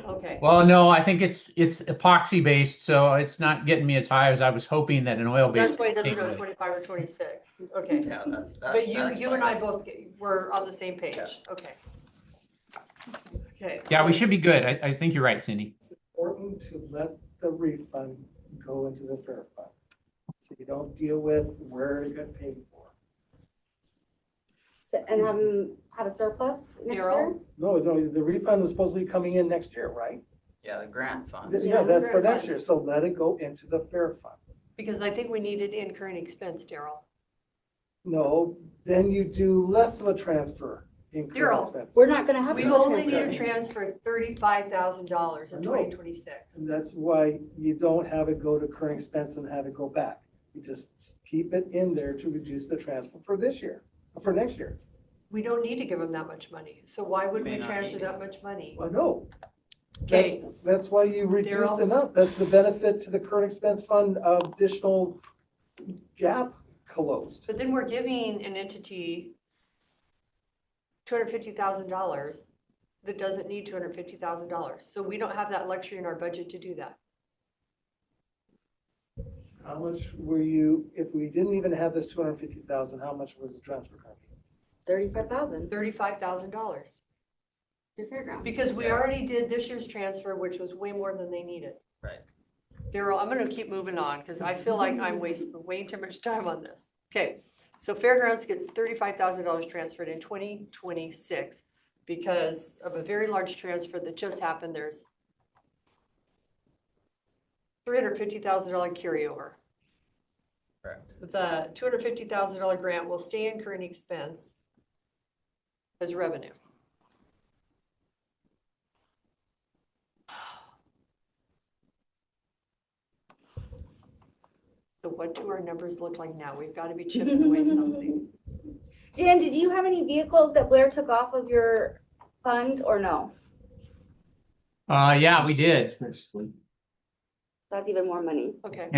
[SPEAKER 3] Okay.
[SPEAKER 13] Well, no, I think it's epoxy based, so it's not getting me as high as I was hoping that an oil based.
[SPEAKER 3] That's why it doesn't know 25 or 26. Okay.
[SPEAKER 4] Yeah, that's.
[SPEAKER 3] But you
[SPEAKER 4] that's
[SPEAKER 3] and
[SPEAKER 4] fine.
[SPEAKER 3] I both were on the same page. Okay. Okay.
[SPEAKER 13] Yeah, we
[SPEAKER 3] so-
[SPEAKER 13] should be good. I think you're right, Cindy.
[SPEAKER 10] It's important to let the refund go into the fair fund. So you don't deal with where it got paid for.
[SPEAKER 11] So- And have a surplus next
[SPEAKER 3] Daryl?
[SPEAKER 11] year?
[SPEAKER 10] No, the refund is supposedly coming in next year, right?
[SPEAKER 4] Yeah, the grant fund.
[SPEAKER 10] Yeah,
[SPEAKER 3] it's a
[SPEAKER 10] that's for
[SPEAKER 3] fair
[SPEAKER 10] next
[SPEAKER 3] fund.
[SPEAKER 10] year, so let it go into the fair fund.
[SPEAKER 3] Because I think we needed in current expense, Daryl.
[SPEAKER 10] No, then you do less of a transfer in current
[SPEAKER 3] Daryl,
[SPEAKER 10] expense.
[SPEAKER 11] We're not gonna have.
[SPEAKER 3] We
[SPEAKER 11] a
[SPEAKER 3] only need
[SPEAKER 11] transfer.
[SPEAKER 3] to transfer $35,000 in
[SPEAKER 10] I know.
[SPEAKER 3] 2026.
[SPEAKER 10] And that's why you don't have it go to current expense and have it go back. You just keep it in there to reduce the transfer for this year, for next year.
[SPEAKER 3] We don't need to give them that much money. So why would
[SPEAKER 4] May
[SPEAKER 3] we
[SPEAKER 4] not
[SPEAKER 3] transfer
[SPEAKER 4] need
[SPEAKER 3] that
[SPEAKER 4] it.
[SPEAKER 3] much money?
[SPEAKER 10] I know.
[SPEAKER 3] Okay,
[SPEAKER 10] That's why you reduced
[SPEAKER 3] Daryl?
[SPEAKER 10] enough. That's the benefit to the current expense fund, additional gap closed.
[SPEAKER 3] but then we're giving an entity $250,000 that doesn't need $250,000. So we don't have that luxury in our budget to do that.
[SPEAKER 10] How much were you, if we didn't even have this 250,000, how much was the transfer gonna be?
[SPEAKER 11] 35,000
[SPEAKER 3] $35,000.
[SPEAKER 11] to fairground.
[SPEAKER 3] Because we already did this year's transfer, which was way more than they needed.
[SPEAKER 4] Right.
[SPEAKER 3] Daryl, I'm gonna keep moving on because I feel like I'm wasting way too much time on this. Okay, so Fairgrounds gets $35,000 transferred in 2026 because of a very large transfer that just happened. There's $350,000 carryover.
[SPEAKER 4] Correct.
[SPEAKER 3] The $250,000 grant will stay in current expense as revenue. So what do our numbers look like now? We've got to be chipping away something.
[SPEAKER 11] Jim, did you have any vehicles that Blair took off of your fund or no?
[SPEAKER 13] Yeah, we did.
[SPEAKER 11] That's even more money.
[SPEAKER 3] Okay,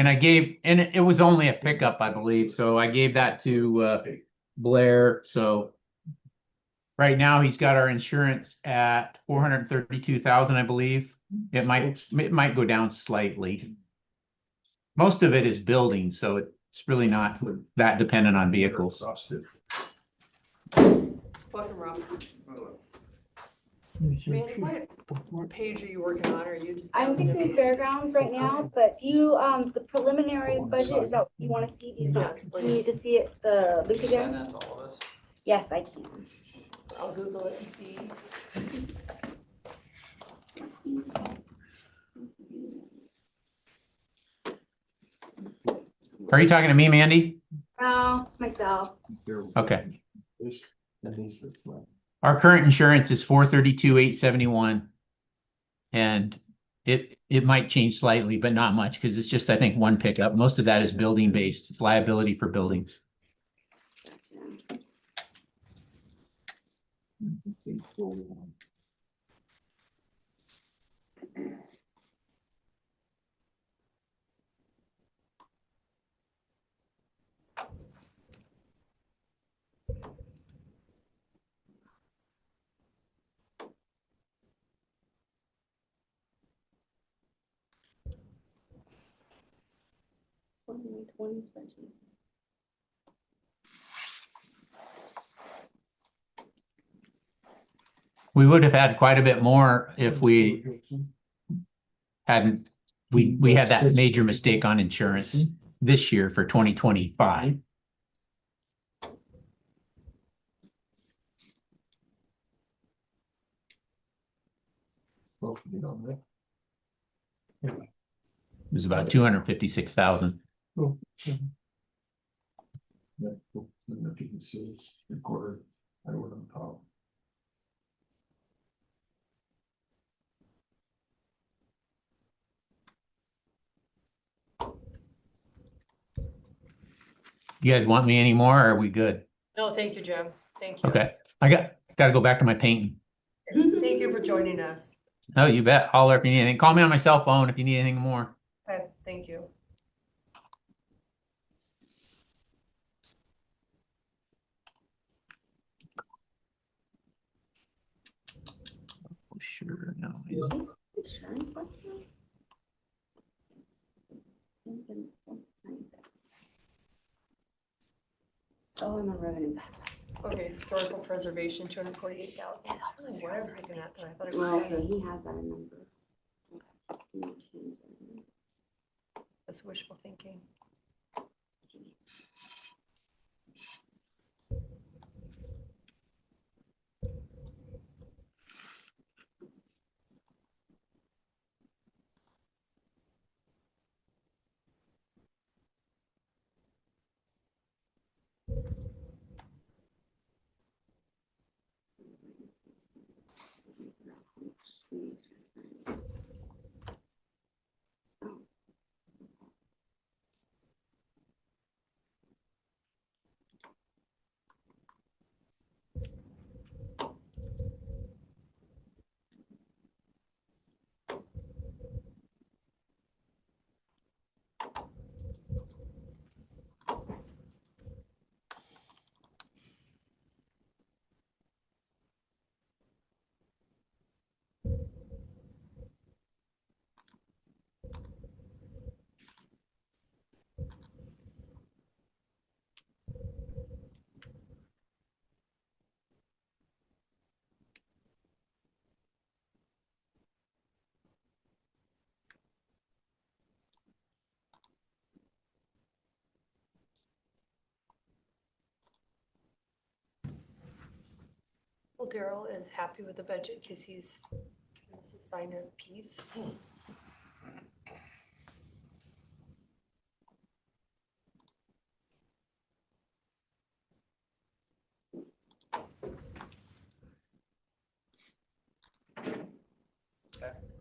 [SPEAKER 13] And it was only a pickup, I believe. So I gave that to Blair. So right now he's got our insurance at 432,000, I believe. It might go down slightly. Most of it is building, so it's really not that dependent on vehicles.
[SPEAKER 3] welcome, Rob. Mandy, what page are you working on? Are you just?
[SPEAKER 11] I'm fixing fairgrounds right now, but do you, the preliminary budget, is that what you want to see? Do you not,
[SPEAKER 3] Yes,
[SPEAKER 11] do you need
[SPEAKER 3] please.
[SPEAKER 11] to see it, the link
[SPEAKER 4] Send
[SPEAKER 11] again?
[SPEAKER 4] that to all of us.
[SPEAKER 11] Yes, I can.
[SPEAKER 3] I'll Google it and see.
[SPEAKER 13] Are you talking to me, Mandy?
[SPEAKER 11] No, myself.
[SPEAKER 13] Okay. Our current insurance is 432,871. And it might change slightly, but not much because it's just, I think, one pickup. Most of that is building based. It's liability for buildings.
[SPEAKER 11] Gotcha.
[SPEAKER 13] We would have had quite a bit more if we hadn't, we had that major mistake on insurance this year for 2025. It was about 256,000. You guys want me anymore or are we good?
[SPEAKER 3] No, thank you, Jim. Thank you.
[SPEAKER 13] Okay. I gotta go back to my painting.
[SPEAKER 3] Thank you for joining us.
[SPEAKER 13] Oh, you bet. Holler if you need anything. Call me on my cell phone if you need anything more.
[SPEAKER 3] Okay, thank you.
[SPEAKER 13] Oh, sure. No.
[SPEAKER 11] Insurance one? Oh, I'm on revenues. That's why.
[SPEAKER 3] Okay, historical preservation, 248,000. I was like, what I was looking at, but I thought it
[SPEAKER 11] Well,
[SPEAKER 3] was
[SPEAKER 11] okay,
[SPEAKER 3] 7.
[SPEAKER 11] he has that in number. Okay, no change in it.
[SPEAKER 3] That's wishful thinking. Well, Daryl is happy with the budget because he's signed a piece.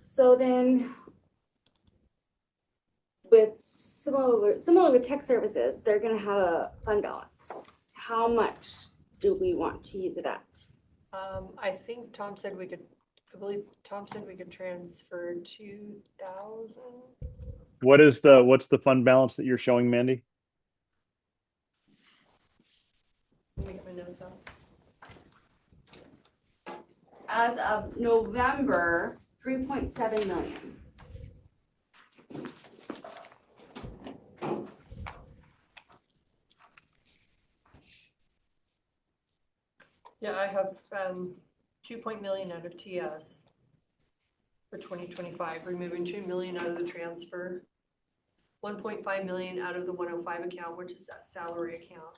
[SPEAKER 11] So then, with similar with tech services, they're gonna have a fund balance. How much do we want to use it at?
[SPEAKER 3] I think Tom said we could, I believe Tom said we could transfer 2,000.
[SPEAKER 7] What's the fund balance that you're showing, Mandy?
[SPEAKER 3] Let me get my notes out.
[SPEAKER 11] As of November, 3.7 million.
[SPEAKER 3] Yeah, I have 2 million out of TS for 2025, removing 2 million out of the transfer, 1.5 million out of the 105 account, which is that salary account.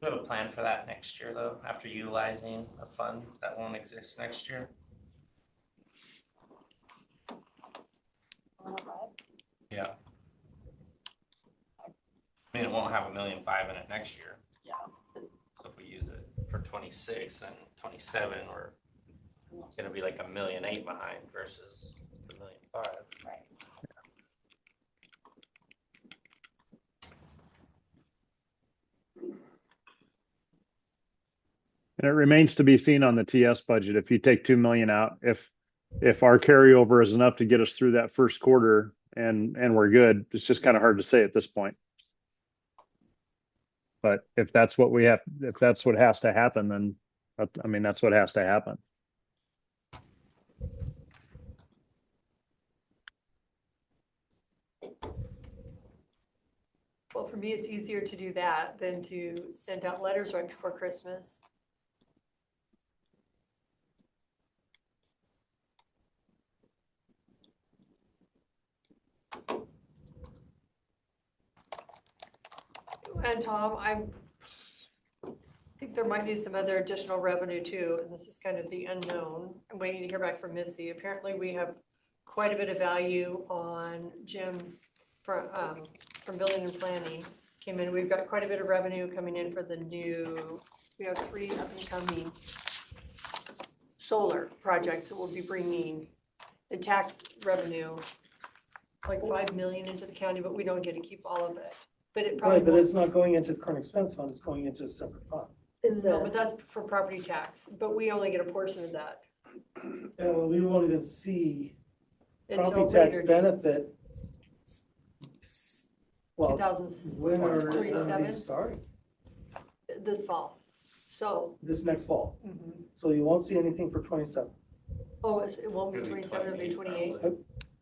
[SPEAKER 1] Do you have a plan for that next year, though, after utilizing a fund that won't exist next year? we'll have 1.5 million in it next year.
[SPEAKER 3] Yeah.
[SPEAKER 1] So if we use it for 26 and 27, we're gonna be like 1.8 million behind versus 1.5 million.
[SPEAKER 11] Right.
[SPEAKER 7] And it remains to be seen on the TS budget. If you take 2 million out, if our carryover is enough to get us through that first quarter and we're good, it's just kind of hard to say at this point. But if that's what we have, if that's what has to happen, then I mean, that's what has to happen.
[SPEAKER 3] Well, for me, it's easier to do that than to send out letters right before Christmas. And Tom, I think there might be some other additional revenue too, and this is kind of the unknown. I'm waiting to hear back from Missy. Apparently, we have quite a bit of value on Jim from building and planning. Came in, we've got quite a bit of revenue coming in for the new, we have 3 up and coming solar projects that will be bringing the tax revenue, like 5 million into the county, but we don't get to keep all of it. But it probably
[SPEAKER 10] Right, but
[SPEAKER 3] won't.
[SPEAKER 10] it's not going into the current expense fund, it's going into a separate fund.
[SPEAKER 3] No, but that's for property tax, but we only get a portion of that
[SPEAKER 10] Yeah, well, we won't even see
[SPEAKER 3] until
[SPEAKER 10] property tax
[SPEAKER 3] later.
[SPEAKER 10] benefit. Well, when are
[SPEAKER 3] 2027,
[SPEAKER 10] these starting?
[SPEAKER 3] this fall. So,
[SPEAKER 10] This next fall.
[SPEAKER 3] mhm.
[SPEAKER 10] So you won't see anything for 27.
[SPEAKER 3] Oh, it won't be
[SPEAKER 1] It'll be
[SPEAKER 3] 27, it'll be 28.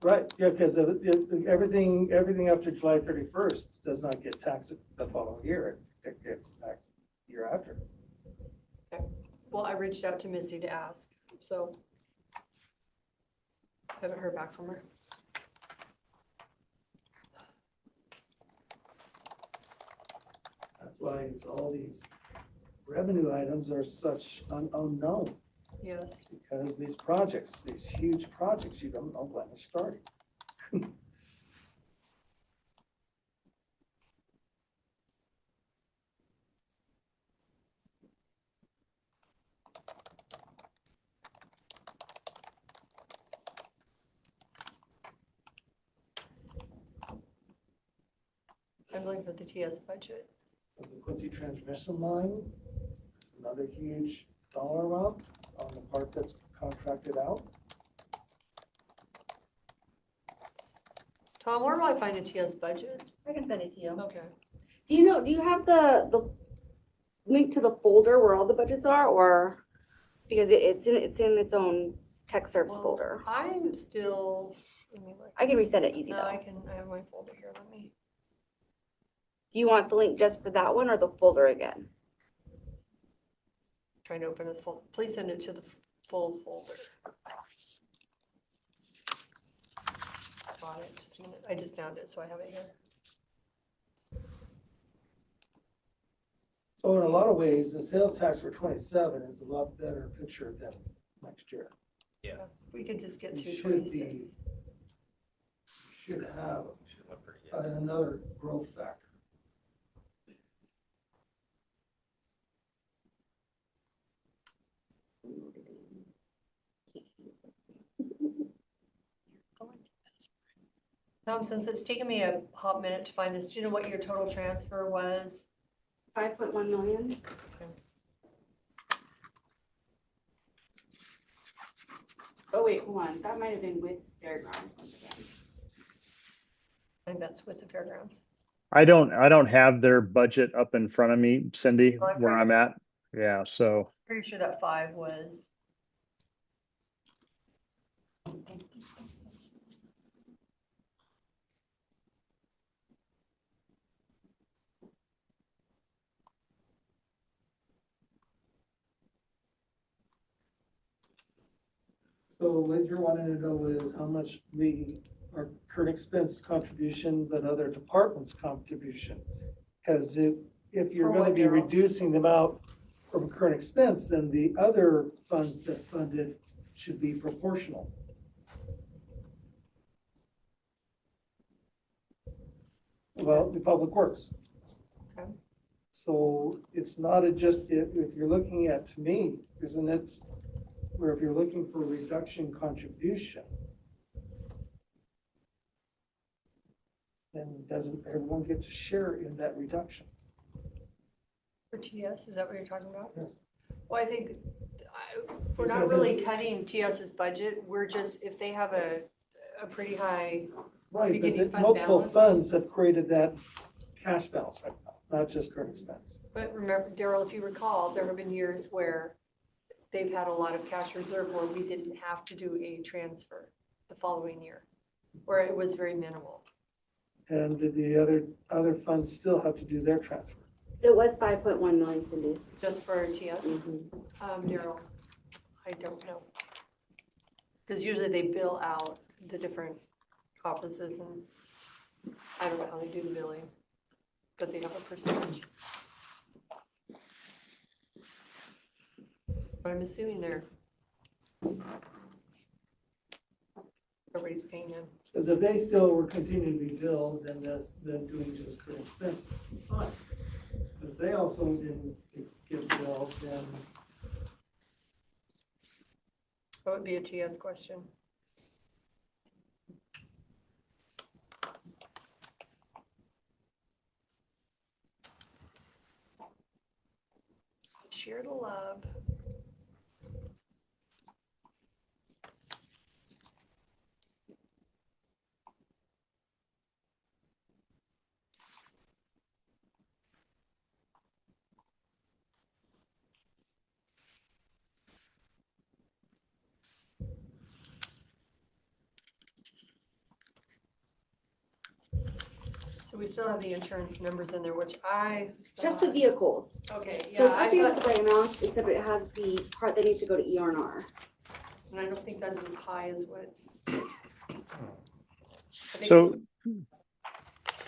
[SPEAKER 10] Right, yeah, because everything after July 31st does not get taxed the following year. It gets taxed the year after.
[SPEAKER 3] Well, I reached out to Missy to ask, so haven't heard back from her.
[SPEAKER 10] That's why it's all these revenue items are such unknown,
[SPEAKER 3] Yes.
[SPEAKER 10] because these projects, these huge projects, you don't know when they're starting.
[SPEAKER 3] I'm looking for the TS budget.
[SPEAKER 10] There's the Quincy transmission line, it's another huge dollar amount on the part that's contracted out.
[SPEAKER 3] Tom, where will I find the TS budget?
[SPEAKER 11] I can send it to you.
[SPEAKER 3] Okay.
[SPEAKER 11] Do you have the link to the folder where all the budgets are, or because it's in its own tech service
[SPEAKER 3] Well,
[SPEAKER 11] folder?
[SPEAKER 3] I'm still, let me look.
[SPEAKER 11] I can reset it easy
[SPEAKER 3] No,
[SPEAKER 11] though.
[SPEAKER 3] I have my folder here, let me.
[SPEAKER 11] Do you want the link just for that one or the folder again?
[SPEAKER 3] Trying to open the full, please send it to the full folder. Got it, just a minute, I just found it, so I have it here.
[SPEAKER 10] So in a lot of ways, the sales tax for 27 is a lot better picture than next year.
[SPEAKER 3] We could just get
[SPEAKER 10] You
[SPEAKER 3] through
[SPEAKER 10] should
[SPEAKER 3] 26.
[SPEAKER 10] be, should have
[SPEAKER 1] Should look pretty good.
[SPEAKER 10] another growth factor.
[SPEAKER 3] Tom, since it's taken me a hot minute to find this, do you know what your total transfer was?
[SPEAKER 11] 5.1 million. Oh wait, hold on. That might have been with fairgrounds once again.
[SPEAKER 3] I think that's with the fairgrounds.
[SPEAKER 7] I don't have their budget up in front of me, Cindy,
[SPEAKER 3] Well, I'm
[SPEAKER 7] where
[SPEAKER 3] trying
[SPEAKER 7] I'm
[SPEAKER 3] to-
[SPEAKER 7] at. Yeah, so
[SPEAKER 3] Pretty sure that 5 was.
[SPEAKER 10] So what you're wanting to know is how much our current expense contribution, but other departments' contribution. Because if you're
[SPEAKER 3] For
[SPEAKER 10] gonna
[SPEAKER 3] what,
[SPEAKER 10] be
[SPEAKER 3] Darryl?
[SPEAKER 10] reducing them out from current expense, then the other funds that funded should be proportional. Well, the public works.
[SPEAKER 3] Okay.
[SPEAKER 10] So it's not just, if you're looking at, to me, isn't it, where if you're looking for reduction contribution, then doesn't everyone get to share in that reduction?
[SPEAKER 3] For TS, is that what you're talking about?
[SPEAKER 10] Yes.
[SPEAKER 3] Well, I think we're not
[SPEAKER 10] Because
[SPEAKER 3] really
[SPEAKER 10] it-
[SPEAKER 3] cutting TS's budget. We're just, if they have a pretty high,
[SPEAKER 10] Right, but
[SPEAKER 3] beginning
[SPEAKER 10] the
[SPEAKER 3] fund
[SPEAKER 10] multiple
[SPEAKER 3] balance.
[SPEAKER 10] funds have created that cash balance right now, not just current expense.
[SPEAKER 3] but remember, Daryl, if you recall, there have been years where they've had a lot of cash reserve where we didn't have to do a transfer the following year, where it was very minimal.
[SPEAKER 10] And did the other funds still have to do their transfer?
[SPEAKER 11] It was 5.1 million, Cindy.
[SPEAKER 3] Just for TS,
[SPEAKER 11] Mhm.
[SPEAKER 3] Daryl, I don't know. Because usually they bill out the different offices and I don't know how they do the billing, but they have a percentage. But I'm assuming everybody's paying them.
[SPEAKER 10] Because if they still were continuing to be billed, then doing just current expenses, fine. But if they also didn't get billed, then
[SPEAKER 3] That would be a TS question. Share the love. So we still have the insurance numbers in there, which I.
[SPEAKER 11] Just the vehicles.
[SPEAKER 3] Okay,
[SPEAKER 11] So
[SPEAKER 3] yeah,
[SPEAKER 11] it's
[SPEAKER 3] I
[SPEAKER 11] updated
[SPEAKER 3] thought,
[SPEAKER 11] the amounts, except it has the part that needs to go to ER&R.
[SPEAKER 3] and I don't think that's as high as what. I think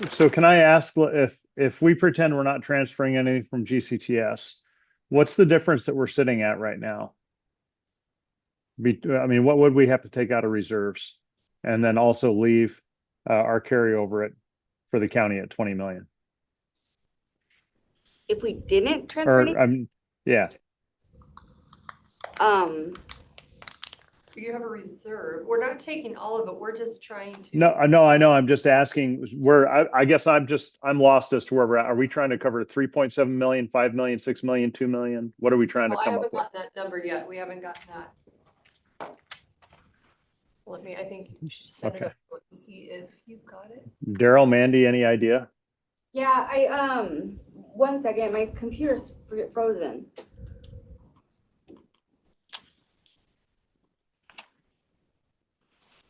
[SPEAKER 7] So can I ask if we pretend we're not transferring anything from GCTS, what's the difference that we're sitting at right now? I mean, what would we have to take out of reserves and then also leave our carryover for the county at 20 million?
[SPEAKER 11] If we didn't transfer
[SPEAKER 7] Or
[SPEAKER 11] anything,
[SPEAKER 7] yeah,
[SPEAKER 3] you have a reserve. We're not taking all of it. We're just trying to.
[SPEAKER 7] no, I know. I'm just asking where I guess I'm lost as to where we're at. Are we trying to cover 3.7 million, 5 million, 6 million, 2 million? What are we trying to
[SPEAKER 3] I
[SPEAKER 7] come up
[SPEAKER 3] haven't
[SPEAKER 7] with?
[SPEAKER 3] gotten that number yet. We haven't gotten that. I think you should just send it
[SPEAKER 7] Okay.
[SPEAKER 3] up. Let me see if you've got it.
[SPEAKER 7] Daryl, Mandy, any idea?
[SPEAKER 11] yeah, one second, my computer's frozen.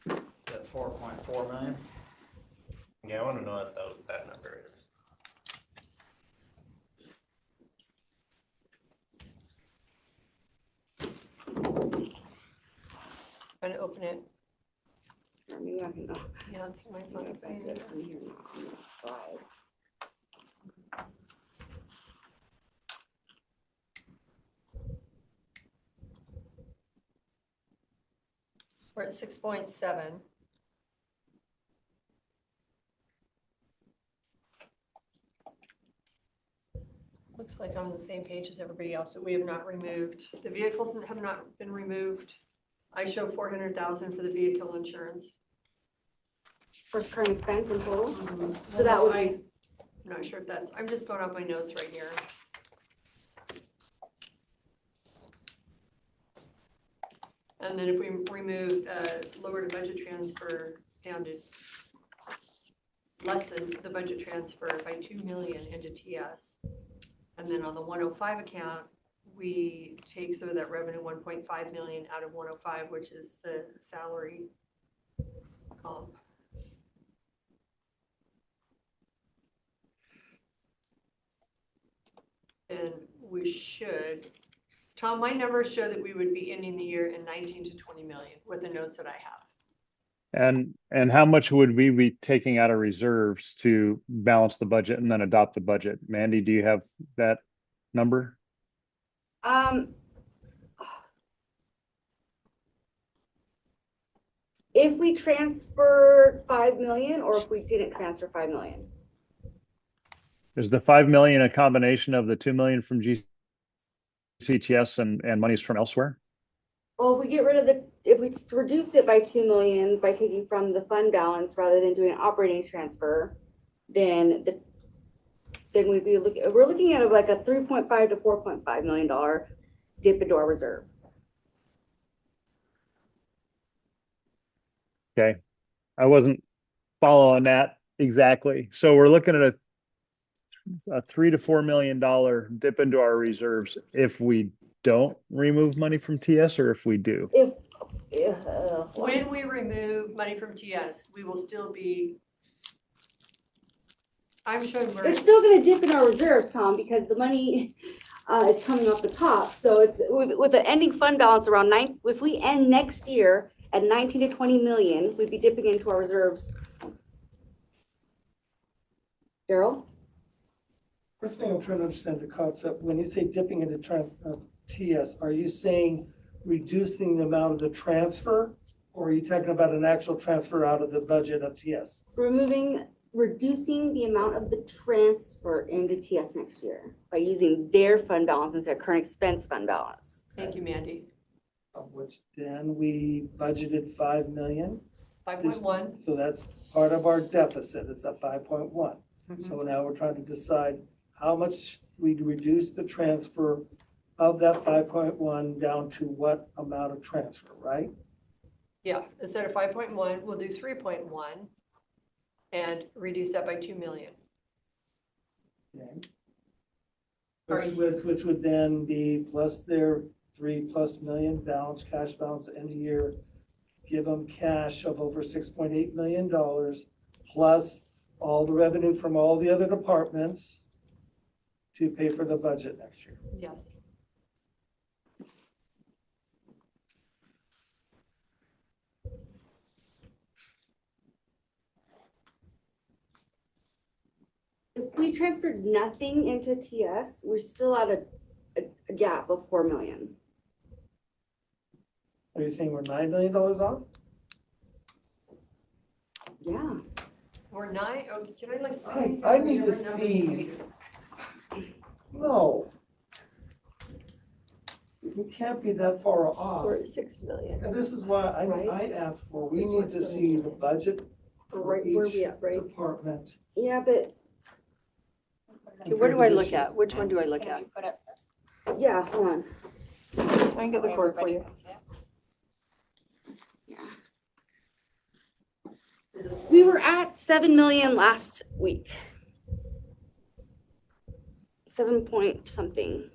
[SPEAKER 4] At 4.4 million.
[SPEAKER 1] Yeah, I want to know what that number is.
[SPEAKER 3] Trying to open it.
[SPEAKER 11] Or maybe I can go.
[SPEAKER 3] Yeah, it's mine's not
[SPEAKER 11] Back
[SPEAKER 3] opening
[SPEAKER 11] it
[SPEAKER 3] either.
[SPEAKER 11] from here now on the slide.
[SPEAKER 3] We're at 6.7. Looks like I'm on the same page as everybody else, that we have not removed. The vehicles have not been removed. I show 400,000 for the vehicle insurance.
[SPEAKER 11] For current expense in total?
[SPEAKER 3] So
[SPEAKER 11] that would be-
[SPEAKER 3] I'm not sure if that's, I'm just going off my notes right here. And then if we remove, lower the budget transfer down to lessen the budget transfer by 2 million into TS. And then on the 105 account, we take some of that revenue, 1.5 million out of 105, which is the salary comp. And we should, Tom, my numbers show that we would be ending the year in 19 to 20 million with the notes that I have.
[SPEAKER 7] And how much would we be taking out of reserves to balance the budget and then adopt the budget? Mandy, do you have that number?
[SPEAKER 11] If we transferred 5 million or if we didn't transfer 5 million?
[SPEAKER 7] Is the 5 million a combination of the 2 million from GCTS and monies from elsewhere?
[SPEAKER 11] Well, if we get rid of if we reduce it by 2 million by taking from the fund balance rather than doing an operating transfer, then we'd be we're looking at like a $3.5 to $4.5 million dip into our reserve.
[SPEAKER 7] Okay. I wasn't following that exactly. So we're looking at a $3 to $4 million dip into our reserves if we don't remove money from TS or if we do.
[SPEAKER 3] When we remove money from TS, we will still be, I'm sure we're.
[SPEAKER 11] It's still going to dip in our reserves, Tom, because the money is coming off the top. So it's with the ending fund balance around if we end next year at 19 to 20 million, we'd be dipping into our reserves. Daryl?
[SPEAKER 10] First thing I'm trying to understand the concept, when you say dipping into TS, are you saying reducing the amount of the transfer? Or are you talking about an actual transfer out of the budget of TS?
[SPEAKER 11] Reducing the amount of the transfer into TS next year by using their fund balance instead of current expense fund balance.
[SPEAKER 3] Thank you, Mandy.
[SPEAKER 10] Of which then we budgeted 5 million.
[SPEAKER 3] 5.1.
[SPEAKER 10] So that's part of our deficit, is that 5.1. So now we're trying to decide how much we reduce the transfer of that 5.1 down to what amount of transfer, right?
[SPEAKER 3] Yeah, instead of 5.1, we'll do 3.1 and reduce that by 2 million.
[SPEAKER 10] Okay. Which would then be plus their 3+ million balance, cash balance at the end of the year, give them cash of over $6.8 million plus all the revenue from all the other departments to pay for the budget next year.
[SPEAKER 3] Yes.
[SPEAKER 11] If we transferred nothing into TS, we're still at a gap of 4 million.
[SPEAKER 10] Are you saying we're $9 million off?
[SPEAKER 11] Yeah.
[SPEAKER 3] We're 9, oh, can I look?
[SPEAKER 10] I need to see. No. We can't be that far off.
[SPEAKER 3] We're at 6 million.
[SPEAKER 10] And this is why I asked for, we need to see the budget for
[SPEAKER 3] Right, where
[SPEAKER 10] each
[SPEAKER 3] we at, right?
[SPEAKER 10] department.
[SPEAKER 11] Yeah, but
[SPEAKER 3] Okay, where do I look at? Which one do I look at?
[SPEAKER 11] yeah, hold on.
[SPEAKER 3] I can get the cord for you.
[SPEAKER 11] Yeah. We were at 7 million last week. 7 point something.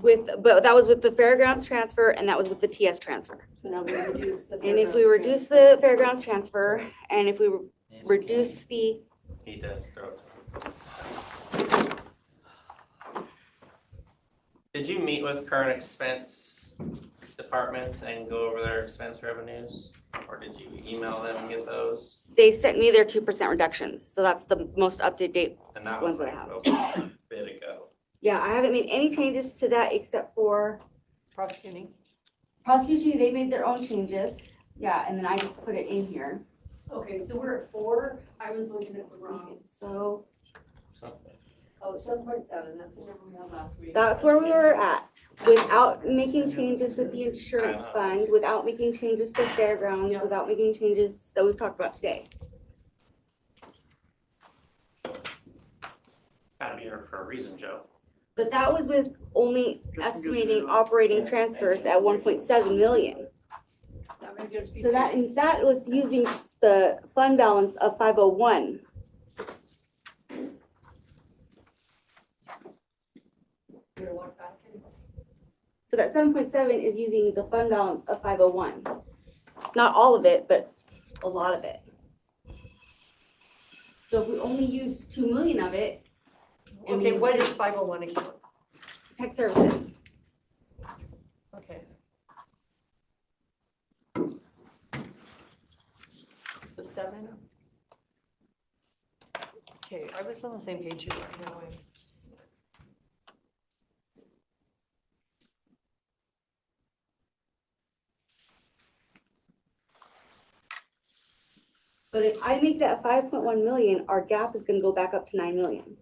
[SPEAKER 11] But that was with the fairgrounds transfer and that was with the TS transfer.
[SPEAKER 3] So now we reduce the.
[SPEAKER 11] And if we reduce the fairgrounds transfer and if we reduce the,
[SPEAKER 1] He does throw it. Did you meet with current expense departments and go over their expense revenues? Or did you email them and get those?
[SPEAKER 11] they sent me their 2% reductions. So that's the most up-to-date
[SPEAKER 1] And that
[SPEAKER 11] ones
[SPEAKER 1] was
[SPEAKER 11] that I
[SPEAKER 1] like
[SPEAKER 11] have.
[SPEAKER 1] a bit ago.
[SPEAKER 11] Yeah, I haven't made any changes to that except for
[SPEAKER 3] Prosecuting.
[SPEAKER 11] prosecution, they made their own changes. Yeah, and then I just put it in here.
[SPEAKER 3] Okay, so we're at 4. I was looking at the wrong.
[SPEAKER 11] So
[SPEAKER 1] Something.
[SPEAKER 3] Oh, 7.7, that's the number we had last week.
[SPEAKER 11] that's where we were at, without making changes with the insurance fund, without making changes to fairgrounds,
[SPEAKER 3] Yeah.
[SPEAKER 11] without making changes that we've talked about today.
[SPEAKER 1] Gotta be here for a reason, Joe.
[SPEAKER 11] But that was with only estimating operating transfers at 1.7 million.
[SPEAKER 3] That may just be
[SPEAKER 11] So that was using the fund balance of 501.
[SPEAKER 3] Here, walk back in.
[SPEAKER 11] So that 7.7 is using the fund balance of 501. Not all of it, but a lot of it. So if we only use 2 million of it. and
[SPEAKER 3] Okay,
[SPEAKER 11] we-
[SPEAKER 3] what is 501 again?
[SPEAKER 11] Tech services.
[SPEAKER 3] Okay. So 7. Okay, I was on the same page as right now.
[SPEAKER 11] But if I make that 5.1 million, our gap is gonna go back up to 9 million.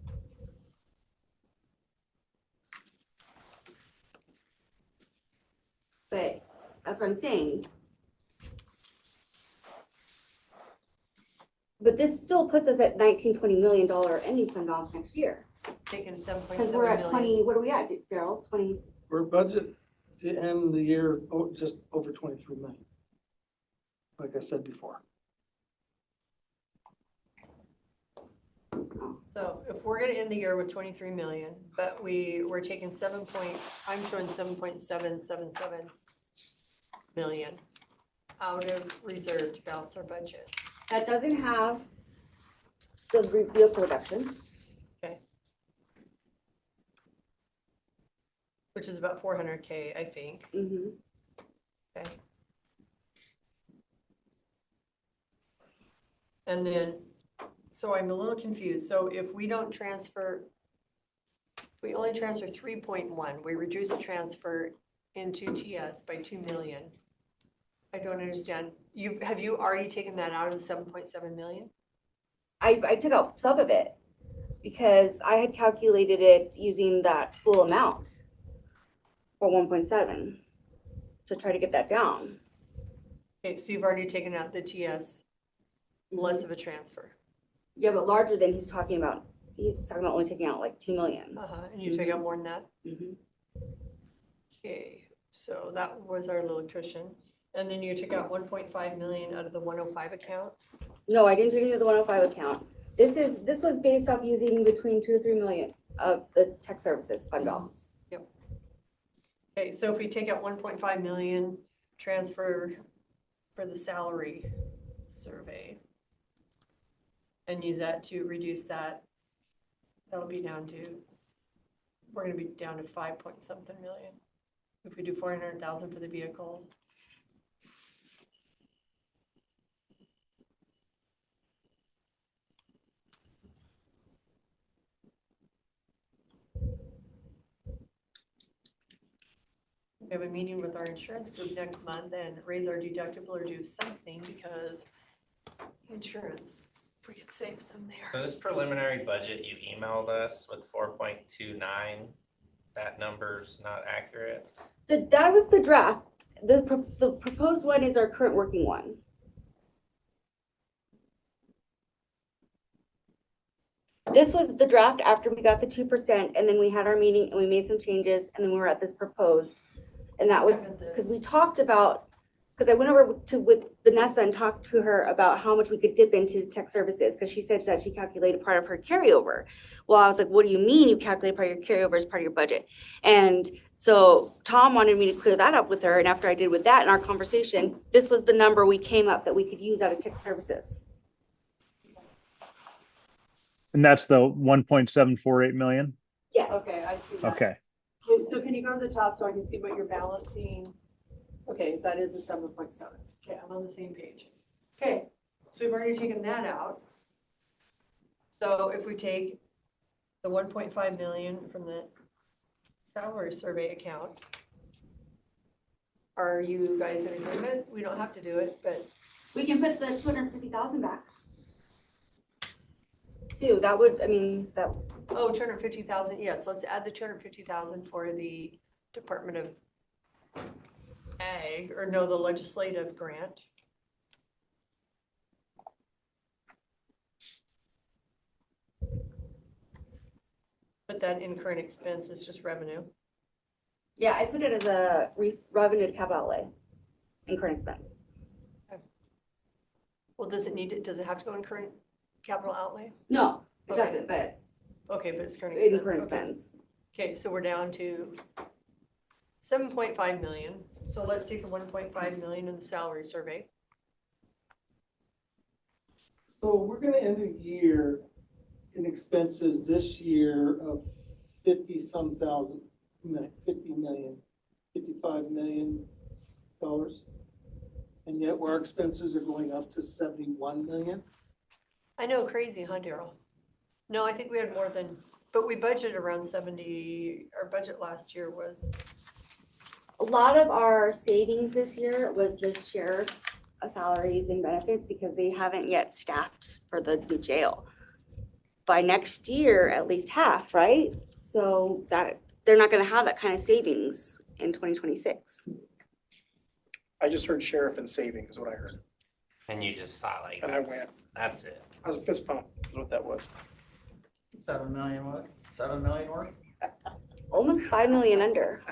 [SPEAKER 11] But that's what I'm saying. But this still puts us at $19-20 million ending fund balance next year.
[SPEAKER 3] Taking 7.7
[SPEAKER 11] Because we're at
[SPEAKER 3] million.
[SPEAKER 11] 20, what are we at, Daryl? 20,
[SPEAKER 10] We're budget to end the year just over 23 million. Like I said before.
[SPEAKER 3] So if we're gonna end the year with 23 million, but we're taking I'm showing 7.777 million out of reserve to balance our budget.
[SPEAKER 11] that doesn't have the vehicle reduction.
[SPEAKER 3] Which is about 400K, I think.
[SPEAKER 11] Mhm.
[SPEAKER 3] Okay. And then, so I'm a little confused. So if we don't transfer, we only transfer 3.1, we reduce the transfer into TS by 2 million. I don't understand. Have you already taken that out of the 7.7 million?
[SPEAKER 11] I took out some of it because I had calculated it using that full amount for 1.7 to try to get that down.
[SPEAKER 3] Okay, so you've already taken out the TS, less of a transfer.
[SPEAKER 11] Yeah, but larger than he's talking about. He's talking about only taking out like 2 million.
[SPEAKER 3] And you take out more than that?
[SPEAKER 11] Mhm.
[SPEAKER 3] Okay, so that was our little cushion. And then you took out 1.5 million out of the 105 account?
[SPEAKER 11] No, I didn't take it to the 105 account. This was based off using between 2 to 3 million of the tech services fund balance.
[SPEAKER 3] Yep. Okay, so if we take out 1.5 million, transfer for the salary survey, and use that to reduce that, that'll be down to, we're gonna be down to 5 point something million. If we do 400,000 for the vehicles. We have a meeting with our insurance group next month and raise our deductible or do something because insurance, if we could save some
[SPEAKER 1] So
[SPEAKER 3] there.
[SPEAKER 1] this preliminary budget you emailed us with 4.29, that number's not accurate.
[SPEAKER 11] That was the draft. The proposed one is our current working one. This was the draft after we got the 2%, and then we had our meeting and we made some changes, and then we were at this proposed. And that was because we talked about, because I went over with Vanessa and talked to her about how much we could dip into tech services, because she said that she calculated part of her carryover. Well, I was like, what do you mean you calculate part of your carryover as part of your budget? And so Tom wanted me to clear that up with her, and after I did with that in our conversation, this was the number we came up that we could use out of tech services.
[SPEAKER 7] And that's the 1.748 million?
[SPEAKER 11] Yes.
[SPEAKER 3] Okay, I see that.
[SPEAKER 7] Okay.
[SPEAKER 3] Okay, so can you go to the top so I can see what you're balancing? Okay, that is a 7.7. Okay, I'm on the same page. Okay, so we've already taken that out. So if we take the 1.5 million from the salary survey account, are you guys in agreement? We don't have to do it, but
[SPEAKER 11] We can put the 250,000 back. Too, that would, I mean, that,
[SPEAKER 3] oh, 250,000, yes, let's add the 250,000 for the Department of Ag, or no, the legislative grant. Put that in current expense, it's just revenue.
[SPEAKER 11] yeah, I put it as a revenue to capital outlay in current expense.
[SPEAKER 3] Well, does it have to go in current capital outlay?
[SPEAKER 11] No, it
[SPEAKER 3] Okay.
[SPEAKER 11] doesn't, but
[SPEAKER 3] Okay, but it's current
[SPEAKER 11] in
[SPEAKER 3] expense.
[SPEAKER 11] current
[SPEAKER 3] Okay.
[SPEAKER 11] expense.
[SPEAKER 3] Okay, so we're down to 7.5 million. So let's take the 1.5 million in the salary survey.
[SPEAKER 10] So we're gonna end the year in expenses this year of 50-some thousand, 50 million, $55 million. And yet our expenses are going up to 71 million.
[SPEAKER 3] I know, crazy, huh, Daryl? No, I think we had more than, but we budgeted around 70, our budget last year was,
[SPEAKER 11] A lot of our savings this year was the sheriff's salaries and benefits because they haven't yet staffed for the new jail. By next year, at least half, right? So that, they're not gonna have that kind of savings in 2026.
[SPEAKER 12] I just heard sheriff and saving is what I heard.
[SPEAKER 1] And you just thought like,
[SPEAKER 12] And I went.
[SPEAKER 1] that's it.
[SPEAKER 12] I was a fist pump, is what that was.
[SPEAKER 4] 7 million what? 7 million worth?
[SPEAKER 11] Almost 5 million under.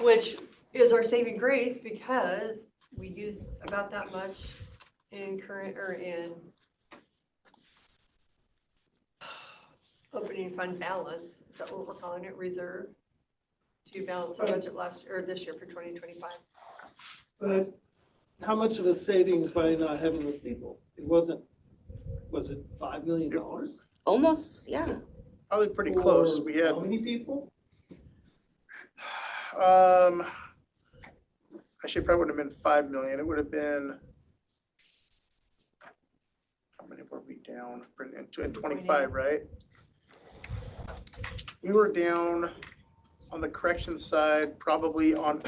[SPEAKER 3] Which is our saving grace because we use about that much in current or in opening fund balance. Is that what we're calling it? Reserve to balance our budget last year or this year for 2025.
[SPEAKER 10] But how much of a savings by not having those people? It wasn't, was it $5 million?
[SPEAKER 11] Almost, yeah.
[SPEAKER 12] Probably pretty close. We had,
[SPEAKER 10] How many people?
[SPEAKER 12] actually probably wouldn't have been 5 million. It would have been, how many were we down in 25, right? We were down on the correction side, probably on,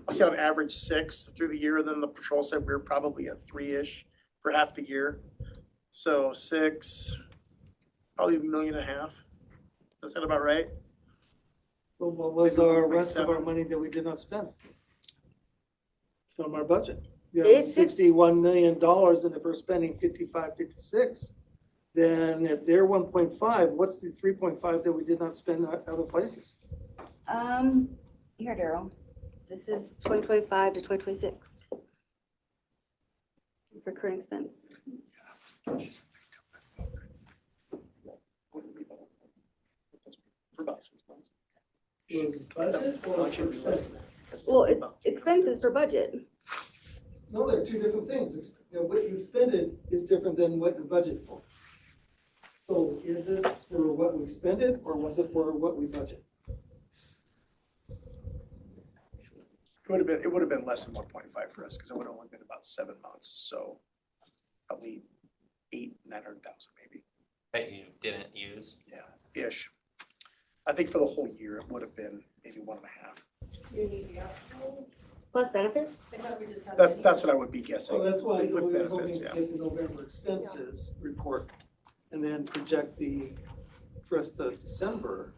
[SPEAKER 12] I'll say on average 6 through the year. Then the patrol said we were probably at 3-ish for half the year. So 6, probably $1.5 million. Does that sound about right?
[SPEAKER 10] So what was
[SPEAKER 12] Maybe
[SPEAKER 10] our rest of our
[SPEAKER 12] 1.7.
[SPEAKER 10] money that we did not spend? From our budget. We have
[SPEAKER 11] It's-
[SPEAKER 10] $61 million and if we're spending 55, 56, then if they're 1.5, what's the 3.5 that we did not spend at other places?
[SPEAKER 11] Here, Daryl. This is 2025 to 2026. Recurring expense.
[SPEAKER 12] For about 6 months.
[SPEAKER 10] Was budget or
[SPEAKER 12] Budget would be less than that.
[SPEAKER 11] Well, it's expenses for budget.
[SPEAKER 10] No, they're two different things. What you expended is different than what you budgeted for. So is it for what we expended or was it for what we budgeted?
[SPEAKER 12] It would have been less than 1.5 for us because it would have only been about 7 months. So probably 800,000-900,000 maybe.
[SPEAKER 1] That you didn't use.
[SPEAKER 12] Yeah, ish. I think for the whole year, it would have been maybe 1.5.
[SPEAKER 3] You need the actuals.
[SPEAKER 11] Plus benefits?
[SPEAKER 3] I thought we just had.
[SPEAKER 12] That's what I would be guessing.
[SPEAKER 10] So that's why
[SPEAKER 12] With
[SPEAKER 10] we're
[SPEAKER 12] benefits,
[SPEAKER 10] hoping to
[SPEAKER 12] yeah.
[SPEAKER 10] get the November expenses report and then project the rest of December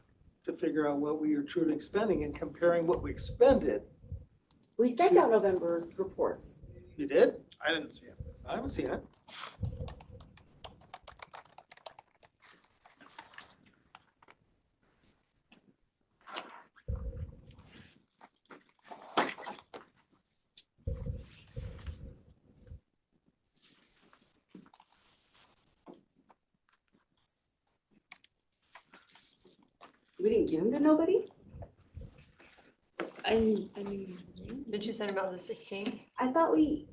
[SPEAKER 10] to figure out what we are truly expending and comparing what we expended.
[SPEAKER 11] We sent out November's reports.
[SPEAKER 10] You did?
[SPEAKER 12] I didn't see it.
[SPEAKER 10] I haven't seen it.
[SPEAKER 11] We didn't give them to nobody? I mean,
[SPEAKER 3] Did you send them out the 16th
[SPEAKER 11] I thought we,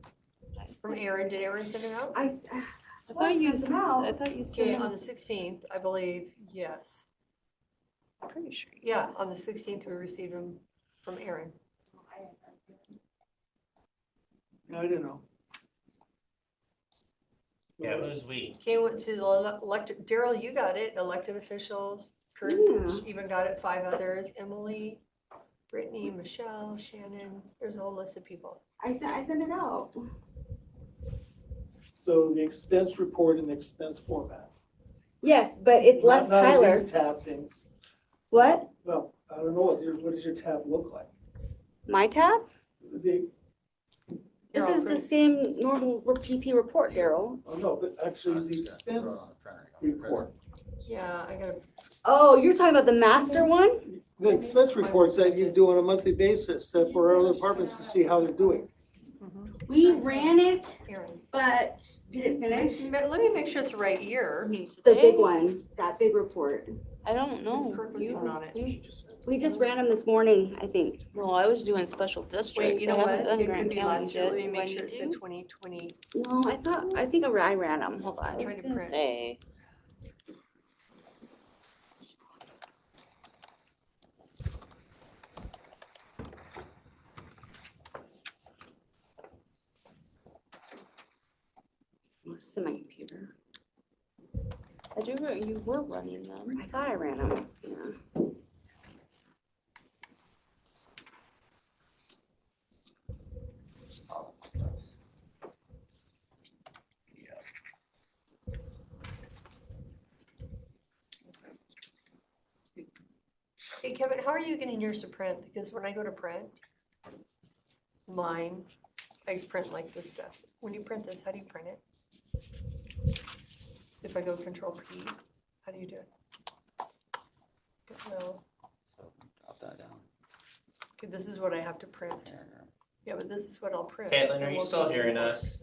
[SPEAKER 3] from Aaron? Did Aaron send it out?
[SPEAKER 11] I
[SPEAKER 2] thought you
[SPEAKER 11] sent them out.
[SPEAKER 2] I thought you
[SPEAKER 3] Okay,
[SPEAKER 2] said.
[SPEAKER 3] on the 16th, I believe, yes.
[SPEAKER 2] Pretty sure.
[SPEAKER 3] Yeah, on the 16th, we received them from Aaron.
[SPEAKER 10] I don't know.
[SPEAKER 1] Yeah, who's we?
[SPEAKER 3] Came to the elected, Daryl, you got it, elected officials. Kurt
[SPEAKER 11] Yeah.
[SPEAKER 3] even got it, 5 others, Emily, Brittany, Michelle, Shannon, there's a whole list of people.
[SPEAKER 11] I sent it out.
[SPEAKER 10] So the expense report in the expense format.
[SPEAKER 11] Yes, but it's less
[SPEAKER 10] Not
[SPEAKER 11] Tyler.
[SPEAKER 10] these tab things.
[SPEAKER 11] What?
[SPEAKER 10] Well, I don't know, what does your tab look like?
[SPEAKER 11] My tab?
[SPEAKER 10] The,
[SPEAKER 11] This
[SPEAKER 3] They're all
[SPEAKER 11] is the
[SPEAKER 3] pretty-
[SPEAKER 11] same normal GP report, Daryl.
[SPEAKER 10] oh no, but actually the expense report.
[SPEAKER 3] Yeah, I gotta,
[SPEAKER 11] Oh, you're talking about the master one?
[SPEAKER 10] The expense reports that you do on a monthly basis for our other departments to see how they're doing.
[SPEAKER 11] We ran it,
[SPEAKER 3] Aaron.
[SPEAKER 11] but did it finish?
[SPEAKER 3] Let me make sure it's the right year.
[SPEAKER 11] The big one, that big report.
[SPEAKER 2] I don't know.
[SPEAKER 3] Kirk was even on it.
[SPEAKER 11] We just ran them this morning, I think.
[SPEAKER 2] No, I was doing special districts.
[SPEAKER 3] Wait, you know
[SPEAKER 2] I
[SPEAKER 3] what?
[SPEAKER 2] haven't done
[SPEAKER 3] It
[SPEAKER 2] Grand
[SPEAKER 3] could be
[SPEAKER 2] County
[SPEAKER 3] last year.
[SPEAKER 2] yet.
[SPEAKER 3] Let me
[SPEAKER 2] Do
[SPEAKER 3] make
[SPEAKER 2] I
[SPEAKER 3] sure
[SPEAKER 2] need
[SPEAKER 3] it said
[SPEAKER 2] to?
[SPEAKER 3] 2020.
[SPEAKER 11] No, I think I ran them. Hold
[SPEAKER 2] I
[SPEAKER 11] on.
[SPEAKER 2] was
[SPEAKER 3] trying to
[SPEAKER 2] gonna
[SPEAKER 3] print.
[SPEAKER 2] say.
[SPEAKER 11] This is in my computer.
[SPEAKER 2] You were running them.
[SPEAKER 11] I thought I ran them, yeah.
[SPEAKER 3] Hey Kevin, how are you getting yours to print? Because when I go to print mine, I print like this stuff. When you print this, how do you print it? If I go Control P, how do you do it? No,
[SPEAKER 4] So drop that down.
[SPEAKER 3] okay, this is what I have to print.
[SPEAKER 4] There.
[SPEAKER 3] Yeah, but this is what I'll print.
[SPEAKER 1] Caitlin, are
[SPEAKER 3] and
[SPEAKER 1] you
[SPEAKER 3] we'll
[SPEAKER 1] still
[SPEAKER 3] do
[SPEAKER 1] hearing
[SPEAKER 3] reports.
[SPEAKER 1] us?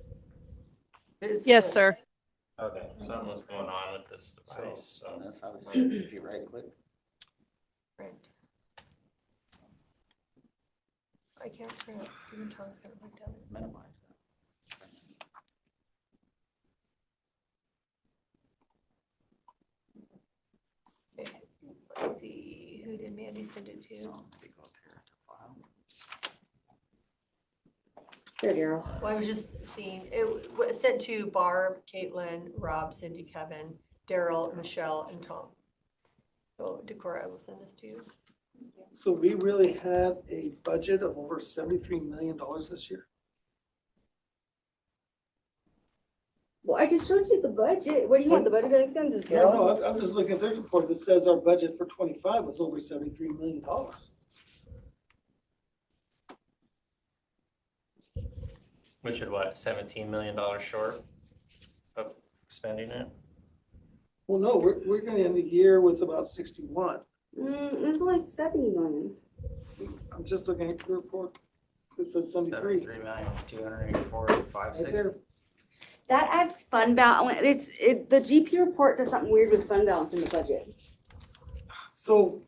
[SPEAKER 3] It's
[SPEAKER 8] Yes,
[SPEAKER 3] this.
[SPEAKER 8] sir.
[SPEAKER 1] Okay, something was going on with this device,
[SPEAKER 4] On
[SPEAKER 1] so.
[SPEAKER 4] this, I would just, if you right click,
[SPEAKER 3] Print. I can't print. Even Tom's gonna look down.
[SPEAKER 4] minimize
[SPEAKER 3] Okay, let's see, who did Mandy send it
[SPEAKER 4] that.
[SPEAKER 3] to?
[SPEAKER 4] So if you go up here to file.
[SPEAKER 11] There, Daryl.
[SPEAKER 3] Well, I was just seeing, it was sent to Barb, Caitlin, Rob, Cindy, Kevin, Daryl, Michelle, and Tom. So Decorah, I will send this to you.
[SPEAKER 10] So we really had a budget of over $73 million this year.
[SPEAKER 11] Well, I just showed you the budget. What do you want, the budget and expenses,
[SPEAKER 10] No,
[SPEAKER 11] Daryl?
[SPEAKER 10] no, I'm just looking at this report that says our budget for 25 was over $73 million.
[SPEAKER 1] Which is what, $17 million short of expending it?
[SPEAKER 10] Well, no, we're gonna end the year with about 61.
[SPEAKER 11] There's only 70 million.
[SPEAKER 10] I'm just looking at the report. It says 73.
[SPEAKER 4] 73,284,560.
[SPEAKER 10] Right there.
[SPEAKER 11] That adds fund balance. The GP report does something weird with fund balance in the budget.
[SPEAKER 10] So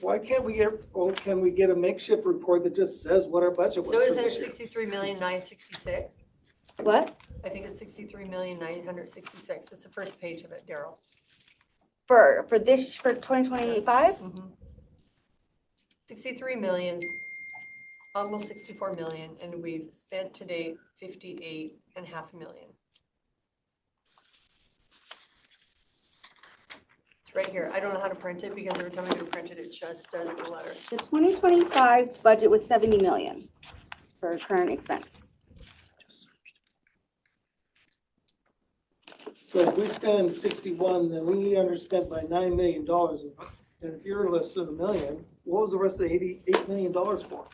[SPEAKER 10] why can't we get, well, can we get a makeshift report that just says what our budget was?
[SPEAKER 3] So
[SPEAKER 10] for
[SPEAKER 3] isn't it
[SPEAKER 10] this year?
[SPEAKER 3] 63,966?
[SPEAKER 11] What?
[SPEAKER 3] I think it's 63,966. It's the first page of it, Daryl.
[SPEAKER 11] For 2025?
[SPEAKER 3] 63 million, almost 64 million, and we've spent to date 58.5 million. It's right here. I don't know how to print it because every time I go to print it, it just does the letter.
[SPEAKER 11] The 2025 budget was 70 million for current expense.
[SPEAKER 10] So if we spend 61, then we underspent by $9 million. And if you're less than $1 million, what was the rest of the $88 million for?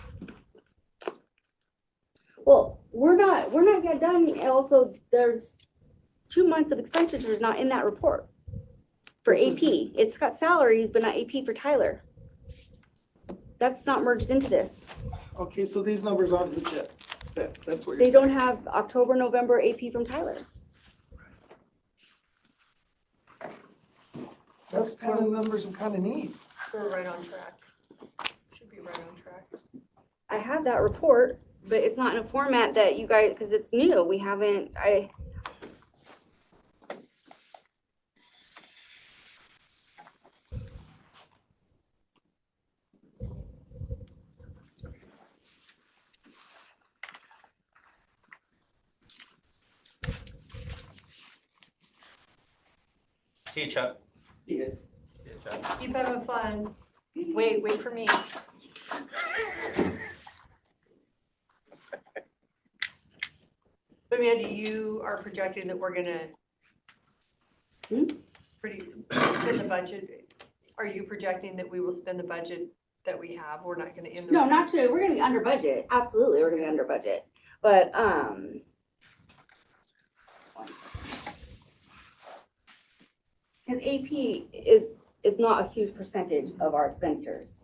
[SPEAKER 11] Well, we're not yet done. And also, there's 2 months of expenditures not in that report for
[SPEAKER 10] This is-
[SPEAKER 11] AP. It's got salaries, but not AP for Tyler. That's not merged into this.
[SPEAKER 10] Okay, so these numbers aren't legit. That's what
[SPEAKER 11] They
[SPEAKER 10] you're
[SPEAKER 11] don't
[SPEAKER 10] saying.
[SPEAKER 11] have October, November AP from Tyler.
[SPEAKER 10] That's the kind of numbers we kind of need.
[SPEAKER 3] We're right on track. Should be right on track.
[SPEAKER 11] I have that report, but it's not in a format that you guys, because it's new. We haven't,
[SPEAKER 1] See you, Chuck.
[SPEAKER 10] Yeah.
[SPEAKER 1] See you, Chuck.
[SPEAKER 3] Keep having fun. Wait for me. But Mandy, you are projecting that we're gonna spend the budget. Are you projecting that we will spend the budget that we have? We're not gonna end the.
[SPEAKER 11] no, not true. We're gonna be under budget. Absolutely, we're gonna be under budget. But, because AP is not a huge percentage of our expenditures.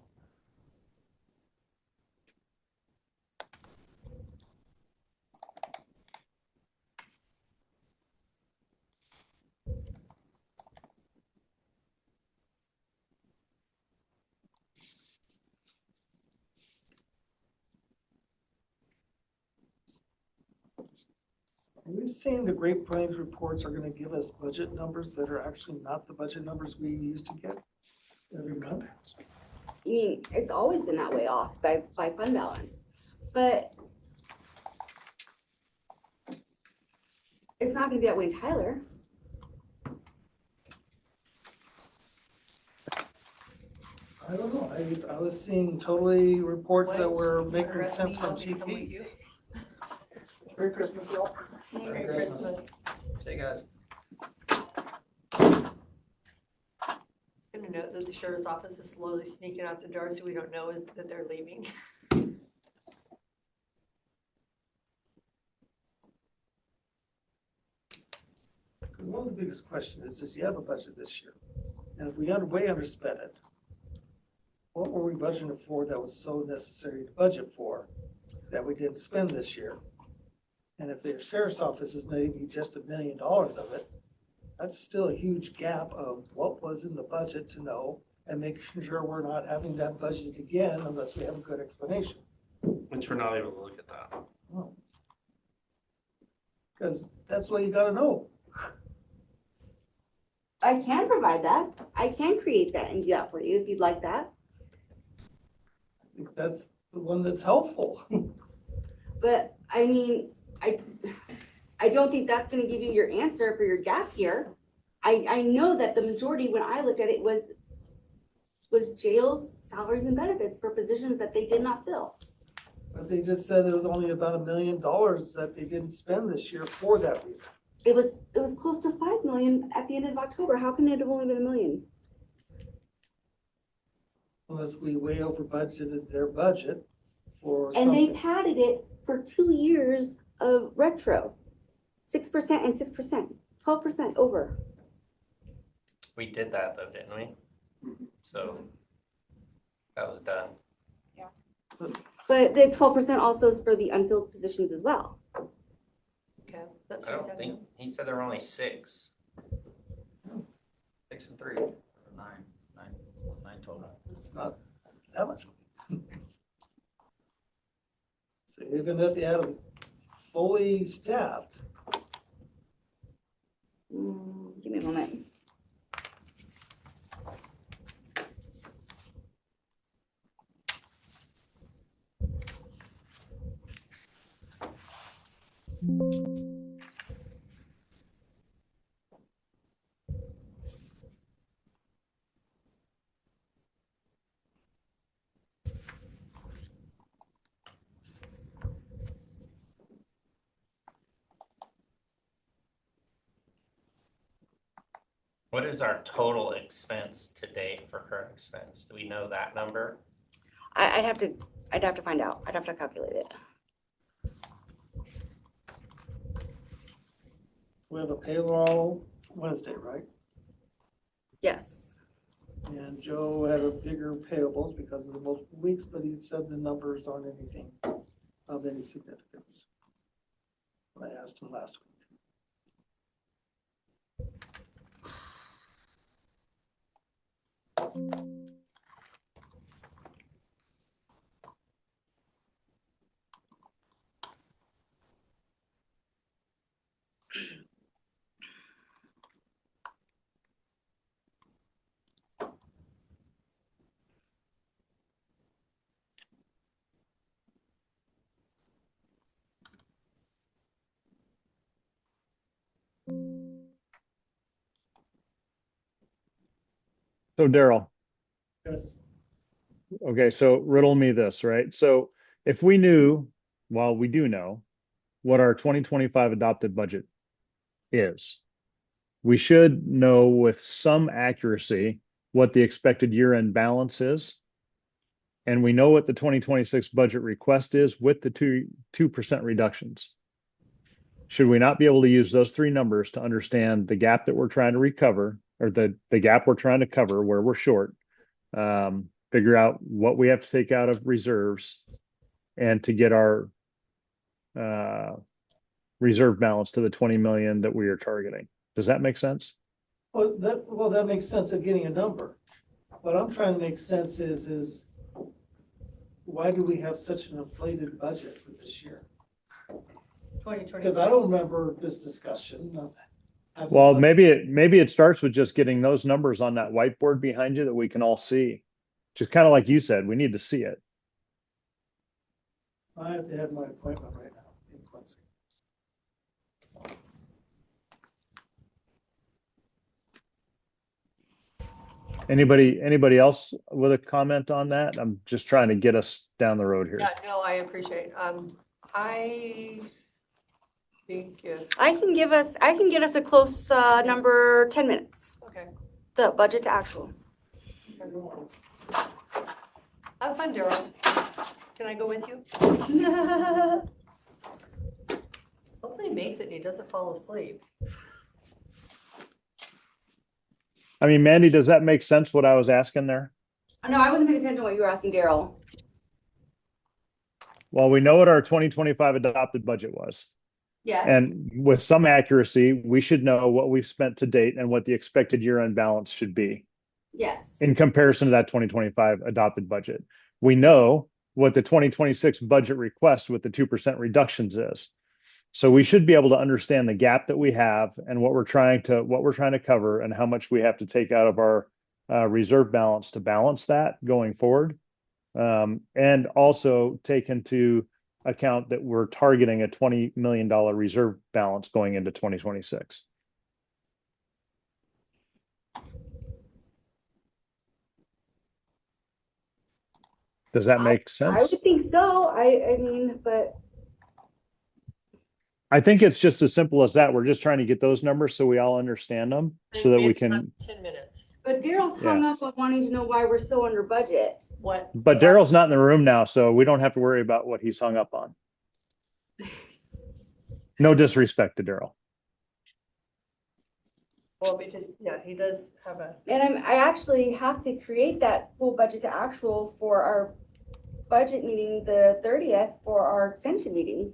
[SPEAKER 10] Are we saying the Great Plains reports are gonna give us budget numbers that are actually not the budget numbers we used to get every month?
[SPEAKER 11] I mean, it's always been that way off by fund balance, but it's not gonna be that way in Tyler.
[SPEAKER 10] I don't know. I was seeing totally reports that were
[SPEAKER 3] What?
[SPEAKER 10] making
[SPEAKER 3] Arrest
[SPEAKER 10] sense
[SPEAKER 3] me,
[SPEAKER 10] from
[SPEAKER 3] want me to come with
[SPEAKER 10] GP.
[SPEAKER 3] you?
[SPEAKER 10] Merry Christmas, y'all.
[SPEAKER 3] Merry
[SPEAKER 4] Christmas.
[SPEAKER 3] Christmas.
[SPEAKER 4] See you guys.
[SPEAKER 3] Gonna note this the sheriff's office is slowly sneaking out the door, so we don't know that they're leaving.
[SPEAKER 10] Because one of the biggest questions is you have a budget this year, and if we way underspent it, what were we budgeting for that was so necessary to budget for that we didn't spend this year? And if the sheriff's office is maybe just $1 million of it, that's still a huge gap of what was in the budget to know and make sure we're not having that budget again unless we have a good explanation.
[SPEAKER 1] Which we're not able to look at that.
[SPEAKER 10] Because that's what you gotta know.
[SPEAKER 11] I can provide that. I can create that and do that for you if you'd like that.
[SPEAKER 10] I think that's the one that's helpful.
[SPEAKER 11] But I mean, I don't think that's gonna give you your answer for your gap here. I know that the majority, when I looked at it, was jails, salaries and benefits for positions that they did not fill.
[SPEAKER 10] But they just said it was only about $1 million that they didn't spend this year for that reason.
[SPEAKER 11] It was close to 5 million at the end of October. How can it have only been 1 million?
[SPEAKER 10] Unless we way over budgeted their budget for
[SPEAKER 11] And they
[SPEAKER 10] something.
[SPEAKER 11] padded it for 2 years of retro. 6% and 6%, 12% over.
[SPEAKER 1] We did that though, didn't we? So that was done.
[SPEAKER 11] But the 12% also is for the unfilled positions as well.
[SPEAKER 3] Okay, that's
[SPEAKER 1] I
[SPEAKER 3] what
[SPEAKER 1] don't think, he said there were only 6.
[SPEAKER 4] 6 and 3, 9 total.
[SPEAKER 10] It's not that much. So even if you had them fully staffed,
[SPEAKER 11] Give me a moment.
[SPEAKER 1] What is our total expense to date for current expense? Do we know that number?
[SPEAKER 11] I'd have to find out. I'd have to calculate it.
[SPEAKER 10] we have a payroll Wednesday, right?
[SPEAKER 11] Yes.
[SPEAKER 10] And Joe had a bigger payables because of the multiple weeks, but he said the numbers aren't anything of any significance. When I asked him last week.
[SPEAKER 7] So Daryl,
[SPEAKER 10] Yes.
[SPEAKER 7] okay, so riddle me this, right? So if we knew, well, we do know what our 2025 adopted budget is, we should know with some accuracy what the expected year-end balance is. And we know what the 2026 budget request is with the 2% reductions. Should we not be able to use those 3 numbers to understand the gap that we're trying to recover, or the gap we're trying to cover where we're short, figure out what we have to take out of reserves, and to get our reserve balance to the 20 million that we are targeting? Does that make sense?
[SPEAKER 10] Well, that makes sense of getting a number. What I'm trying to make sense is why do we have such an inflated budget for this year?
[SPEAKER 3] 2020.
[SPEAKER 10] Because I don't remember this discussion of having
[SPEAKER 7] Well,
[SPEAKER 10] a-
[SPEAKER 7] maybe it starts with just getting those numbers on that whiteboard behind you that we can all see. Just kind of like you said, we need to see it.
[SPEAKER 10] I have to have my appointment right now in Quincy.
[SPEAKER 7] Anybody else with a comment on that? I'm just trying to get us down the road here.
[SPEAKER 3] Yeah, no, I appreciate. I think if,
[SPEAKER 11] I can get us a close number 10 minutes.
[SPEAKER 3] okay,
[SPEAKER 11] The budget to actual.
[SPEAKER 3] everyone. Have fun, Daryl. Can I go with you? Hopefully he makes it and he doesn't fall asleep.
[SPEAKER 7] I mean, Mandy, does that make sense what I was asking there?
[SPEAKER 11] No, I wasn't paying attention to what you were asking Daryl.
[SPEAKER 7] Well, we know what our 2025 adopted budget was.
[SPEAKER 11] Yes.
[SPEAKER 7] And with some accuracy, we should know what we've spent to date and what the expected year-end balance should be
[SPEAKER 11] Yes.
[SPEAKER 7] in comparison to that 2025 adopted budget. We know what the 2026 budget request with the 2% reductions is. So we should be able to understand the gap that we have and what we're trying to cover and how much we have to take out of our reserve balance to balance that going forward. And also take into account that we're targeting a $20 million reserve balance going into 2026. Does that make
[SPEAKER 11] I
[SPEAKER 7] sense?
[SPEAKER 11] would think so. I mean, but
[SPEAKER 7] I think it's just as simple as that. We're just trying to get those numbers so we all understand them so that we can.
[SPEAKER 3] 10 minutes.
[SPEAKER 11] but Daryl's hung up on wanting to know why we're so under budget.
[SPEAKER 3] What?
[SPEAKER 7] But Daryl's not in the room now, so we don't have to worry about what he's hung up on. No disrespect to Daryl.
[SPEAKER 3] Well, because, yeah, he does have a.
[SPEAKER 11] And I actually have to create that full budget to actual for our budget meeting the 30th for our extension meeting.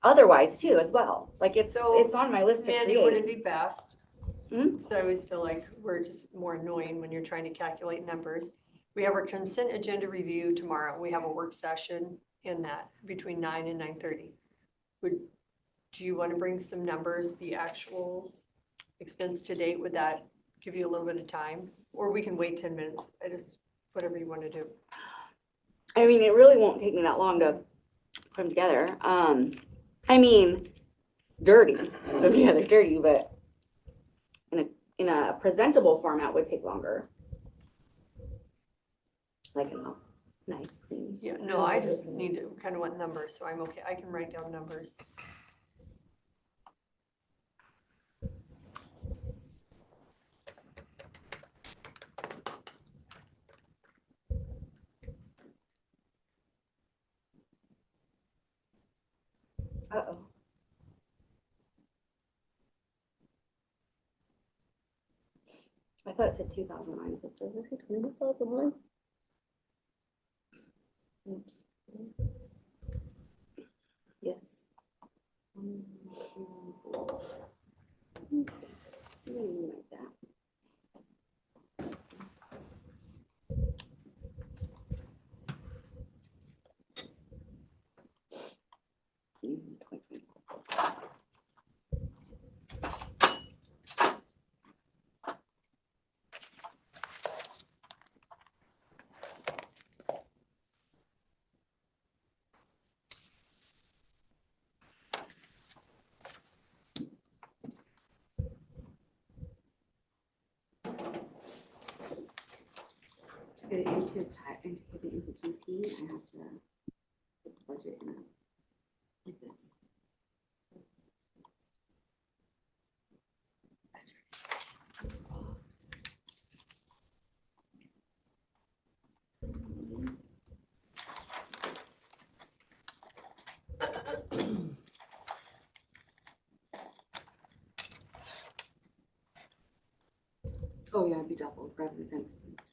[SPEAKER 11] Otherwise too, as well. Like it's on my list to
[SPEAKER 3] Mandy, would it
[SPEAKER 11] create.
[SPEAKER 3] be best?
[SPEAKER 11] Hmm?
[SPEAKER 3] So I always feel like we're just more annoying when you're trying to calculate numbers. We have our consent agenda review tomorrow. We have a work session in that between 9 and 9:30. Do you want to bring some numbers, the actuals, expense to date? Would that give you a little bit of time? Or we can wait 10 minutes. Whatever you want to do.
[SPEAKER 11] I mean, it really won't take me that long to put them together. I mean, dirty, put them together dirty, but in a presentable format would take longer. Like a nice thing.
[SPEAKER 3] Yeah, no, I just need to kind of want numbers, so I'm okay. I can write down numbers.
[SPEAKER 11] Uh-oh. I thought it said 2,000 lines, but does it say 20,000 lines? Oops. Yes. Like that. Get it into GP, I have to put the budget in like this. Oh yeah, it'd be doubled, revenues and expenses.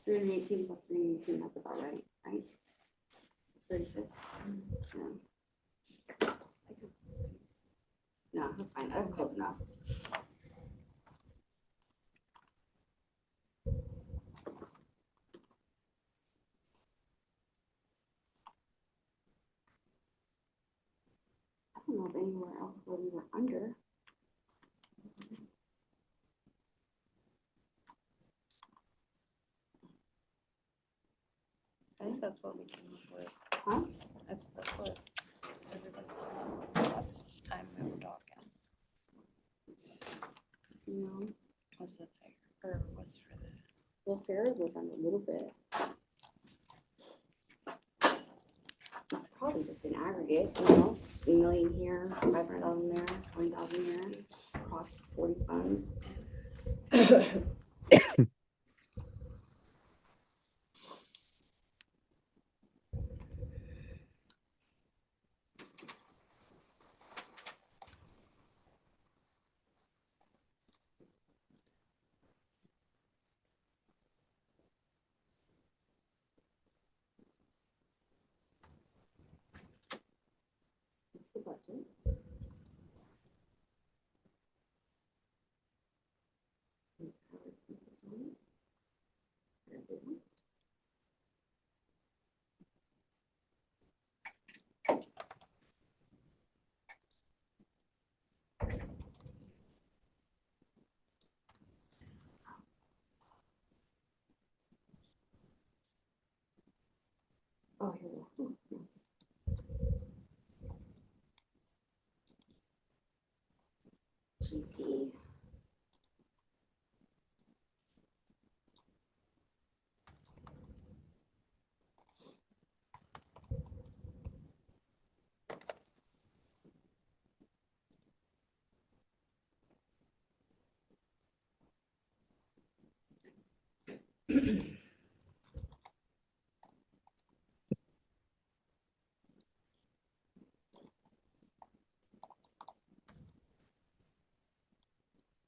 [SPEAKER 11] 318 plus 318, that's about right, right? 636. Yeah. No, that's fine, that's close enough. I don't know of anywhere else where we were under.
[SPEAKER 2] I think that's what we came up with.
[SPEAKER 11] Huh?
[SPEAKER 2] That's what everybody came up with last time we were talking.
[SPEAKER 11] No.
[SPEAKER 2] Was the fair, or was for the.
[SPEAKER 11] Well, Farrah was under a little bit. aggregate, you know, a million here, 500,000 there, 20,000 here, across 40 funds. That's the budget. Oh, here we go. Ooh, nice. GP.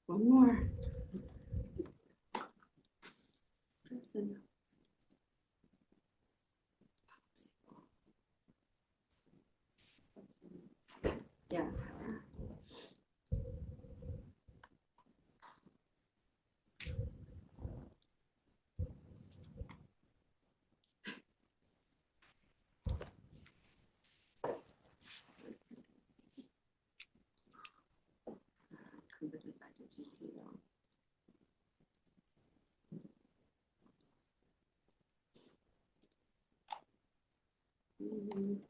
[SPEAKER 11] One more. That's enough. Yeah, Tyler. Convert this back to GP though. Mhm.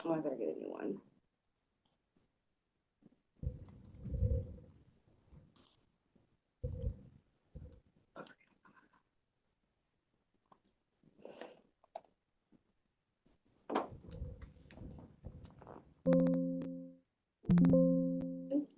[SPEAKER 11] Oh, I better get a new one. Oops.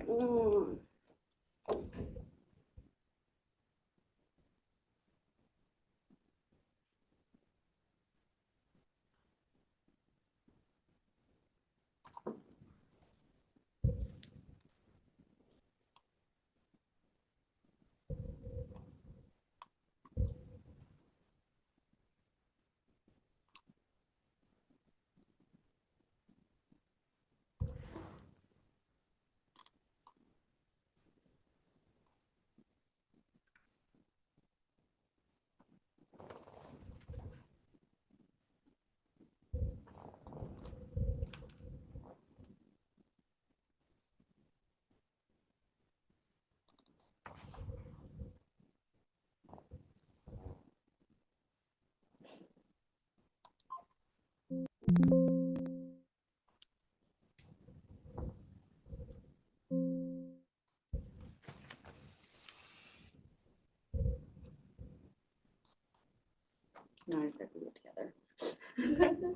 [SPEAKER 11] Mm. Now I just gotta glue it together.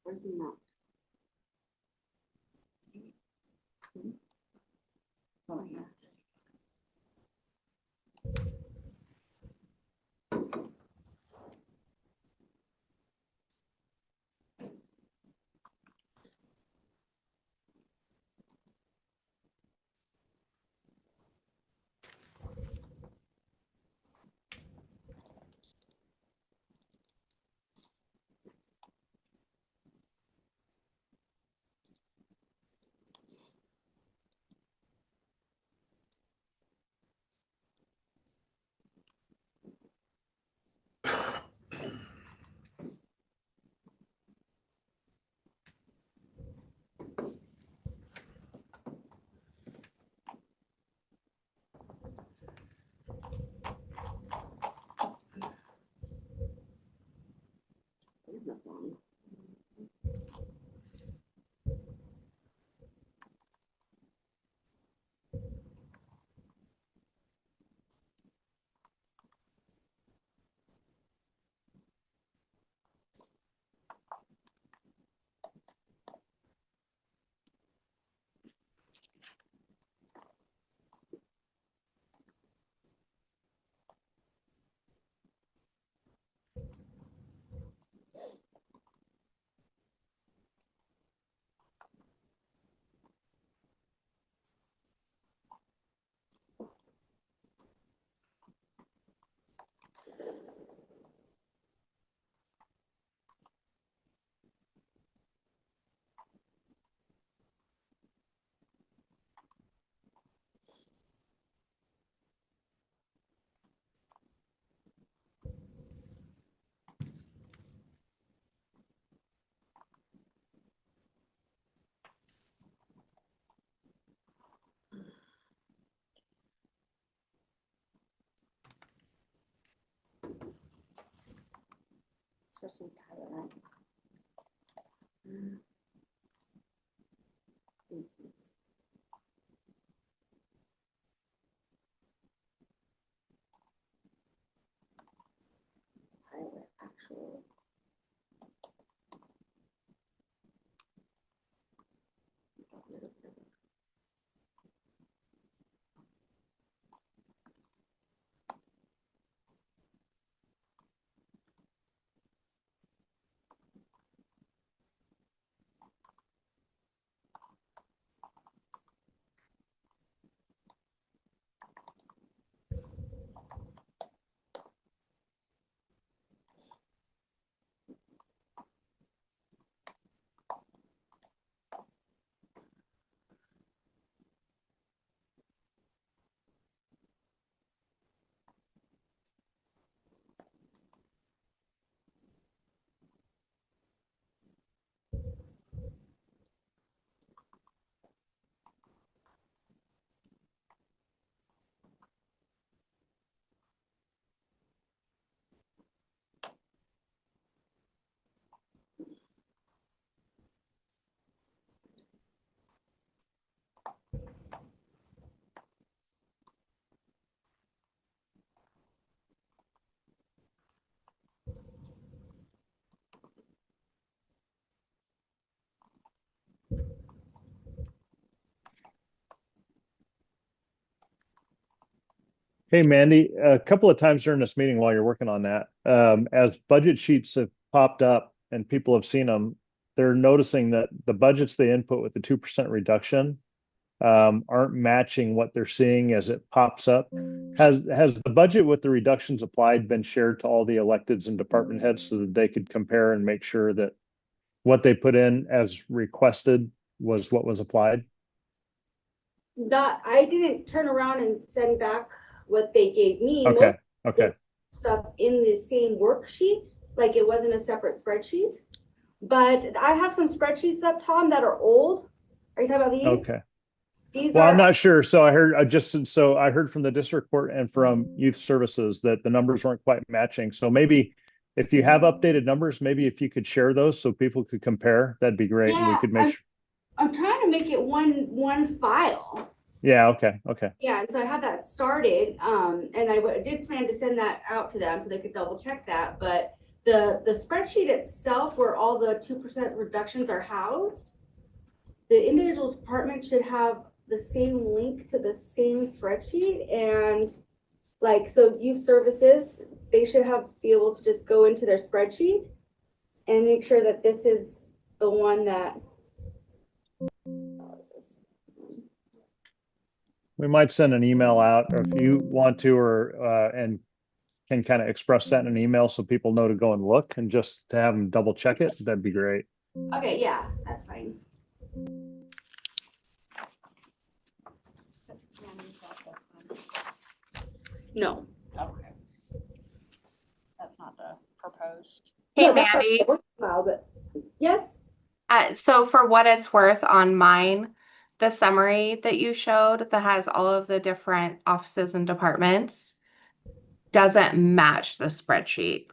[SPEAKER 11] Where's the amount? Oh, yeah. There's nothing. This first one's Tyler, right? Oopsies. Tyler, actual.
[SPEAKER 7] Hey, Mandy, a couple of times during this meeting while you're working on that, as budget sheets have popped up and people have seen them, they're noticing that the budgets they input with the 2% reduction aren't matching what they're seeing as it pops up. Has the budget with the reductions applied been shared to all the electeds and department heads so that they could compare and make sure that what they put in as requested was what was applied?
[SPEAKER 11] Not, I didn't turn around and send back what they gave me.
[SPEAKER 7] Okay,
[SPEAKER 11] Most of the stuff in the same worksheet, like it wasn't a separate spreadsheet. But I have some spreadsheets up, Tom, that are old. Are you talking about these?
[SPEAKER 7] Okay.
[SPEAKER 11] These
[SPEAKER 7] Well,
[SPEAKER 11] are.
[SPEAKER 7] I'm not sure. So I heard from the district court and from youth services that the numbers weren't quite matching. So maybe if you have updated numbers, maybe if you could share those so people could compare, that'd be great. And we could make sure.
[SPEAKER 11] I'm trying to make it one file.
[SPEAKER 7] Yeah, okay.
[SPEAKER 11] Yeah, and so I had that started, and I did plan to send that out to them so they could double check that, but the spreadsheet itself where all the 2% reductions are housed, the individual department should have the same link to the same spreadsheet. And like, so youth services, they should be able to just go into their spreadsheet and make sure that this is the one that.
[SPEAKER 7] We might send an email out, or if you want to, or and can kind of express that in an email so people know to go and look, and just to have them double check it, that'd be great.
[SPEAKER 11] Okay, yeah, that's fine. No.
[SPEAKER 14] Okay. That's not the proposed.
[SPEAKER 6] Hey,
[SPEAKER 11] No, that's
[SPEAKER 6] Mandy.
[SPEAKER 11] Wow, but yes.
[SPEAKER 6] So for what it's worth on mine, the summary that you showed that has all of the different offices and departments doesn't match the spreadsheet.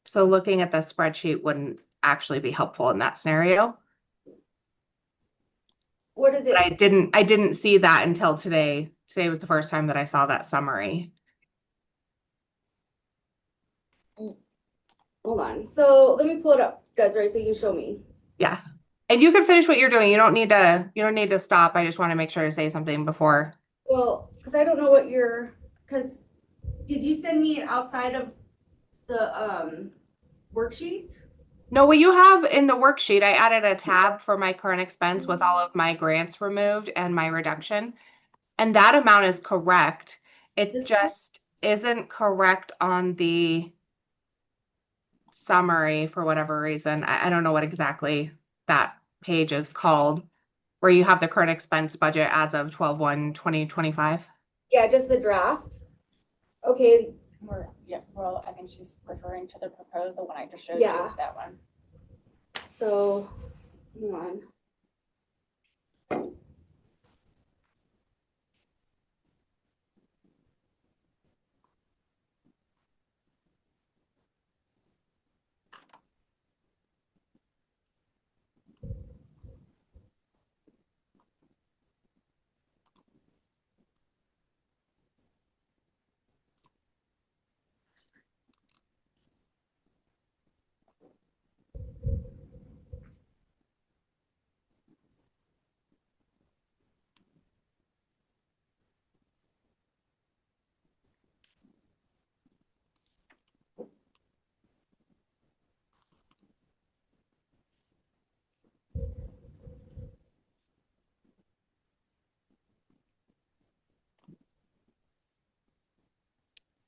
[SPEAKER 6] So looking at the spreadsheet wouldn't actually be helpful in that scenario.
[SPEAKER 11] What is it?
[SPEAKER 6] But I didn't see that until today. Today was the first time that I saw that summary.
[SPEAKER 11] Hold on. So let me pull it up, Desiree, so you show me.
[SPEAKER 6] Yeah. And you can finish what you're doing. You don't need to stop. I just want to make sure to say something before.
[SPEAKER 11] Well, because I don't know what because did you send me it outside of the worksheet?
[SPEAKER 6] No, what you have in the worksheet, I added a tab for my current expense with all of my grants removed and my reduction. And that amount is correct. It just isn't correct on the summary for whatever reason. I don't know what exactly that page is called, where you have the current expense budget as of 12/1/2025.
[SPEAKER 11] Yeah, just the draft. Okay.
[SPEAKER 14] Yeah, well, I think she's referring to the proposed, the one I just showed
[SPEAKER 11] Yeah.
[SPEAKER 14] you, that one.
[SPEAKER 11] So, hold on.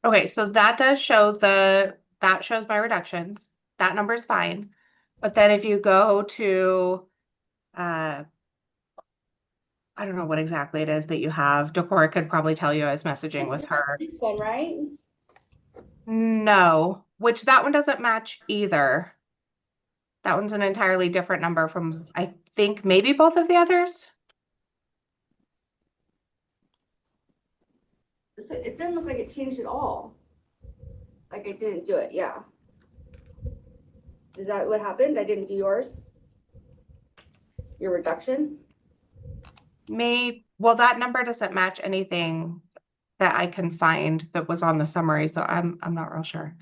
[SPEAKER 6] Okay, so that shows my reductions. That number's fine. But then if you go to I don't know what exactly it is that you have. Decorah could probably tell you. I was messaging with her.
[SPEAKER 11] This one, right?
[SPEAKER 6] No, which that one doesn't match either. That one's an entirely different number from, I think, maybe both of the others.
[SPEAKER 11] It doesn't look like it changed at all. Like I didn't do it, yeah. Is that what happened? I didn't do yours? Your reduction?
[SPEAKER 6] Well, that number doesn't match anything that I can find that was on the summary, so I'm not real sure.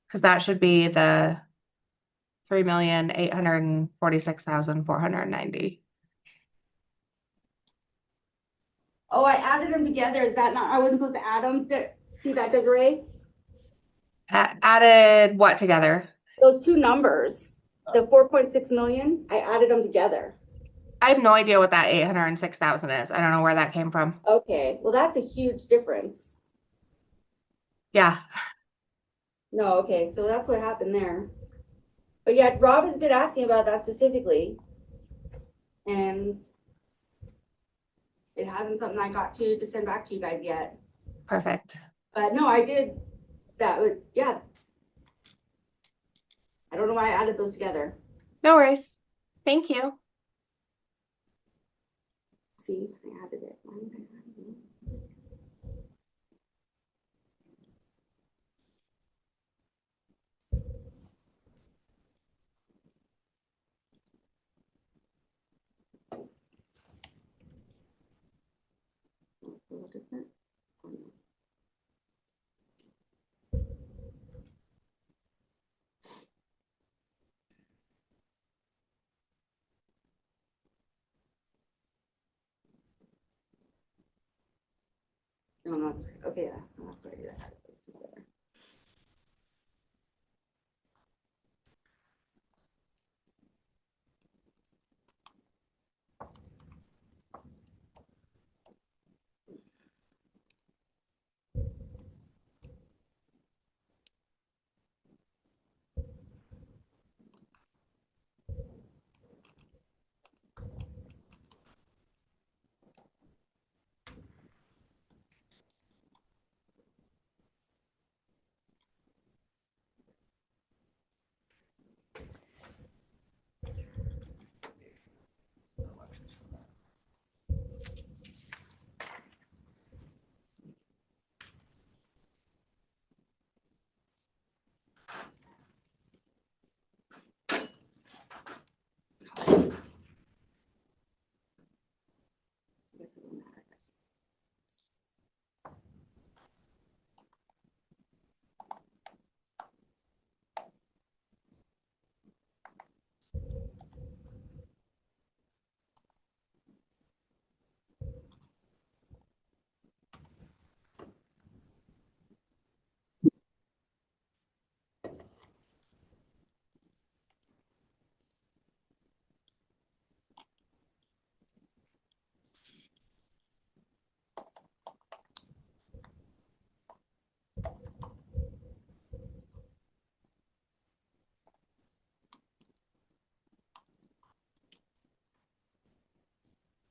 [SPEAKER 6] Because that should be the 3,846,490.
[SPEAKER 11] Oh, I added them together. Is that not, I wasn't supposed to add them? See that, Desiree?
[SPEAKER 6] Added what together?
[SPEAKER 11] Those two numbers, the 4.6 million, I added them together.
[SPEAKER 6] I have no idea what that 806,000 is. I don't know where that came from.
[SPEAKER 11] Okay, well, that's a huge difference.
[SPEAKER 6] Yeah.
[SPEAKER 11] No, okay, so that's what happened there. But yeah, Rob has been asking about that specifically. And it hasn't something I got to send back to you guys yet.
[SPEAKER 6] Perfect.
[SPEAKER 11] But no, I did that with, yeah. I don't know why I added those together.
[SPEAKER 6] No worries. Thank you.
[SPEAKER 11] See, I added it. different. No, that's right. Okay, yeah, that's right. I had those together. I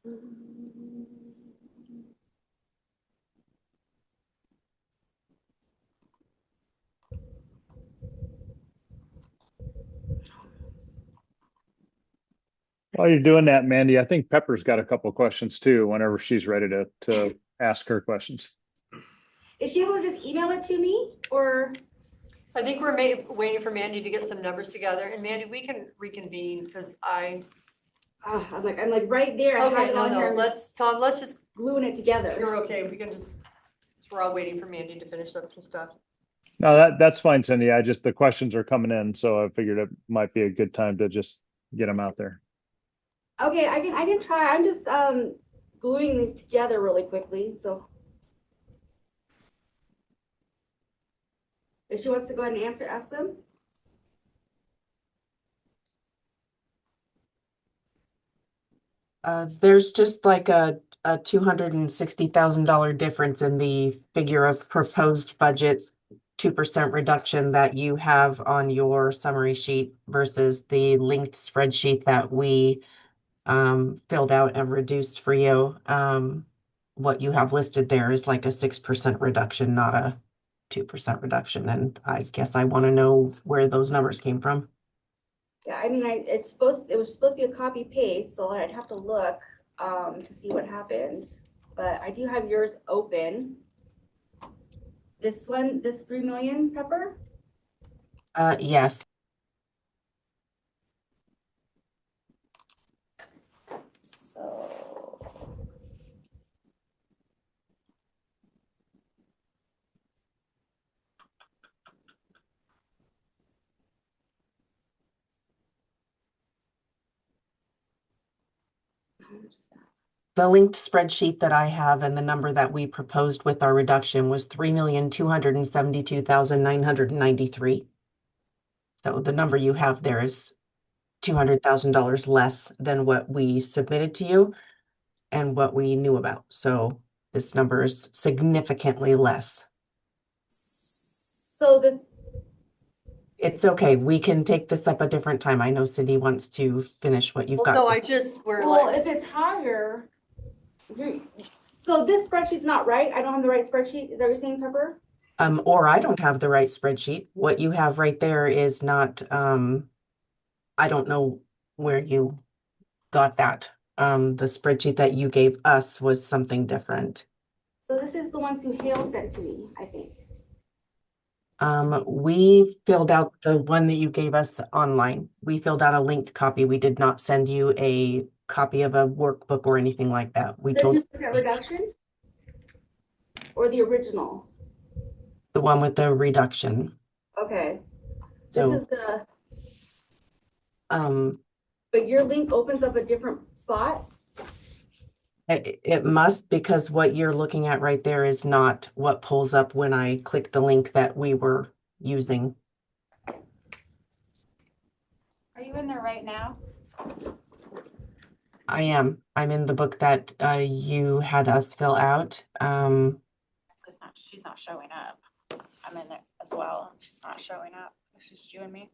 [SPEAKER 11] guess it doesn't matter.
[SPEAKER 7] While you're doing that, Mandy, I think Pepper's got a couple of questions too, whenever she's ready to ask her questions.
[SPEAKER 11] Is she able to just email it to me or?
[SPEAKER 3] I think we're waiting for Mandy to get some numbers together, and Mandy, we can reconvene, because
[SPEAKER 11] I'm like right there. I have
[SPEAKER 3] okay,
[SPEAKER 11] it
[SPEAKER 3] no,
[SPEAKER 11] on here. I'm just
[SPEAKER 3] Tom, let's just,
[SPEAKER 11] gluing it together.
[SPEAKER 3] you're okay, we can just, we're all waiting for Mandy to finish up some stuff.
[SPEAKER 7] No, that's fine, Cindy. The questions are coming in, so I figured it might be a good time to just get them out there.
[SPEAKER 11] Okay, I can try. I'm just gluing these together really quickly. So if she wants to go ahead and ask them.
[SPEAKER 15] There's just like a $260,000 difference in the figure of proposed budget 2% reduction that you have on your summary sheet versus the linked spreadsheet that we filled out and reduced for you. What you have listed there is like a 6% reduction, not a 2% reduction. And I guess I want to know where those numbers came from.
[SPEAKER 11] Yeah, I mean, it was supposed to be a copy paste, so I'd have to look to see what happened. But I do have yours open. This one, this 3 million, Pepper?
[SPEAKER 15] Yes.
[SPEAKER 11] So how much is that?
[SPEAKER 15] The linked spreadsheet that I have and the number that we proposed with our reduction was 3,272,993. So the number you have there is $200,000 less than what we submitted to you and what we knew about. So this number is significantly less.
[SPEAKER 11] So
[SPEAKER 15] It's okay. We can take this up a different time. I know Cindy wants to finish what you've got.
[SPEAKER 3] No,
[SPEAKER 11] if it's higher, so this spreadsheet's not right. I don't have the right spreadsheet. Is that what you're saying, Pepper?
[SPEAKER 15] Or I don't have the right spreadsheet. What you have right there is not, I don't know where you got that. The spreadsheet that you gave us was something different.
[SPEAKER 11] So this is the one Sue Hale sent to me, I think.
[SPEAKER 15] We filled out the one that you gave us online. We filled out a linked copy. We did not send you a copy of a workbook or anything like that. We
[SPEAKER 11] The
[SPEAKER 15] told
[SPEAKER 11] 2% reduction? or the original?
[SPEAKER 15] The one with the reduction.
[SPEAKER 11] Okay, this
[SPEAKER 15] So,
[SPEAKER 11] is the,
[SPEAKER 15] um,
[SPEAKER 11] but your link opens up a different spot?
[SPEAKER 15] it must, because what you're looking at right there is not what pulls up when I click the link that we were using.
[SPEAKER 14] Are you in there right now?
[SPEAKER 15] I am. I'm in the book that you had us fill out.
[SPEAKER 14] She's not showing up. I'm in there as well. She's not showing up. It's just you and me.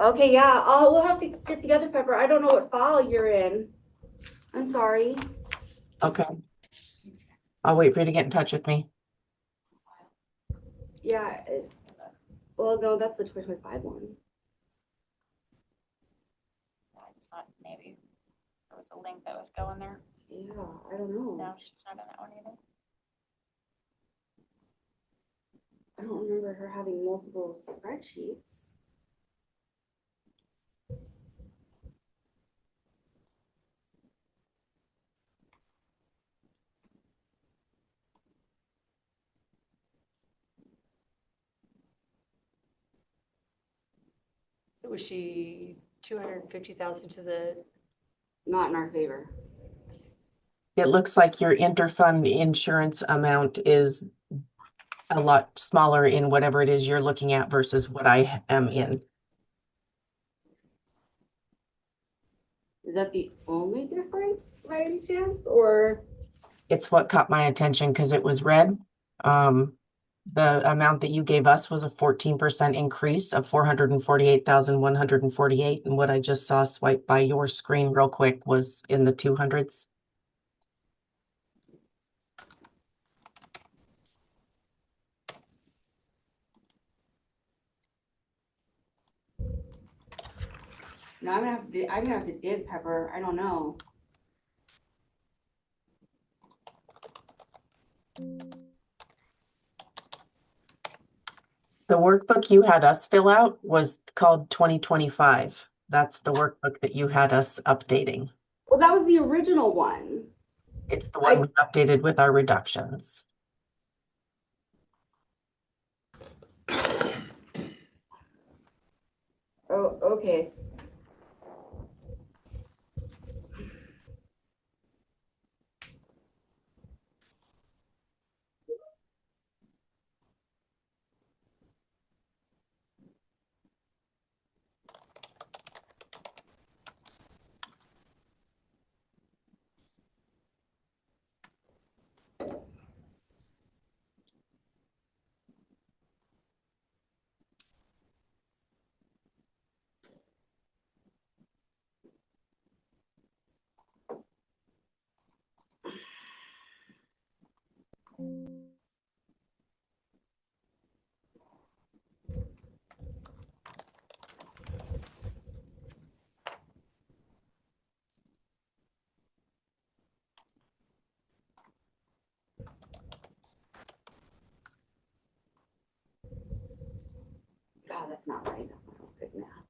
[SPEAKER 11] Okay, yeah, we'll have to get together, Pepper. I don't know what file you're in. I'm sorry.
[SPEAKER 15] Okay. I'll wait for you to get in touch with me.
[SPEAKER 11] Yeah, well, no, that's the 2025 one.
[SPEAKER 14] It's not, maybe there was a link that was going there.
[SPEAKER 11] Yeah, I don't know.
[SPEAKER 14] No, she's not in that one either.
[SPEAKER 11] I don't remember her having multiple spreadsheets.
[SPEAKER 3] Was she 250,000 to the,
[SPEAKER 11] Not in our favor.
[SPEAKER 15] It looks like your interfund insurance amount is a lot smaller in whatever it is you're looking at versus what I am in.
[SPEAKER 11] Is that the only difference by any chance, or?
[SPEAKER 15] It's what caught my attention because it was red. The amount that you gave us was a 14% increase of 448,148. And what I just saw swipe by your screen real quick was in the 200s.
[SPEAKER 11] No, I'm gonna have to dig, Pepper. I don't know.
[SPEAKER 15] The workbook you had us fill out was called 2025. That's the workbook that you had us updating.
[SPEAKER 11] Well, that was the original one.
[SPEAKER 15] It's the one we updated with our reductions.
[SPEAKER 11] Oh, okay. God, that's not right. That's not good math.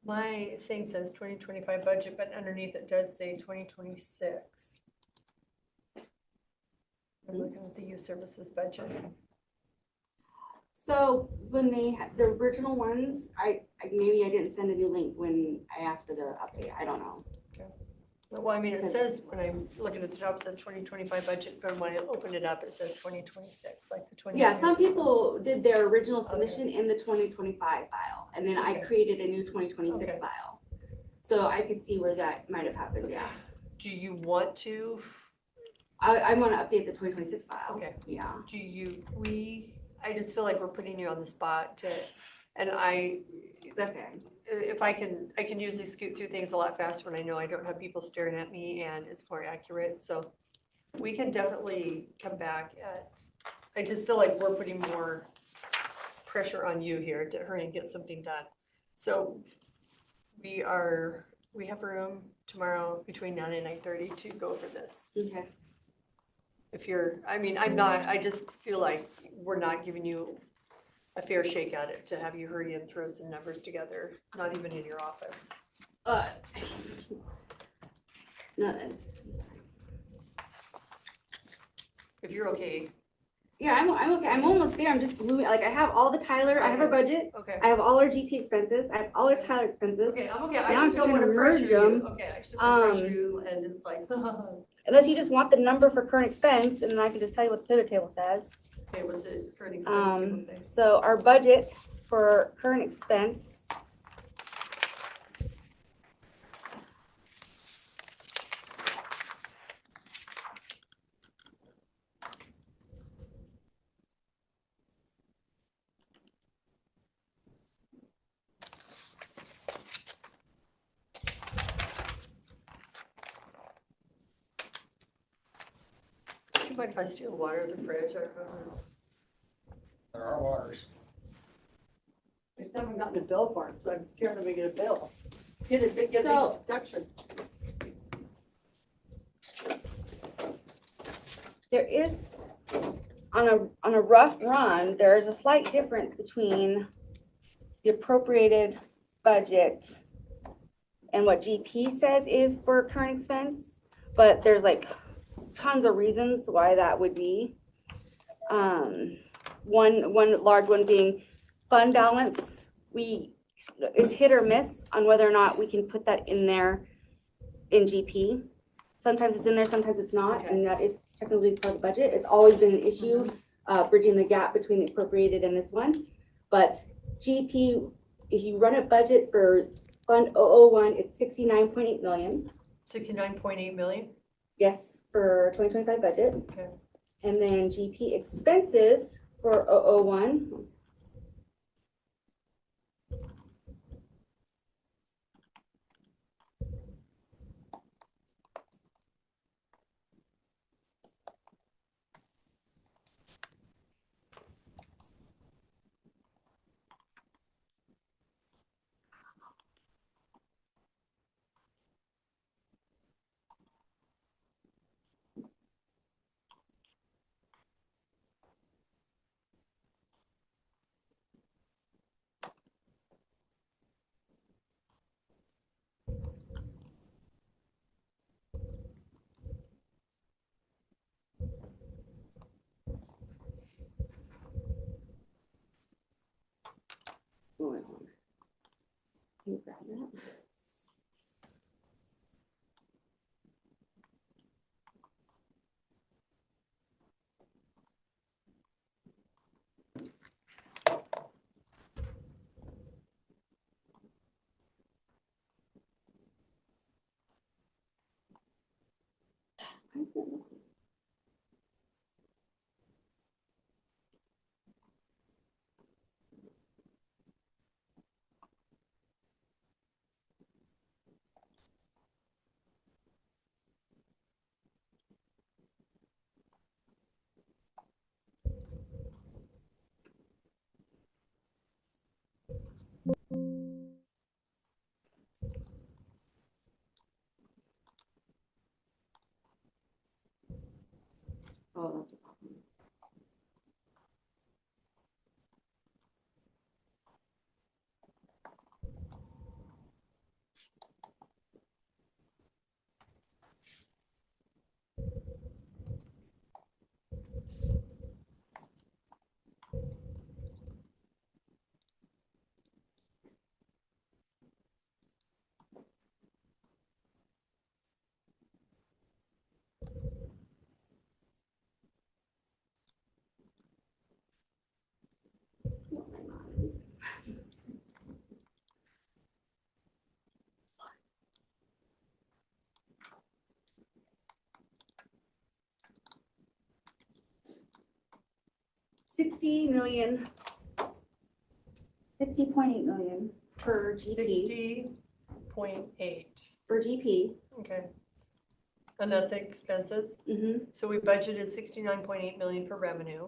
[SPEAKER 3] my thing says 2025 budget, but underneath it does say 2026. I'm looking at the youth services budget.
[SPEAKER 11] So when they had the original ones, maybe I didn't send a new link when I asked for the update. I don't know.
[SPEAKER 3] Well, I mean, it says, when I'm looking at the top, it says 2025 budget, but when I opened it up, it says 2026, like the 20.
[SPEAKER 11] Yeah, some people did their original submission in the 2025 file, and then I
[SPEAKER 3] Okay.
[SPEAKER 11] created a new 2026
[SPEAKER 3] Okay.
[SPEAKER 11] file. So I could see where that might have happened, yeah.
[SPEAKER 3] Do you want to
[SPEAKER 11] I want to update the 2026 file.
[SPEAKER 3] Okay.
[SPEAKER 11] Yeah.
[SPEAKER 3] I just feel like we're putting you on the spot to, and
[SPEAKER 11] It's okay.
[SPEAKER 3] if I can usually scoot through things a lot faster when I know I don't have people staring at me and it's more accurate, so we can definitely come back I just feel like we're putting more pressure on you here to hurry and get something done. So we have room tomorrow between 9 and 9:30 to go over this.
[SPEAKER 11] Okay.
[SPEAKER 3] I just feel like we're not giving you a fair shake at it to have you hurry and throw some numbers together, not even in your office.
[SPEAKER 11] No,
[SPEAKER 3] If you're okay.
[SPEAKER 11] yeah, I'm okay. I'm almost there. I'm just moving. Like I have all the Tyler. I have our budget.
[SPEAKER 3] Okay.
[SPEAKER 11] I have all our GP expenses. I have all our Tyler expenses.
[SPEAKER 3] Okay, I'm okay.
[SPEAKER 11] Now
[SPEAKER 3] I
[SPEAKER 11] I'm
[SPEAKER 3] just don't
[SPEAKER 11] trying
[SPEAKER 3] want
[SPEAKER 11] to
[SPEAKER 3] to pressure
[SPEAKER 11] merge
[SPEAKER 3] you.
[SPEAKER 11] them.
[SPEAKER 3] Okay, I just don't want to pressure you and it's like.
[SPEAKER 11] Unless you just want the number for current expense, and then I can just tell you what the pivot table says.
[SPEAKER 3] Okay, what's it current expense table say?
[SPEAKER 11] So our budget for current expense.
[SPEAKER 3] Do you mind if I steal water in the fridge?
[SPEAKER 4] There are waters.
[SPEAKER 3] I still haven't gotten a bill for it, so I'm scared I'm gonna get a bill. Get a big deduction.
[SPEAKER 11] There is, on a rough run, there is a slight difference between the appropriated budget and what GP says is for current expense, but there's like tons of reasons why that would be. One large one being fund balance. It's hit or miss on whether or not we can put that in there in GP. Sometimes it's in there, sometimes it's not, and that is technically part of the budget. It's always been an issue, bridging the gap between the appropriated and this one. But GP, if you run a budget for Fund 001, it's 69.8 million.
[SPEAKER 3] 69.8 million?
[SPEAKER 11] Yes, for 2025 budget.
[SPEAKER 3] Okay.
[SPEAKER 11] And then GP expenses for 001. Oh, wait, hold on. Can you grab that? Why is it- Oh, that's a problem. 60 million, 60.8 million per GP,
[SPEAKER 3] 60.8,
[SPEAKER 11] for GP.
[SPEAKER 3] okay. And that's expenses?
[SPEAKER 11] Mm-hmm.
[SPEAKER 3] So we budgeted 69.8 million for revenue,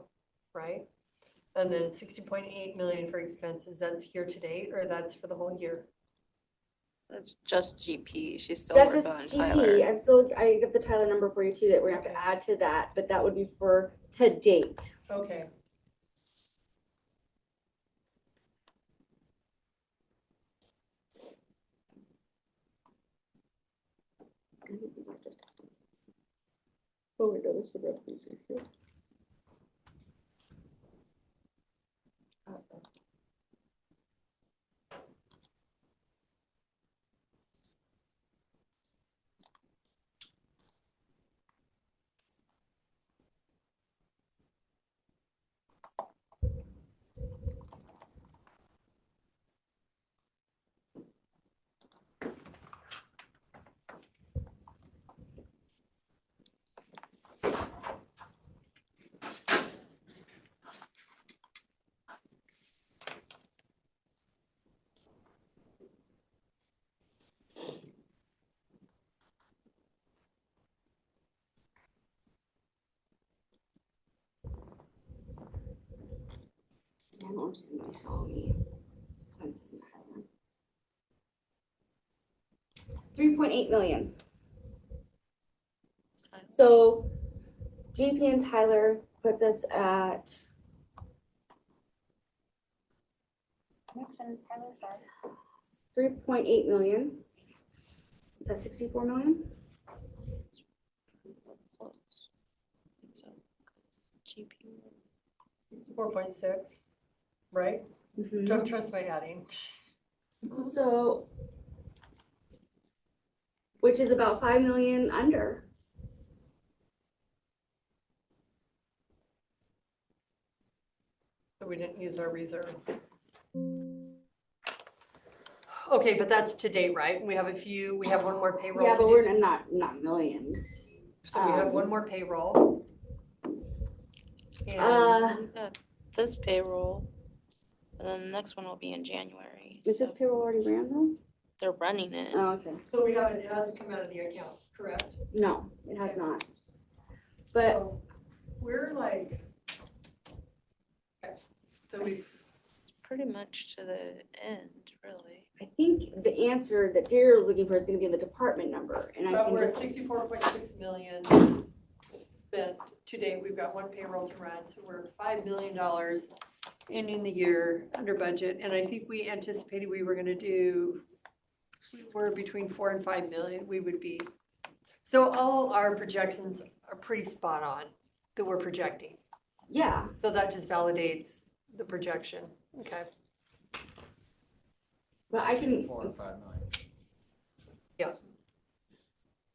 [SPEAKER 3] right? And then 60.8 million for expenses, that's year to date, or that's for the whole year?
[SPEAKER 2] That's just GP. She's still
[SPEAKER 11] That's just
[SPEAKER 2] working on
[SPEAKER 11] GP.
[SPEAKER 2] Tyler.
[SPEAKER 11] I'm still, I get the Tyler number for you too that we're gonna have to add to that, but that would be for to date.
[SPEAKER 3] Okay.
[SPEAKER 11] Oh, we know this is revenue here. I don't understand why showing me expenses in Tyler. 3.8 million. So GP and Tyler puts us at 3.8 million. Is that 64 million?
[SPEAKER 2] GP.
[SPEAKER 3] 4.6, right?
[SPEAKER 11] Mm-hmm.
[SPEAKER 3] Don't trust my adding.
[SPEAKER 11] So, which is about 5 million under.
[SPEAKER 3] So we didn't use our reserve. Okay, but that's to date, right? We have one more payroll.
[SPEAKER 11] Yeah,
[SPEAKER 3] to
[SPEAKER 11] but
[SPEAKER 3] do.
[SPEAKER 11] we're not millions.
[SPEAKER 3] So we have one more payroll. And
[SPEAKER 2] This payroll, and then the next one will be in January.
[SPEAKER 11] Is this payroll already ran though?
[SPEAKER 2] They're running it.
[SPEAKER 11] Oh, okay.
[SPEAKER 3] so it hasn't come out of the account, correct?
[SPEAKER 11] No, it has not. But
[SPEAKER 3] So we're like, okay, so we've,
[SPEAKER 2] Pretty much to the end, really.
[SPEAKER 11] I think the answer that Deer is looking for is gonna be in the department number, and I
[SPEAKER 3] but
[SPEAKER 11] can
[SPEAKER 3] we're at
[SPEAKER 11] just,
[SPEAKER 3] 64.6 million spent to date. We've got one payroll to run, so we're $5 million ending the year under budget. And I think we anticipated we were between 4 and 5 million, we would be. So all our projections are pretty spot on that we're projecting.
[SPEAKER 11] yeah.
[SPEAKER 3] So that just validates the projection, okay?
[SPEAKER 11] But I can,
[SPEAKER 4] 4 and 5 million.
[SPEAKER 3] Yeah.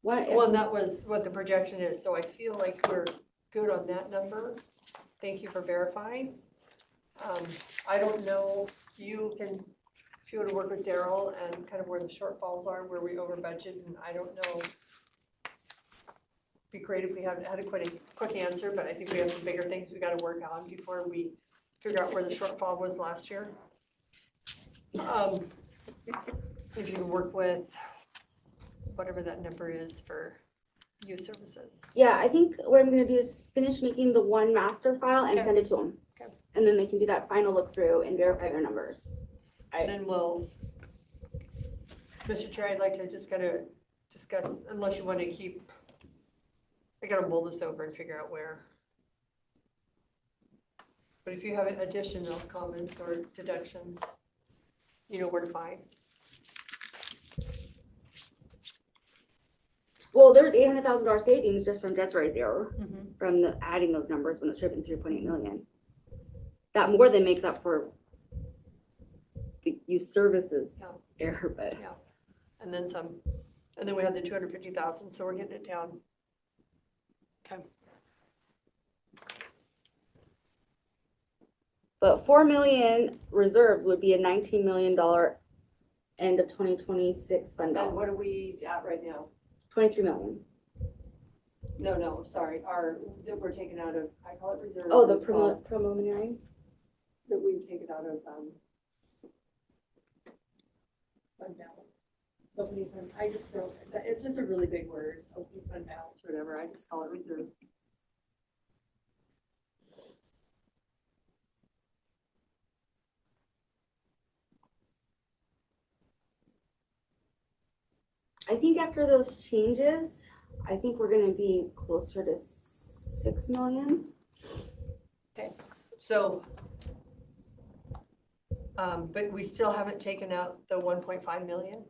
[SPEAKER 11] what,
[SPEAKER 3] Well, and that was what the projection is, so I feel like we're good on that number. Thank you for verifying. I don't know, if you want to work with Daryl and kind of where the shortfalls are, where we over budget, and I don't know. Be great if we had a quick answer, but I think we have some bigger things we gotta work on before we figure out where the shortfall was last year. If you can work with whatever that number is for youth services.
[SPEAKER 11] yeah, I think what I'm gonna do is finish making the one master file and
[SPEAKER 3] Okay.
[SPEAKER 11] send it to them.
[SPEAKER 3] Okay.
[SPEAKER 11] And then they can do that final look through and verify their numbers.
[SPEAKER 3] Then we'll, Mr. Chair, I'd like to just kind of discuss, unless you want to keep, I gotta mull this over and figure out where. But if you have additional comments or deductions, you know where to find.
[SPEAKER 11] Well, there's $800,000 savings just from Desiree's error, from the adding those numbers when it's driven 3.8 million. That more than makes up for the youth services error, but.
[SPEAKER 3] Yeah, and then some, and then we had the 250,000, so we're getting it down. Okay.
[SPEAKER 11] But 4 million reserves would be a $19 million end of 2026 fund balance.
[SPEAKER 3] And what are we at right now?
[SPEAKER 11] 23 million.
[SPEAKER 3] No, sorry, that we're taking out of, I call it reserve.
[SPEAKER 11] Oh, the
[SPEAKER 3] it's called-
[SPEAKER 11] preliminary?
[SPEAKER 3] That we've taken out of, fund balance. Opening fund, I just don't, it's just a really big word, opening fund balance or whatever, I just call it reserve.
[SPEAKER 11] I think after those changes, I think we're gonna be closer to 6 million.
[SPEAKER 3] So, but we still haven't taken out the 1.5 million?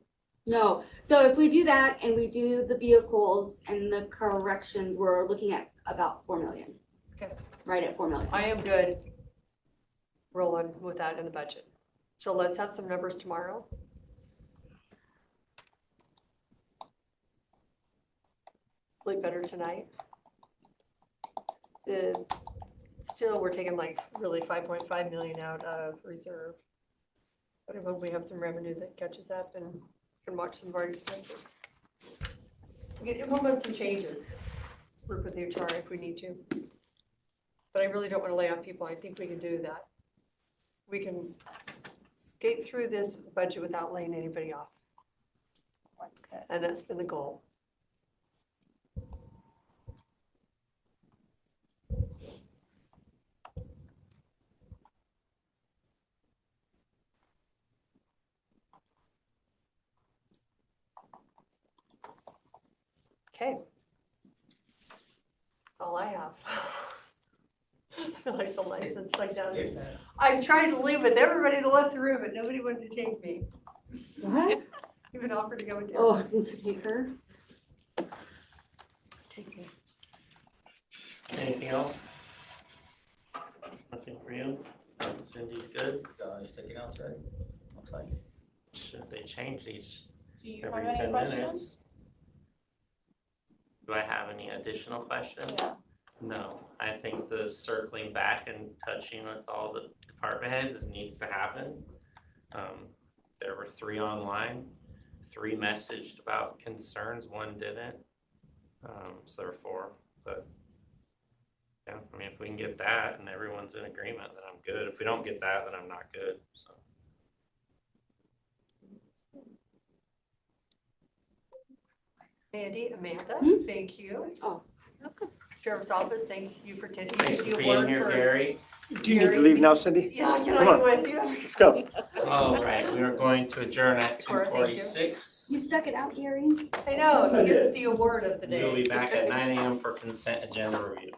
[SPEAKER 11] No, so if we do that and we do the vehicles and the corrections, we're looking at about 4 million.
[SPEAKER 3] Okay.
[SPEAKER 11] Right at 4 million.
[SPEAKER 3] I am good rolling with that in the budget. So let's have some numbers tomorrow. Sleep better tonight. Still, we're taking like really 5.5 million out of reserve. But I hope we have some revenue that catches up and can watch some of our expenses. We can implement some changes, work with HR if we need to. But I really don't want to lay off people. I think we can do that. We can skate through this budget without laying anybody off. And that's been the goal. Okay. That's all I have. I feel like the license like down. I tried to leave with everybody that left the room, but nobody wanted to take me.
[SPEAKER 11] What?
[SPEAKER 3] Even offered to go with
[SPEAKER 11] Oh,
[SPEAKER 3] Derek.
[SPEAKER 11] to take her?
[SPEAKER 3] Take me.
[SPEAKER 1] Anything else? Nothing for you? Cindy's good?
[SPEAKER 4] Sticking out, right? Looks like.
[SPEAKER 1] Should they change these
[SPEAKER 14] Do you have
[SPEAKER 1] every
[SPEAKER 14] any
[SPEAKER 1] 10
[SPEAKER 14] questions?
[SPEAKER 1] minutes? Do I have any additional questions?
[SPEAKER 14] Yeah.
[SPEAKER 1] No, I think the circling back and touching with all the department heads needs to happen. There were 3 online, 3 messaged about concerns, 1 didn't. So there were 4, but yeah, I mean, if we can get that and everyone's in agreement, then I'm good. If we don't get that, then I'm not good, so.
[SPEAKER 3] Amanda, thank you.
[SPEAKER 11] Oh.
[SPEAKER 3] Sheriff's Office, thank you for taking
[SPEAKER 1] Thanks
[SPEAKER 3] the
[SPEAKER 1] for being
[SPEAKER 3] award
[SPEAKER 1] here,
[SPEAKER 3] for.
[SPEAKER 1] Gary.
[SPEAKER 12] Do you need to leave now, Cindy?
[SPEAKER 3] Yeah, can
[SPEAKER 12] Come
[SPEAKER 3] I
[SPEAKER 12] on.
[SPEAKER 3] go with you?
[SPEAKER 12] Let's go.
[SPEAKER 1] All right, we are going to adjourn at
[SPEAKER 3] Cora, thank you.
[SPEAKER 1] 2:46.
[SPEAKER 11] You stuck it out, Gary.
[SPEAKER 3] I know, he gets the award of the
[SPEAKER 1] We will
[SPEAKER 3] day.
[SPEAKER 1] be back at 9 a.m. for consent agenda review.